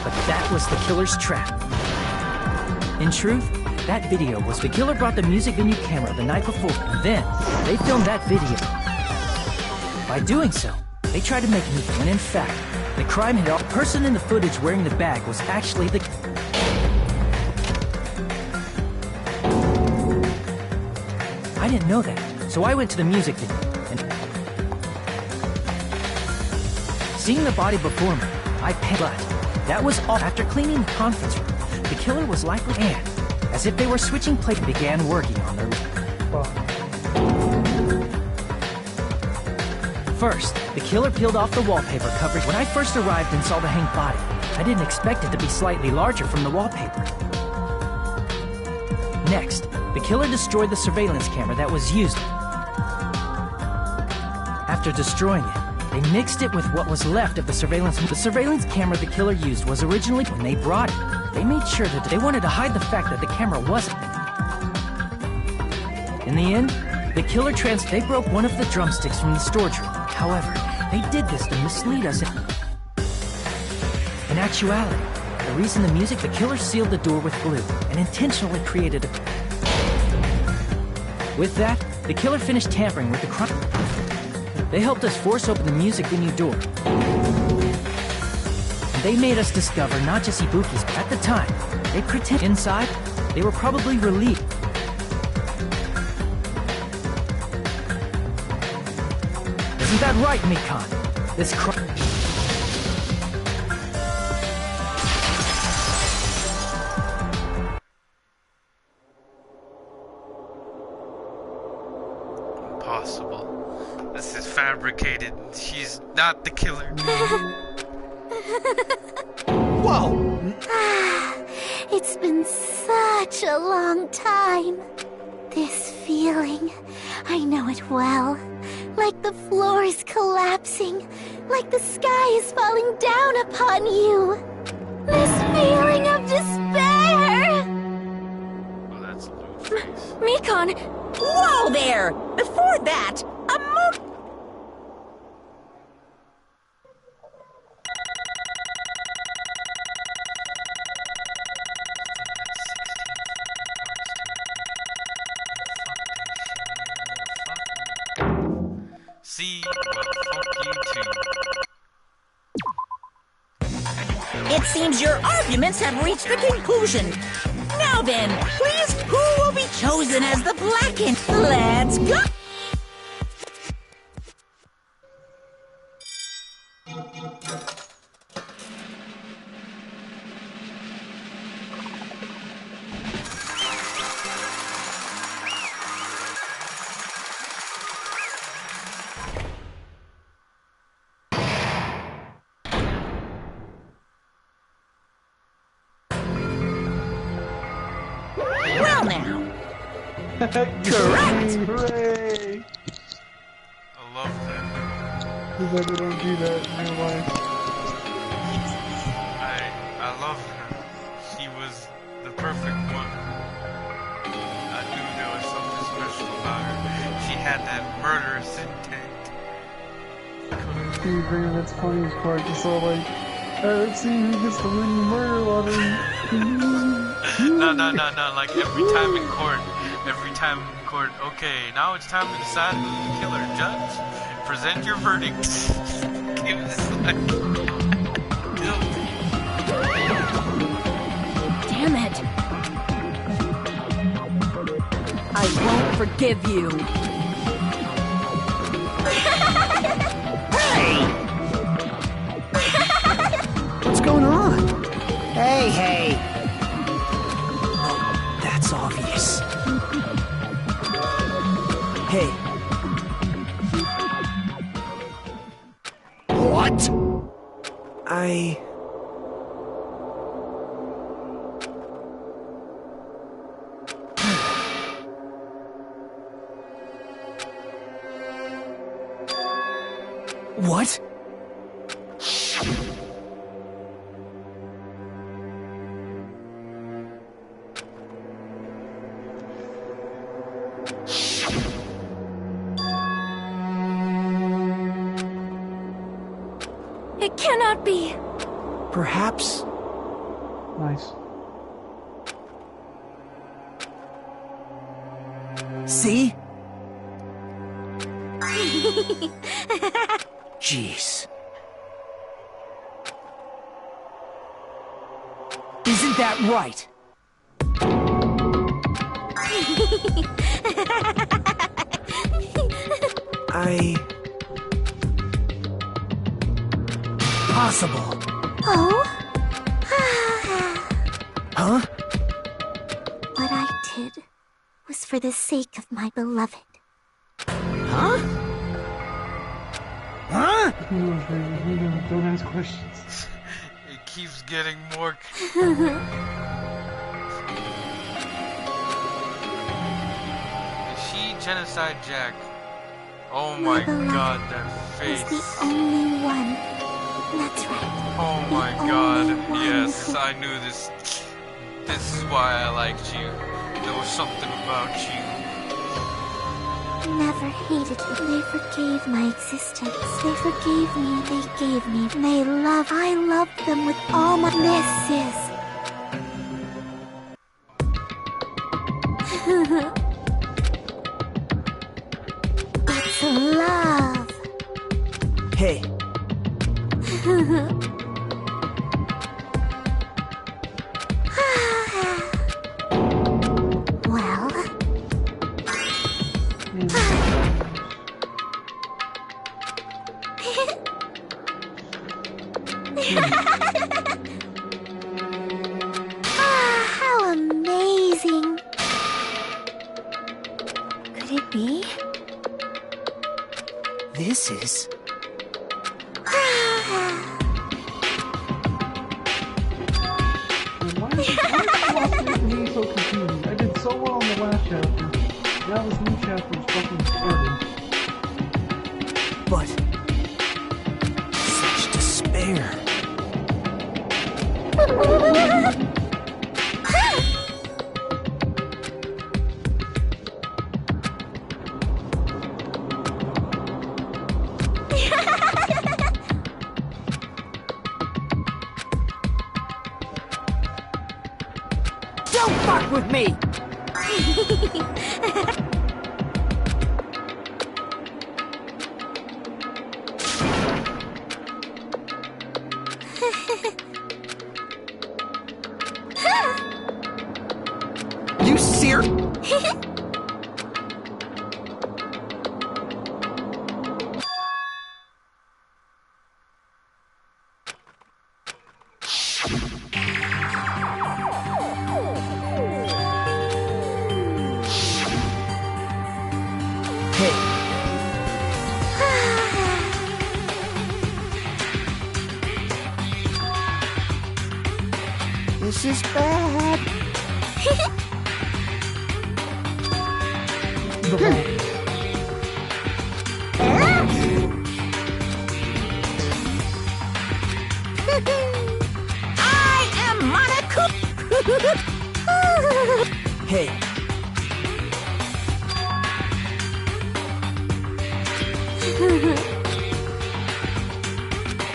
S9: But that was the killer's trap. In truth, that video was the killer brought the music venue camera the night before, and then they filmed that video. By doing so, they tried to make me, when in fact, the crime had... The person in the footage wearing the bag was actually the... I didn't know that, so I went to the music video, and... Seeing the body before me, I panicked. But that was all. After cleaning the conference room, the killer was likely... And, as if they were switching plates, began working on their... First, the killer peeled off the wallpaper coverage. When I first arrived and saw the hanged body, I didn't expect it to be slightly larger from the wallpaper. Next, the killer destroyed the surveillance camera that was used. After destroying it, they mixed it with what was left of the surveillance. The surveillance camera the killer used was originally... When they brought it, they made sure that they wanted to hide the fact that the camera wasn't. In the end, the killer they broke one of the drumsticks from the storage room. However, they did this to mislead us. In actuality, the reason the killer sealed the door with glue and intentionally created a... With that, the killer finished tampering with the crime. They helped us force open the music venue door. And they made us discover not just Ibuki's, but at the time, they pretended inside, they were probably relieved. Isn't that right, Mikon? This crime...
S6: Impossible. This is fabricated. She's not the killer.
S12: Whoa!
S13: It's been such a long time. This feeling, I know it well. Like the floor is collapsing, like the sky is falling down upon you. This feeling of despair!
S6: Oh, that's a little face.
S1: Mikon! Whoa there! Before that, a
S6: See, well, fuck you too.
S1: It seems your arguments have reached a conclusion. Now then, please, who will be chosen as the Blackened? Let's go! Well now. Correct!
S2: Hooray!
S6: I love that.
S2: Because I don't do that in real life.
S6: I love her. She was the perfect one. I knew there was something special about her. She had that murderous intent.
S2: Dude, bringing that's the funniest part. Just all like, let's see who gets the winning murder lottery.
S6: No. Like every time in court, okay, now it's time to decide who's the killer. Judge, present your verdict. Give this like guilty.
S11: Damn it. I won't forgive you.
S5: What's going on? Hey. Oh, that's obvious. Hey,
S3: What?
S10: What?
S4: It cannot be.
S10: Perhaps.
S2: Nice.
S10: See? Jeez. Isn't that right? Possible.
S13: Oh?
S10: Huh?
S13: What I did was for the sake of my beloved.
S10: Huh? Huh?
S2: Don't ask questions.
S6: It keeps getting more. Is she Genocide Jack? Oh my god, that face.
S13: Was the only one. That's right.
S6: Oh my god, yes, I knew this. This is why I liked you. There was something about you.
S13: Never hated me. They forgave my existence. They forgave me. They gave me. They love. I loved them with all my. This is. It's love.
S10: Hey.
S13: Well. How amazing. Could it be?
S10: This is...
S2: Why is me so confused? I did so well in the last chapter. Now this new chapter is fucking starting.
S10: But... such despair. Don't fuck with me! You ser-
S5: This is bad.
S1: I am Monaco.
S10: Hey.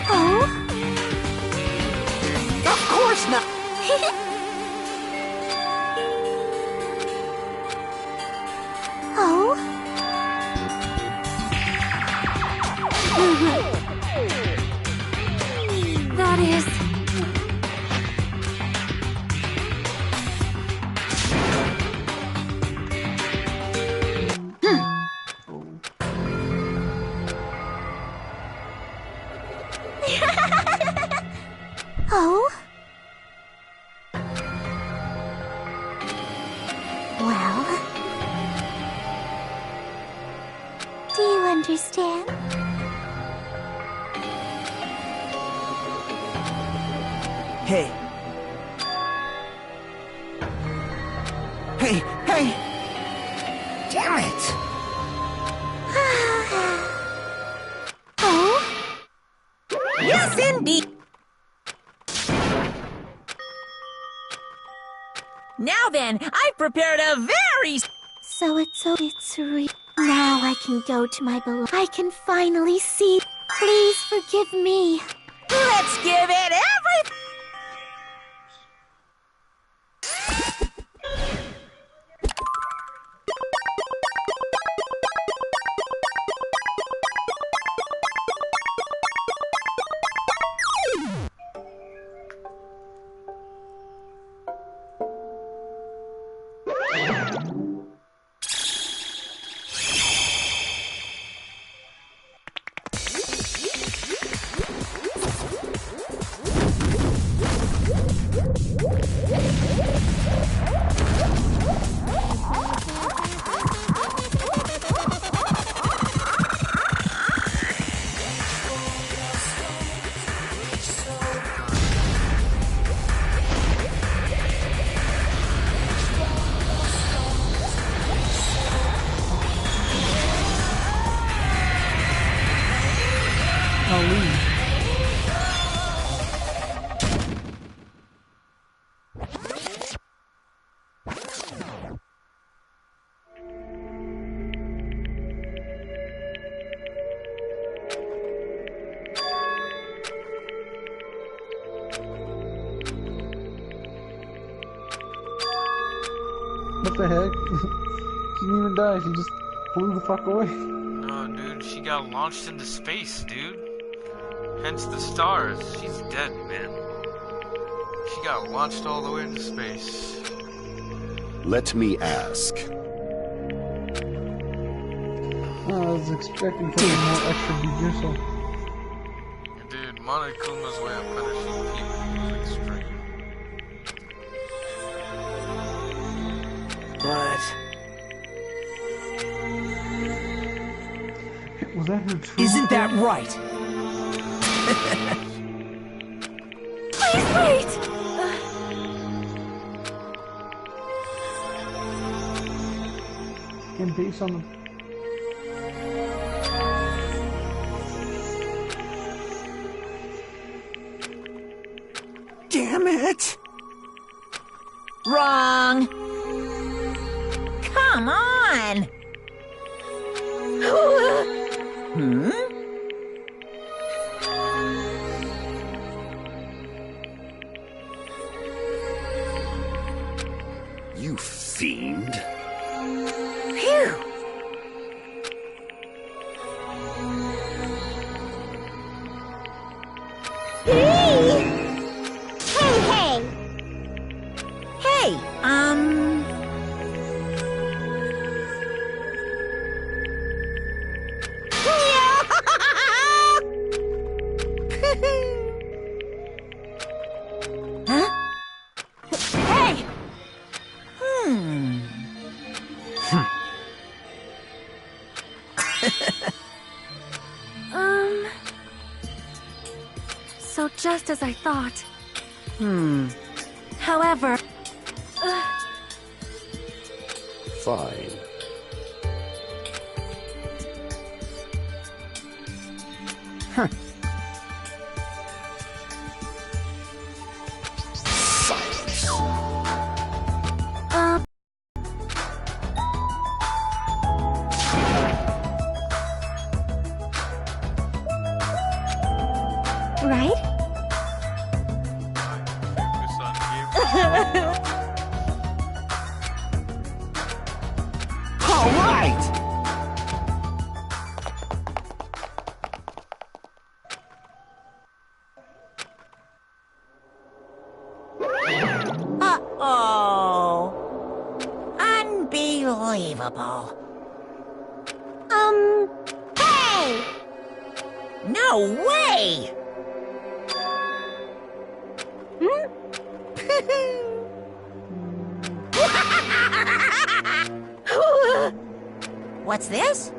S13: Oh?
S5: Of course not.
S13: Oh?
S4: That is...
S13: Oh? Well... Do you understand?
S5: Hey. Hey, hey! Damn it!
S13: Oh?
S1: Yes, indeed. Now then, I've prepared a very...
S13: So it's real. Now I can go to my beloved. I can finally see. Please forgive me.
S1: Let's give it everything.
S2: What the heck? She didn't even die, she just flew the fuck away.
S6: No, dude, she got launched into space, dude. Hence the stars. She's dead, man. She got launched all the way into space.
S3: Let me ask.
S2: Oh, I was expecting something more extra judicial.
S6: Dude, Monokuma's way of punishing people is extreme.
S5: But...
S2: Was that her true?
S10: Isn't that right?
S13: Please wait!
S2: And based on the...
S5: Damn it!
S1: Wrong. Come on. Hmm?
S3: You fiend.
S1: Phew.
S13: Hey! Hey!
S1: Hey, Huh? Hey!
S4: So just as I thought.
S11: However,
S3: Fine. Silence.
S13: Right?
S5: All right!
S1: Uh-oh. Unbelievable.
S13: Hey!
S1: No way! What's this?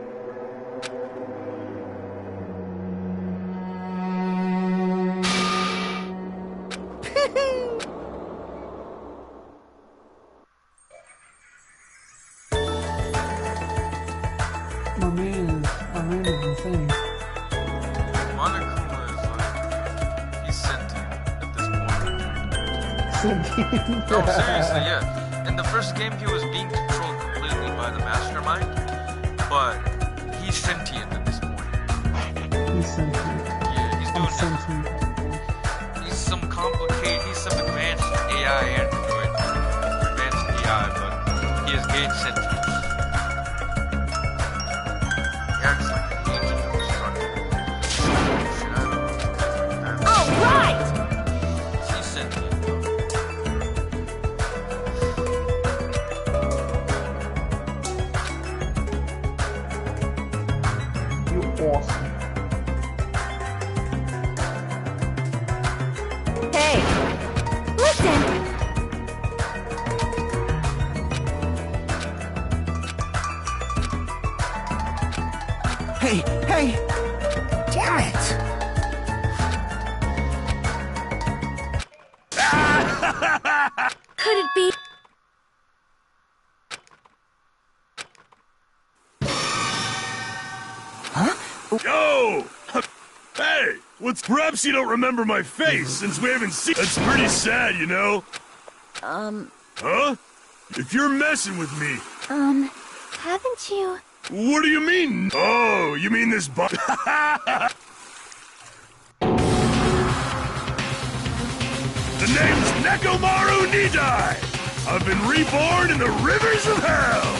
S2: My man is insane.
S6: Monokuma is like, he's sentient at this point.
S2: Sentient?
S6: No, seriously, yeah. In the first game, he was being controlled completely by the mastermind, but he's sentient at this point.
S2: He's sentient.
S6: Yeah, he's doing
S2: sentient.
S6: He's some advanced AI android, advanced AI, but he has gained sentience. He acts like an agent of destruction.
S11: All right!
S6: He's sentient.
S2: You're awesome.
S11: Hey, listen!
S10: Hey, hey! Damn it!
S8: Could it be?
S3: Yo! Hey! Perhaps you don't remember my face, since we haven't seen. That's pretty sad, you know? Huh? If you're messing with me.
S8: Haven't you?
S3: What do you mean? Oh, you mean this bu- The name's Nekomaru Nidai! I've been reborn in the rivers of hell!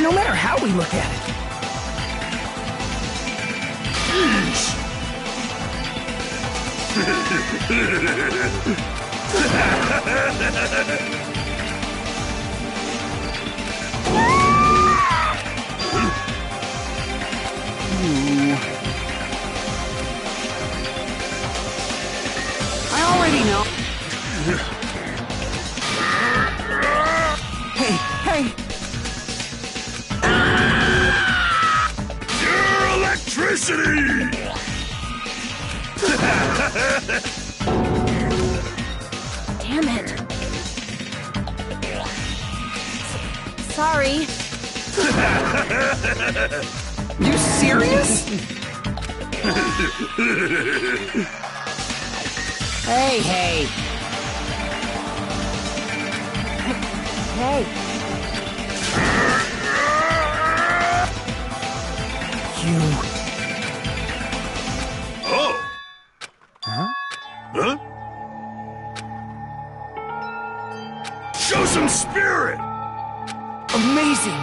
S10: No matter how we look at it.
S5: I already know. Hey!
S3: Pure electricity!
S11: Damn it. Sorry.
S5: You serious? Hey!
S11: Hey.
S3: Oh!
S10: Huh?
S3: Huh? Show some spirit!
S10: Amazing!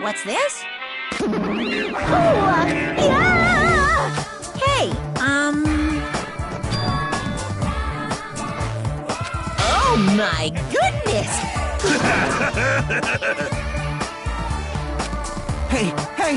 S1: What's this?
S8: Yeah!
S1: Hey, Oh my goodness!
S5: Hey!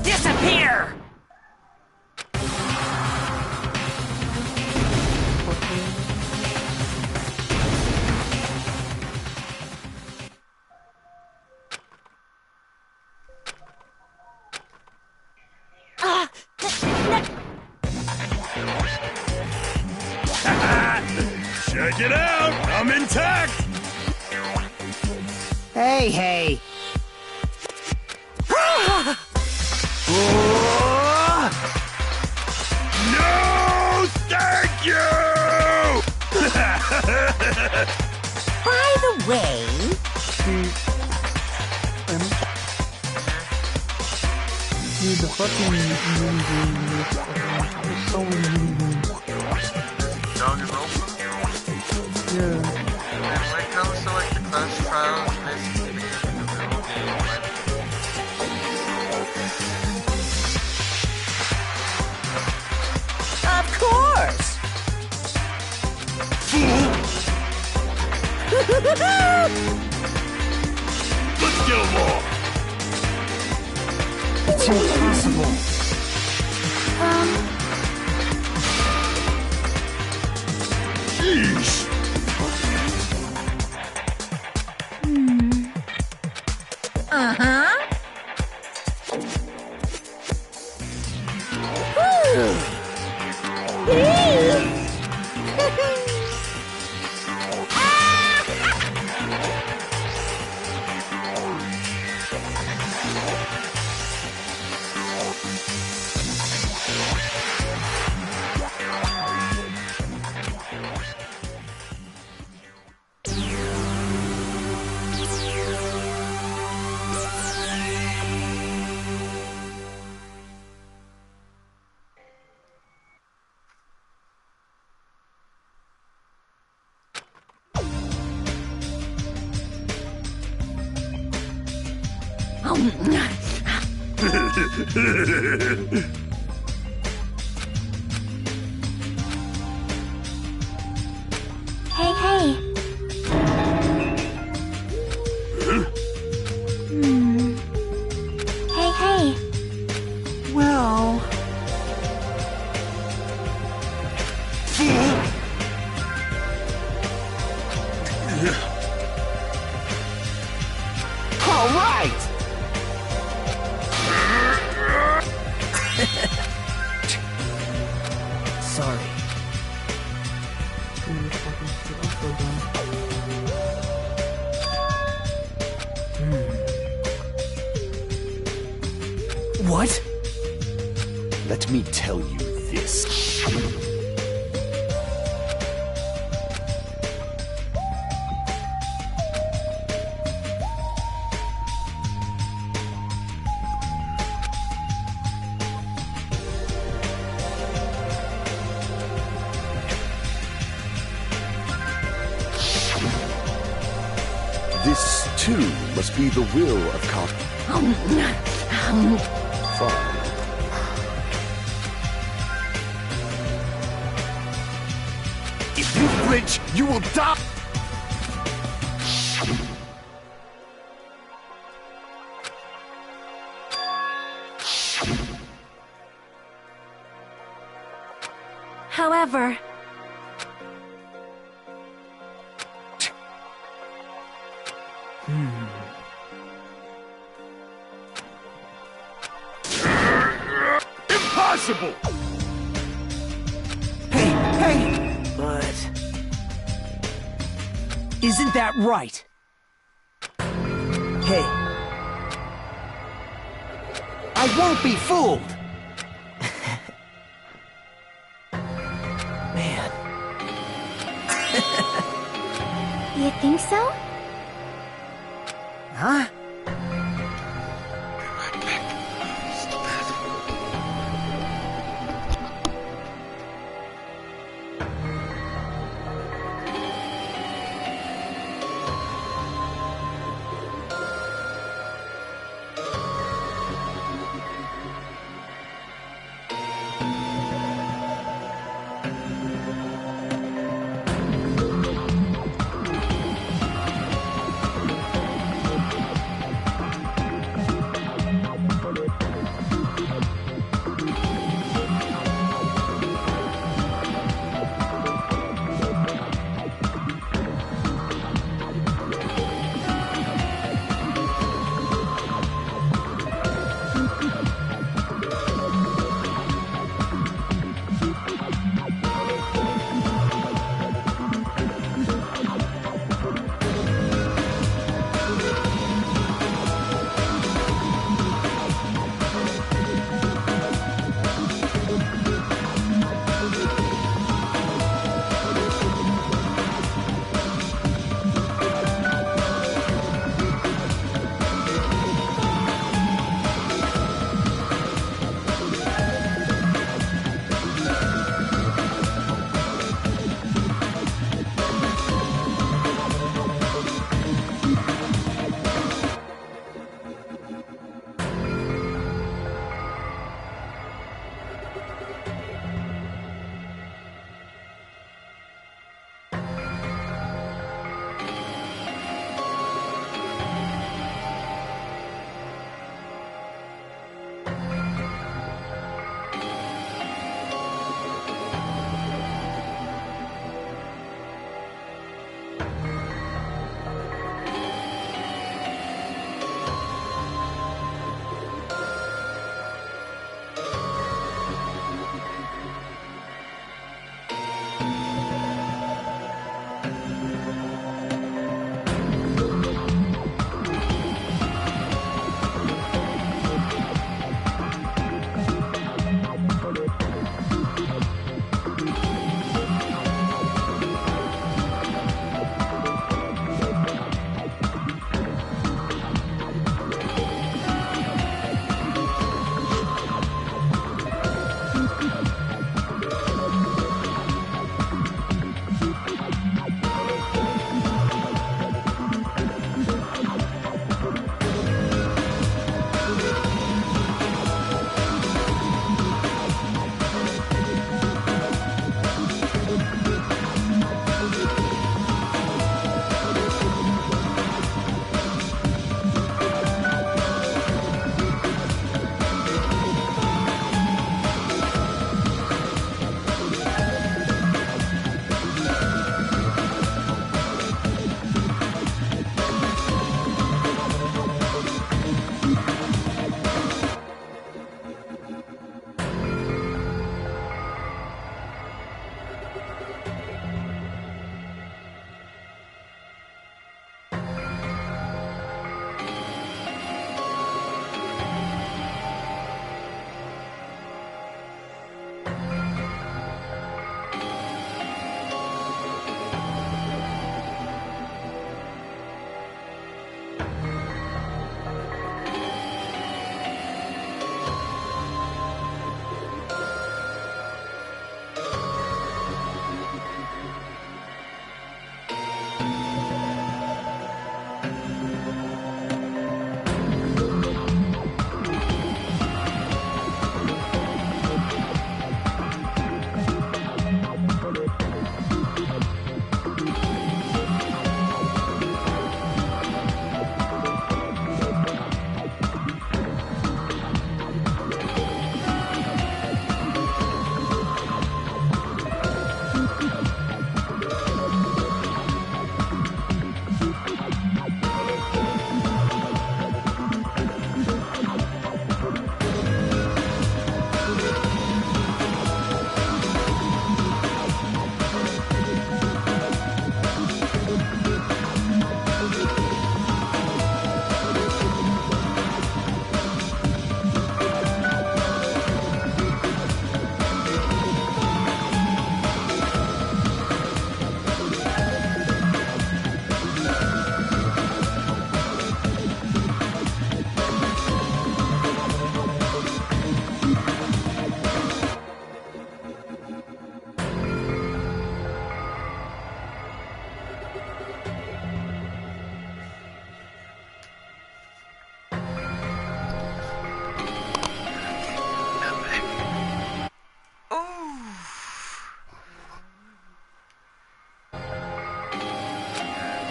S11: Disappear!
S3: Check it out! I'm intact!
S10: Hey, hey.
S3: No, thank you!
S1: By the way,
S2: Dude, the fucking mini-games, there's so many mini-games.
S6: Dog and roll?
S2: Yeah.
S6: And when it comes to like the Clash Trials, basically the beginning of the whole game, like,
S1: of course.
S3: Let's get them all!
S10: It's impossible.
S3: Sheesh!
S1: Uh-huh.
S13: Hey, hey. Hey, hey.
S10: Well...
S5: All right!
S10: Sorry.
S2: Dude, fucking shit, I'm so done.
S10: What?
S3: Let me tell you this. This, too, must be the will of Fine. If you flinch, you will die!
S11: However...
S3: Impossible!
S10: Hey! But... Isn't that right? Hey. I won't be fooled! Man.
S13: You think so?
S10: Huh?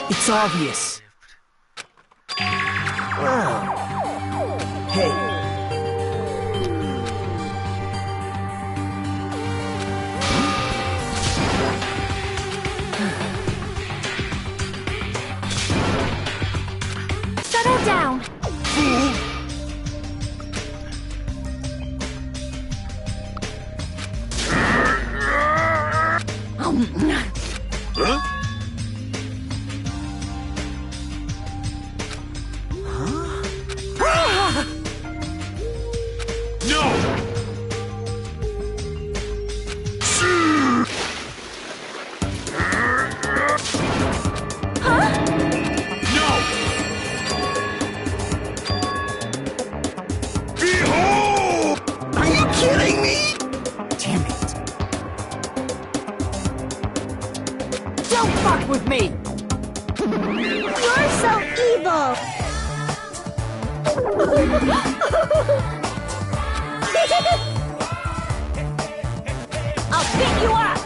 S10: It's obvious. Wow. Hey.
S8: Settle down.
S10: Don't fuck with me!
S13: You're so evil!
S11: I'll pick you up!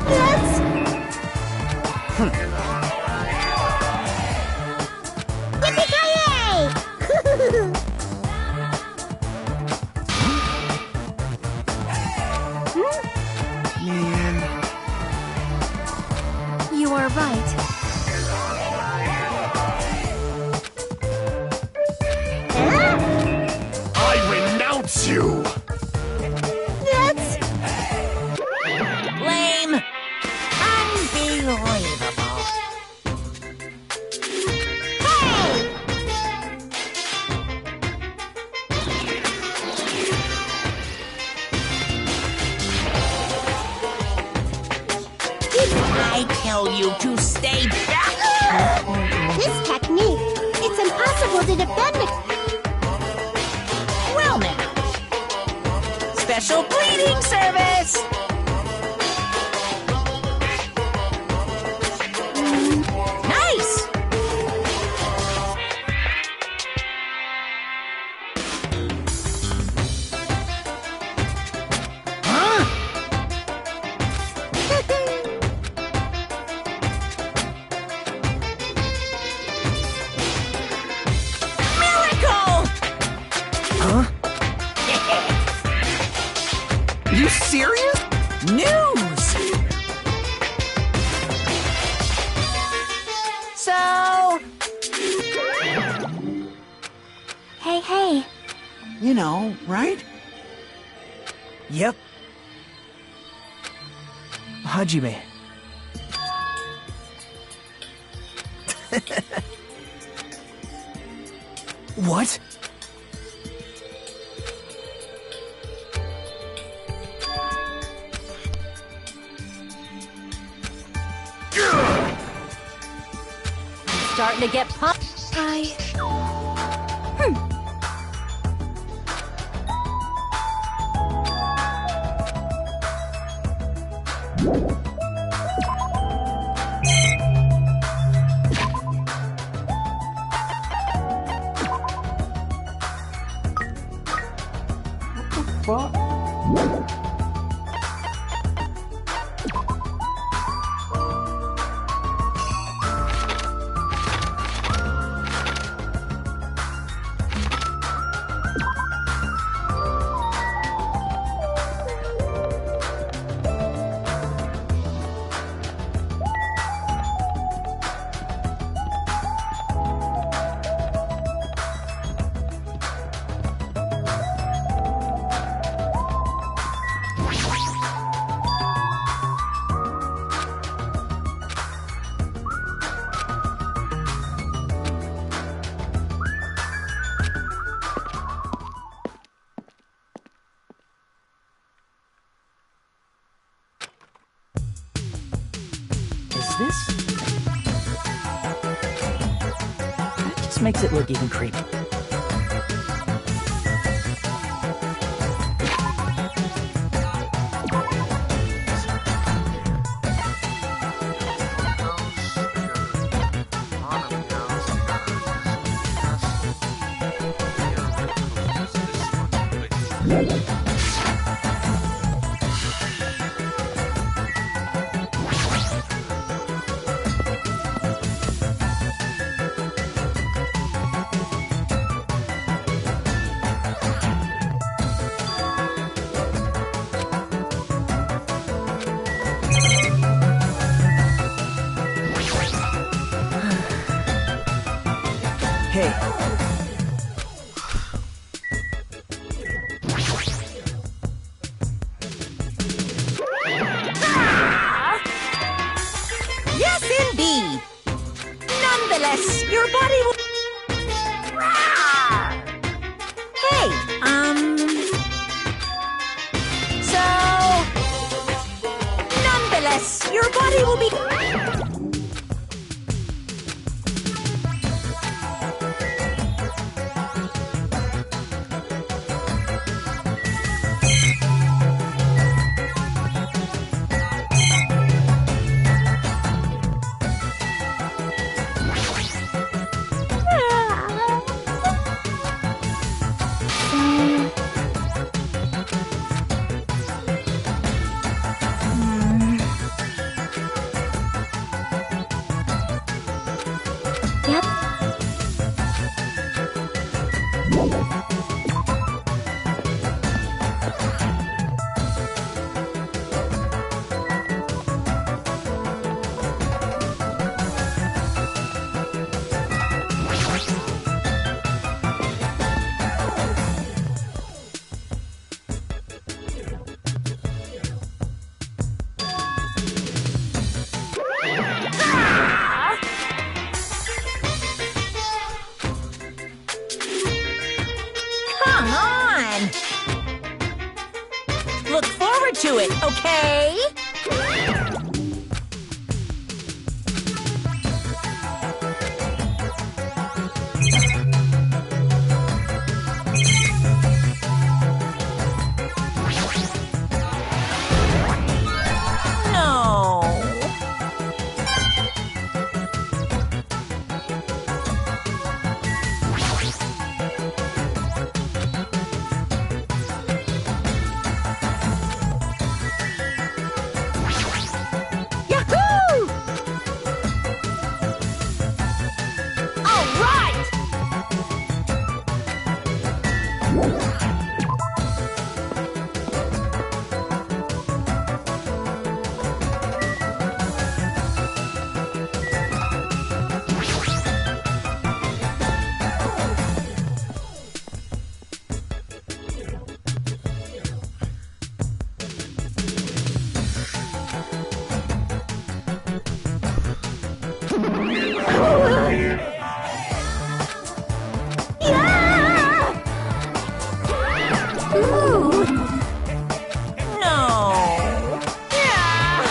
S13: That's... Yippee-ki-yay!
S10: Man.
S8: You are right.
S3: I renounce you!
S13: That's...
S1: Lame. Unbelievable.
S13: Hey!
S1: I tell you to stay back.
S13: This technique, it's impossible to defend it.
S1: Well now. Special bleeding service. Nice. Miracle!
S10: Huh? You serious?
S1: News! So...
S8: Hey, hey.
S10: You know, right? Yep. Hajime. What?
S11: Starting to get pumped.
S2: Fuck.
S9: This? That just makes it look even creepy. okay.
S1: Yes, indeed. Nonetheless, your body will... Hey, So... Nonetheless, your body will be...
S13: Yep.
S1: Come on! Look forward to it, okay? No. Yahoo! All right! Yeah! Ooh. No. Yeah.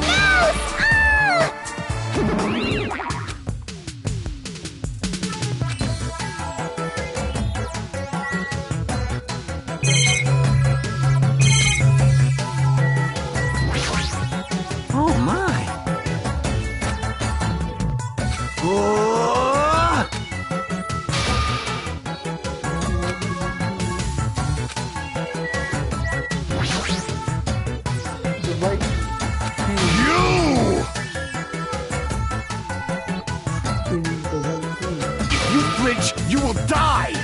S1: Mouse!
S10: Oh my! Oh!
S2: The right
S3: You!
S2: thing, the right thing.
S3: If you flinch, you will die!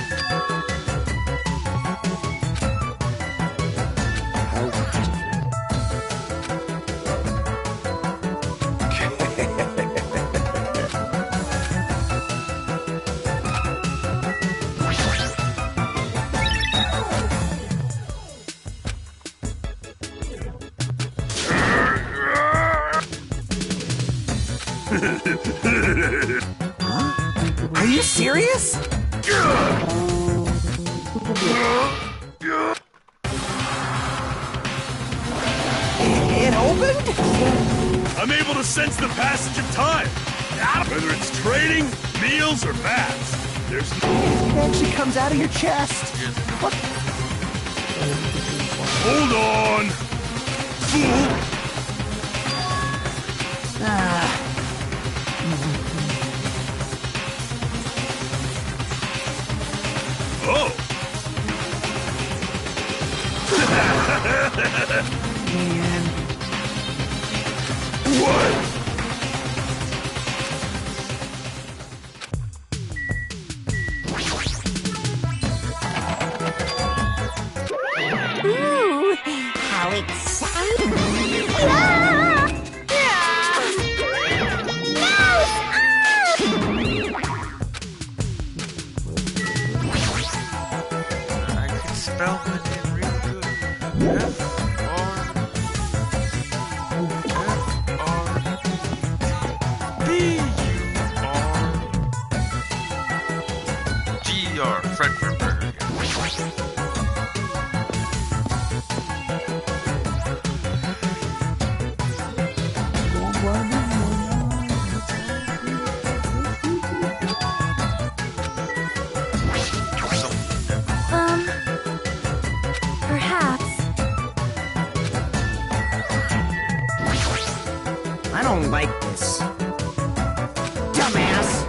S10: Are you serious? It opened?
S3: I'm able to sense the passage of time. Whether it's trading, meals, or baths. There's
S10: It actually comes out of your chest. What?
S3: Hold on! Fool! Oh!
S10: Man.
S3: What?
S1: Ooh, how exciting! Yeah! Yeah! Mouse! Ah!
S6: Fredford Burger.
S4: Perhaps.
S10: I don't like this. Dumbass!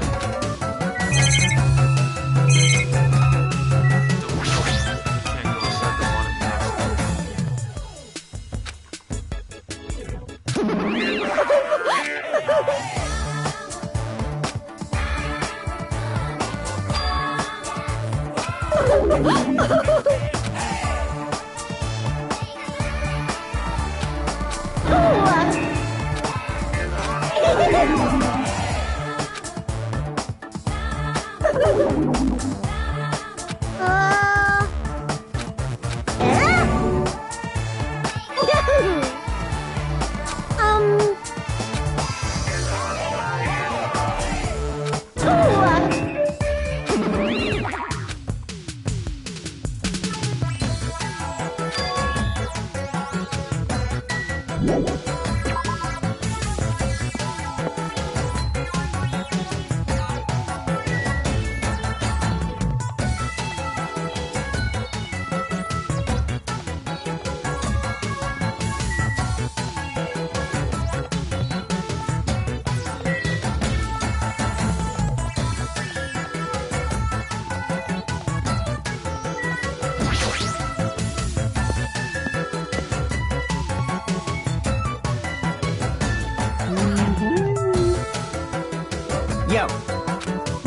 S10: Yo.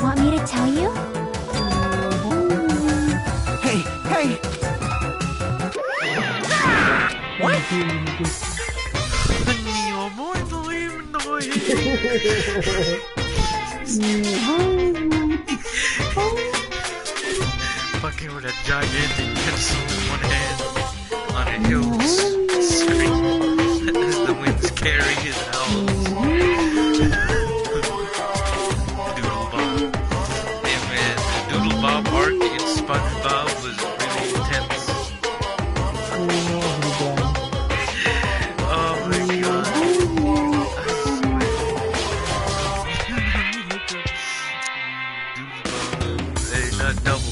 S4: Want me to tell you?
S10: Hey, hey!
S1: What?
S6: Fucking with a gigantic pencil in one hand on a hill scream as the winds carry his owls. Doodle Bob. Yeah, man, the Doodle Bob arc in SpongeBob was really intense. Oh my god. Hey, not double.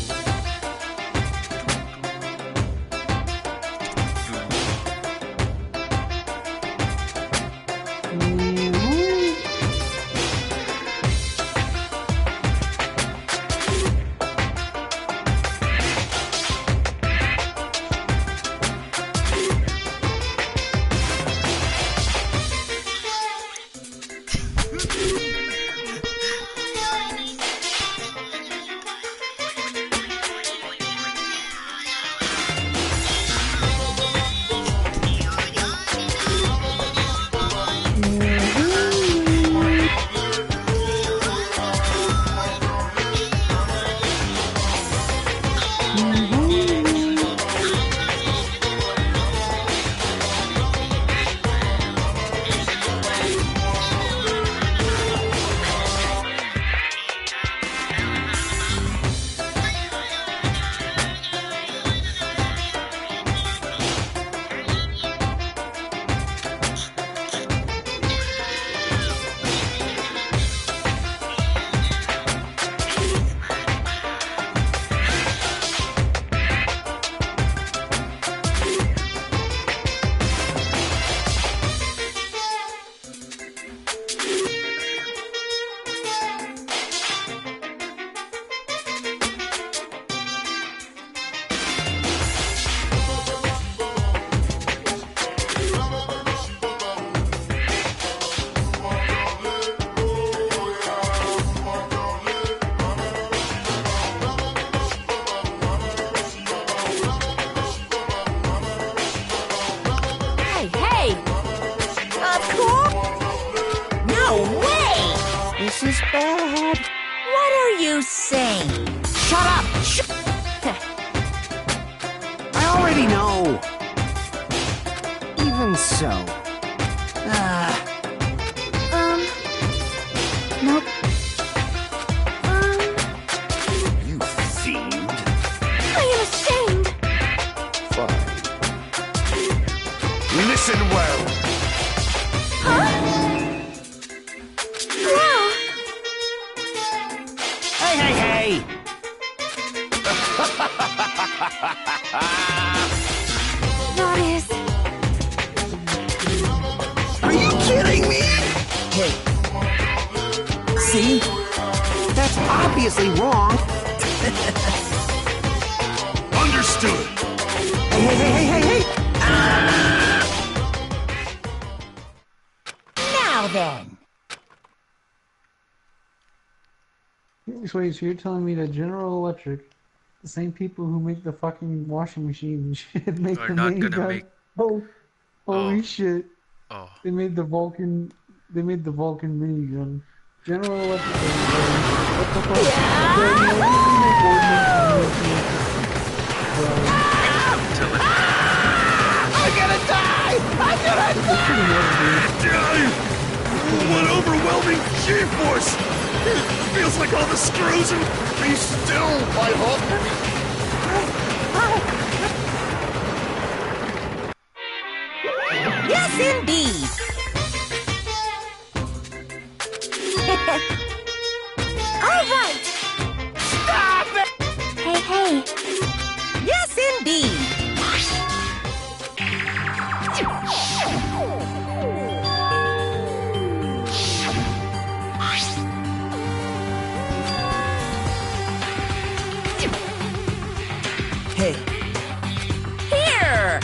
S1: This is bad. What are you saying? Shut up!
S10: I already know. Even so.
S4: Nope.
S3: You fiend. Listen well.
S11: Whoa!
S10: Hey, hey, hey!
S11: That is...
S12: Are you kidding me?
S10: Hey. See? That's obviously wrong.
S3: Understood.
S10: Hey, hey, hey, hey, hey, hey!
S1: Now then.
S2: Wait, so you're telling me that General Electric, the same people who make the fucking washing machine and shit, make
S6: Are
S2: the
S6: not
S2: minigun?
S6: gonna make-
S2: Oh, holy shit!
S6: Oh.
S2: They made the Vulcan. They made the Vulcan minigun. General Electric. What the fuck?
S12: I'm gonna die! I'm gonna die!
S3: What overwhelming G-force! It feels like all the screws and... Be still, my hook!
S1: Yes, indeed. All right.
S12: Stop it!
S8: Hey, hey.
S1: Yes, indeed.
S10: Hey.
S1: Here.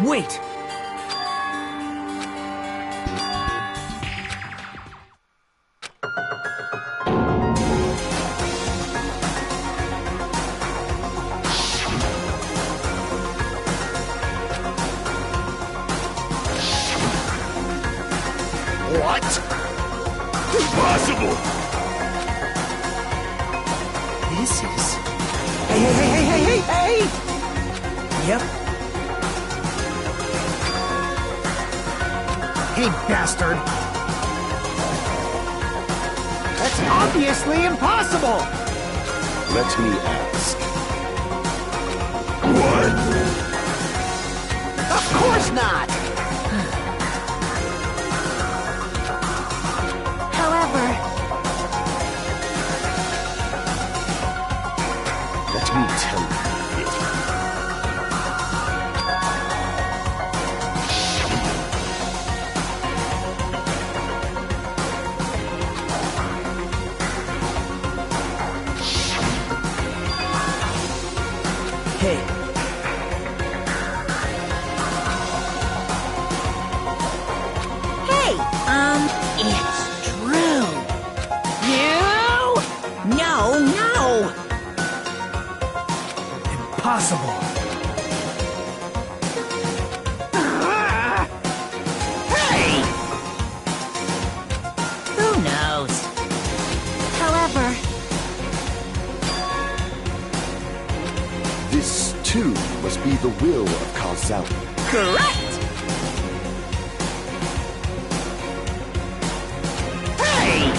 S10: Wait!
S3: What? Impossible!
S10: This is... Hey, hey, hey, hey, hey, hey, hey! Yep. Hey, bastard! That's obviously impossible!
S3: Let me ask. What?
S12: Of course not!
S8: However,
S3: Let me tell you it.
S10: Hey.
S1: Hey, it's true. You? No, no.
S10: Impossible.
S1: Hey! Who knows?
S8: however,
S3: This, too, must be the will of causality.
S1: Correct. Hey!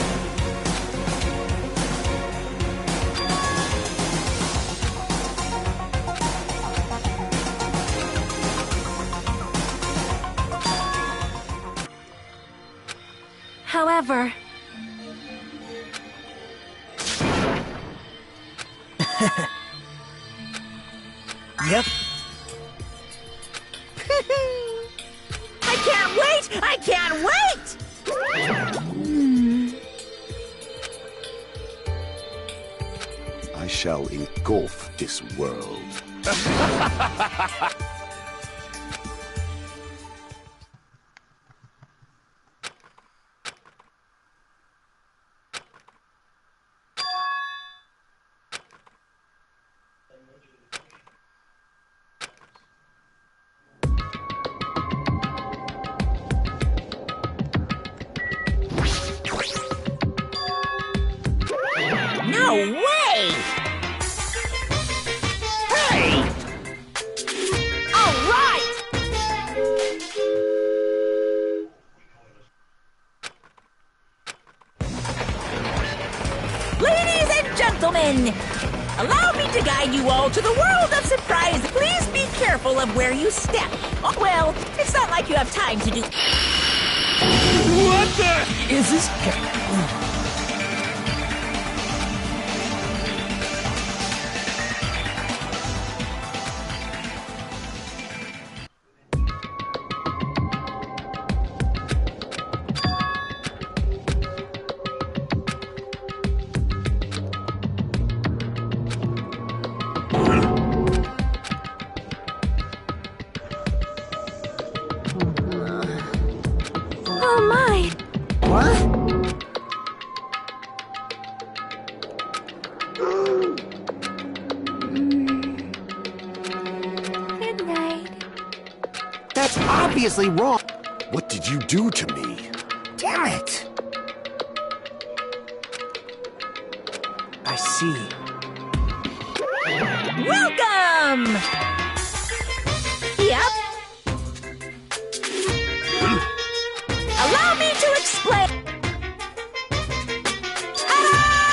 S8: however,
S10: Yep.
S1: I can't wait! I can't wait!
S3: I shall engulf this world.
S1: lead you all to the world of surprise. Please be careful of where you step. Oh, well, it's not like you have time to do...
S9: What the... Is this...
S8: Oh my!
S5: What?
S8: Good night.
S12: That's obviously wrong.
S3: What did you do to me?
S5: Damn it! I see.
S1: Welcome! Yep. Allow me to explain. Ta-da!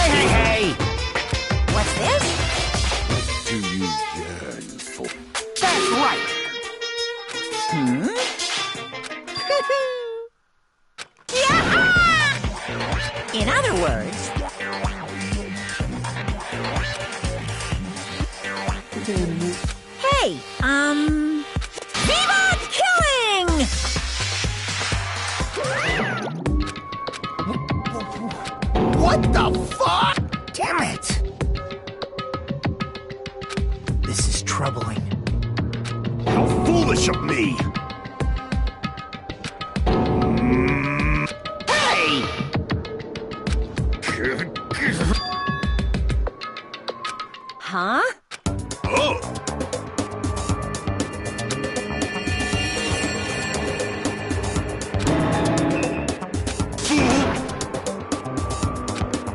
S5: Hey!
S1: What's this?
S3: Do you yearn for...
S5: That's right!
S1: Yeah! In other words, hey, Viva Killing!
S12: What the fuck?
S5: Damn it! This is troubling.
S3: How foolish of me!
S12: Hey!
S11: Huh?
S3: Oh!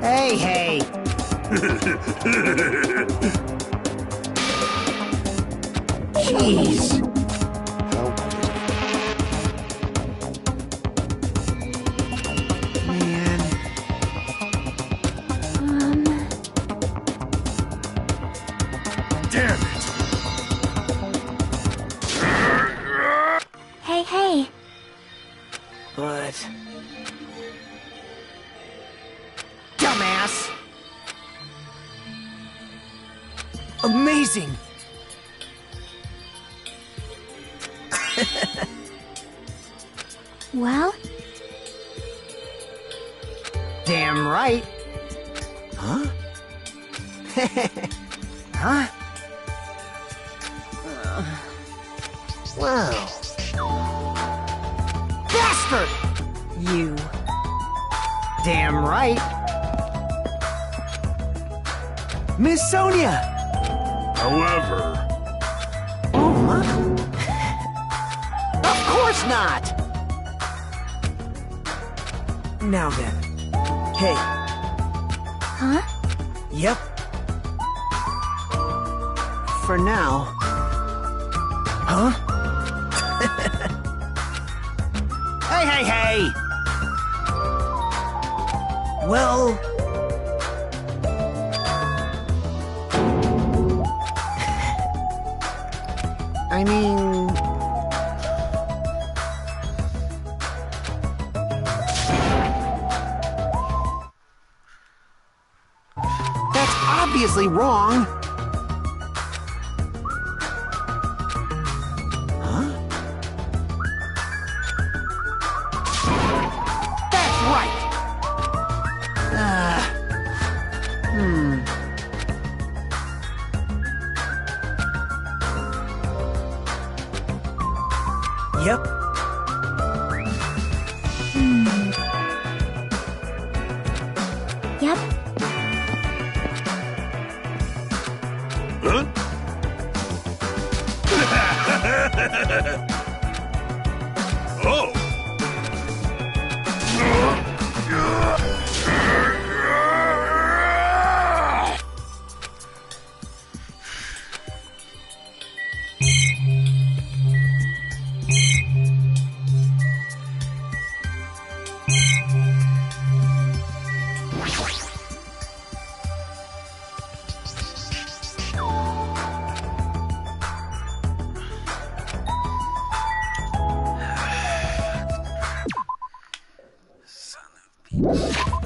S5: Hey! Jeez! Man.
S3: Damn it!
S8: Hey.
S5: But... Dumbass! Amazing!
S8: Well,
S5: Damn right! Huh? Huh? Whoa. Bastard! You. Damn right. Miss Sonia!
S3: However...
S5: Oh, huh? Of course not! Now then. Hey.
S8: huh?
S5: Yep. For now. Huh? Hey! Well... I mean...
S12: That's obviously wrong.
S5: That's right!
S10: Yep.
S13: Yep.
S3: Oh!
S6: Son of a bitch.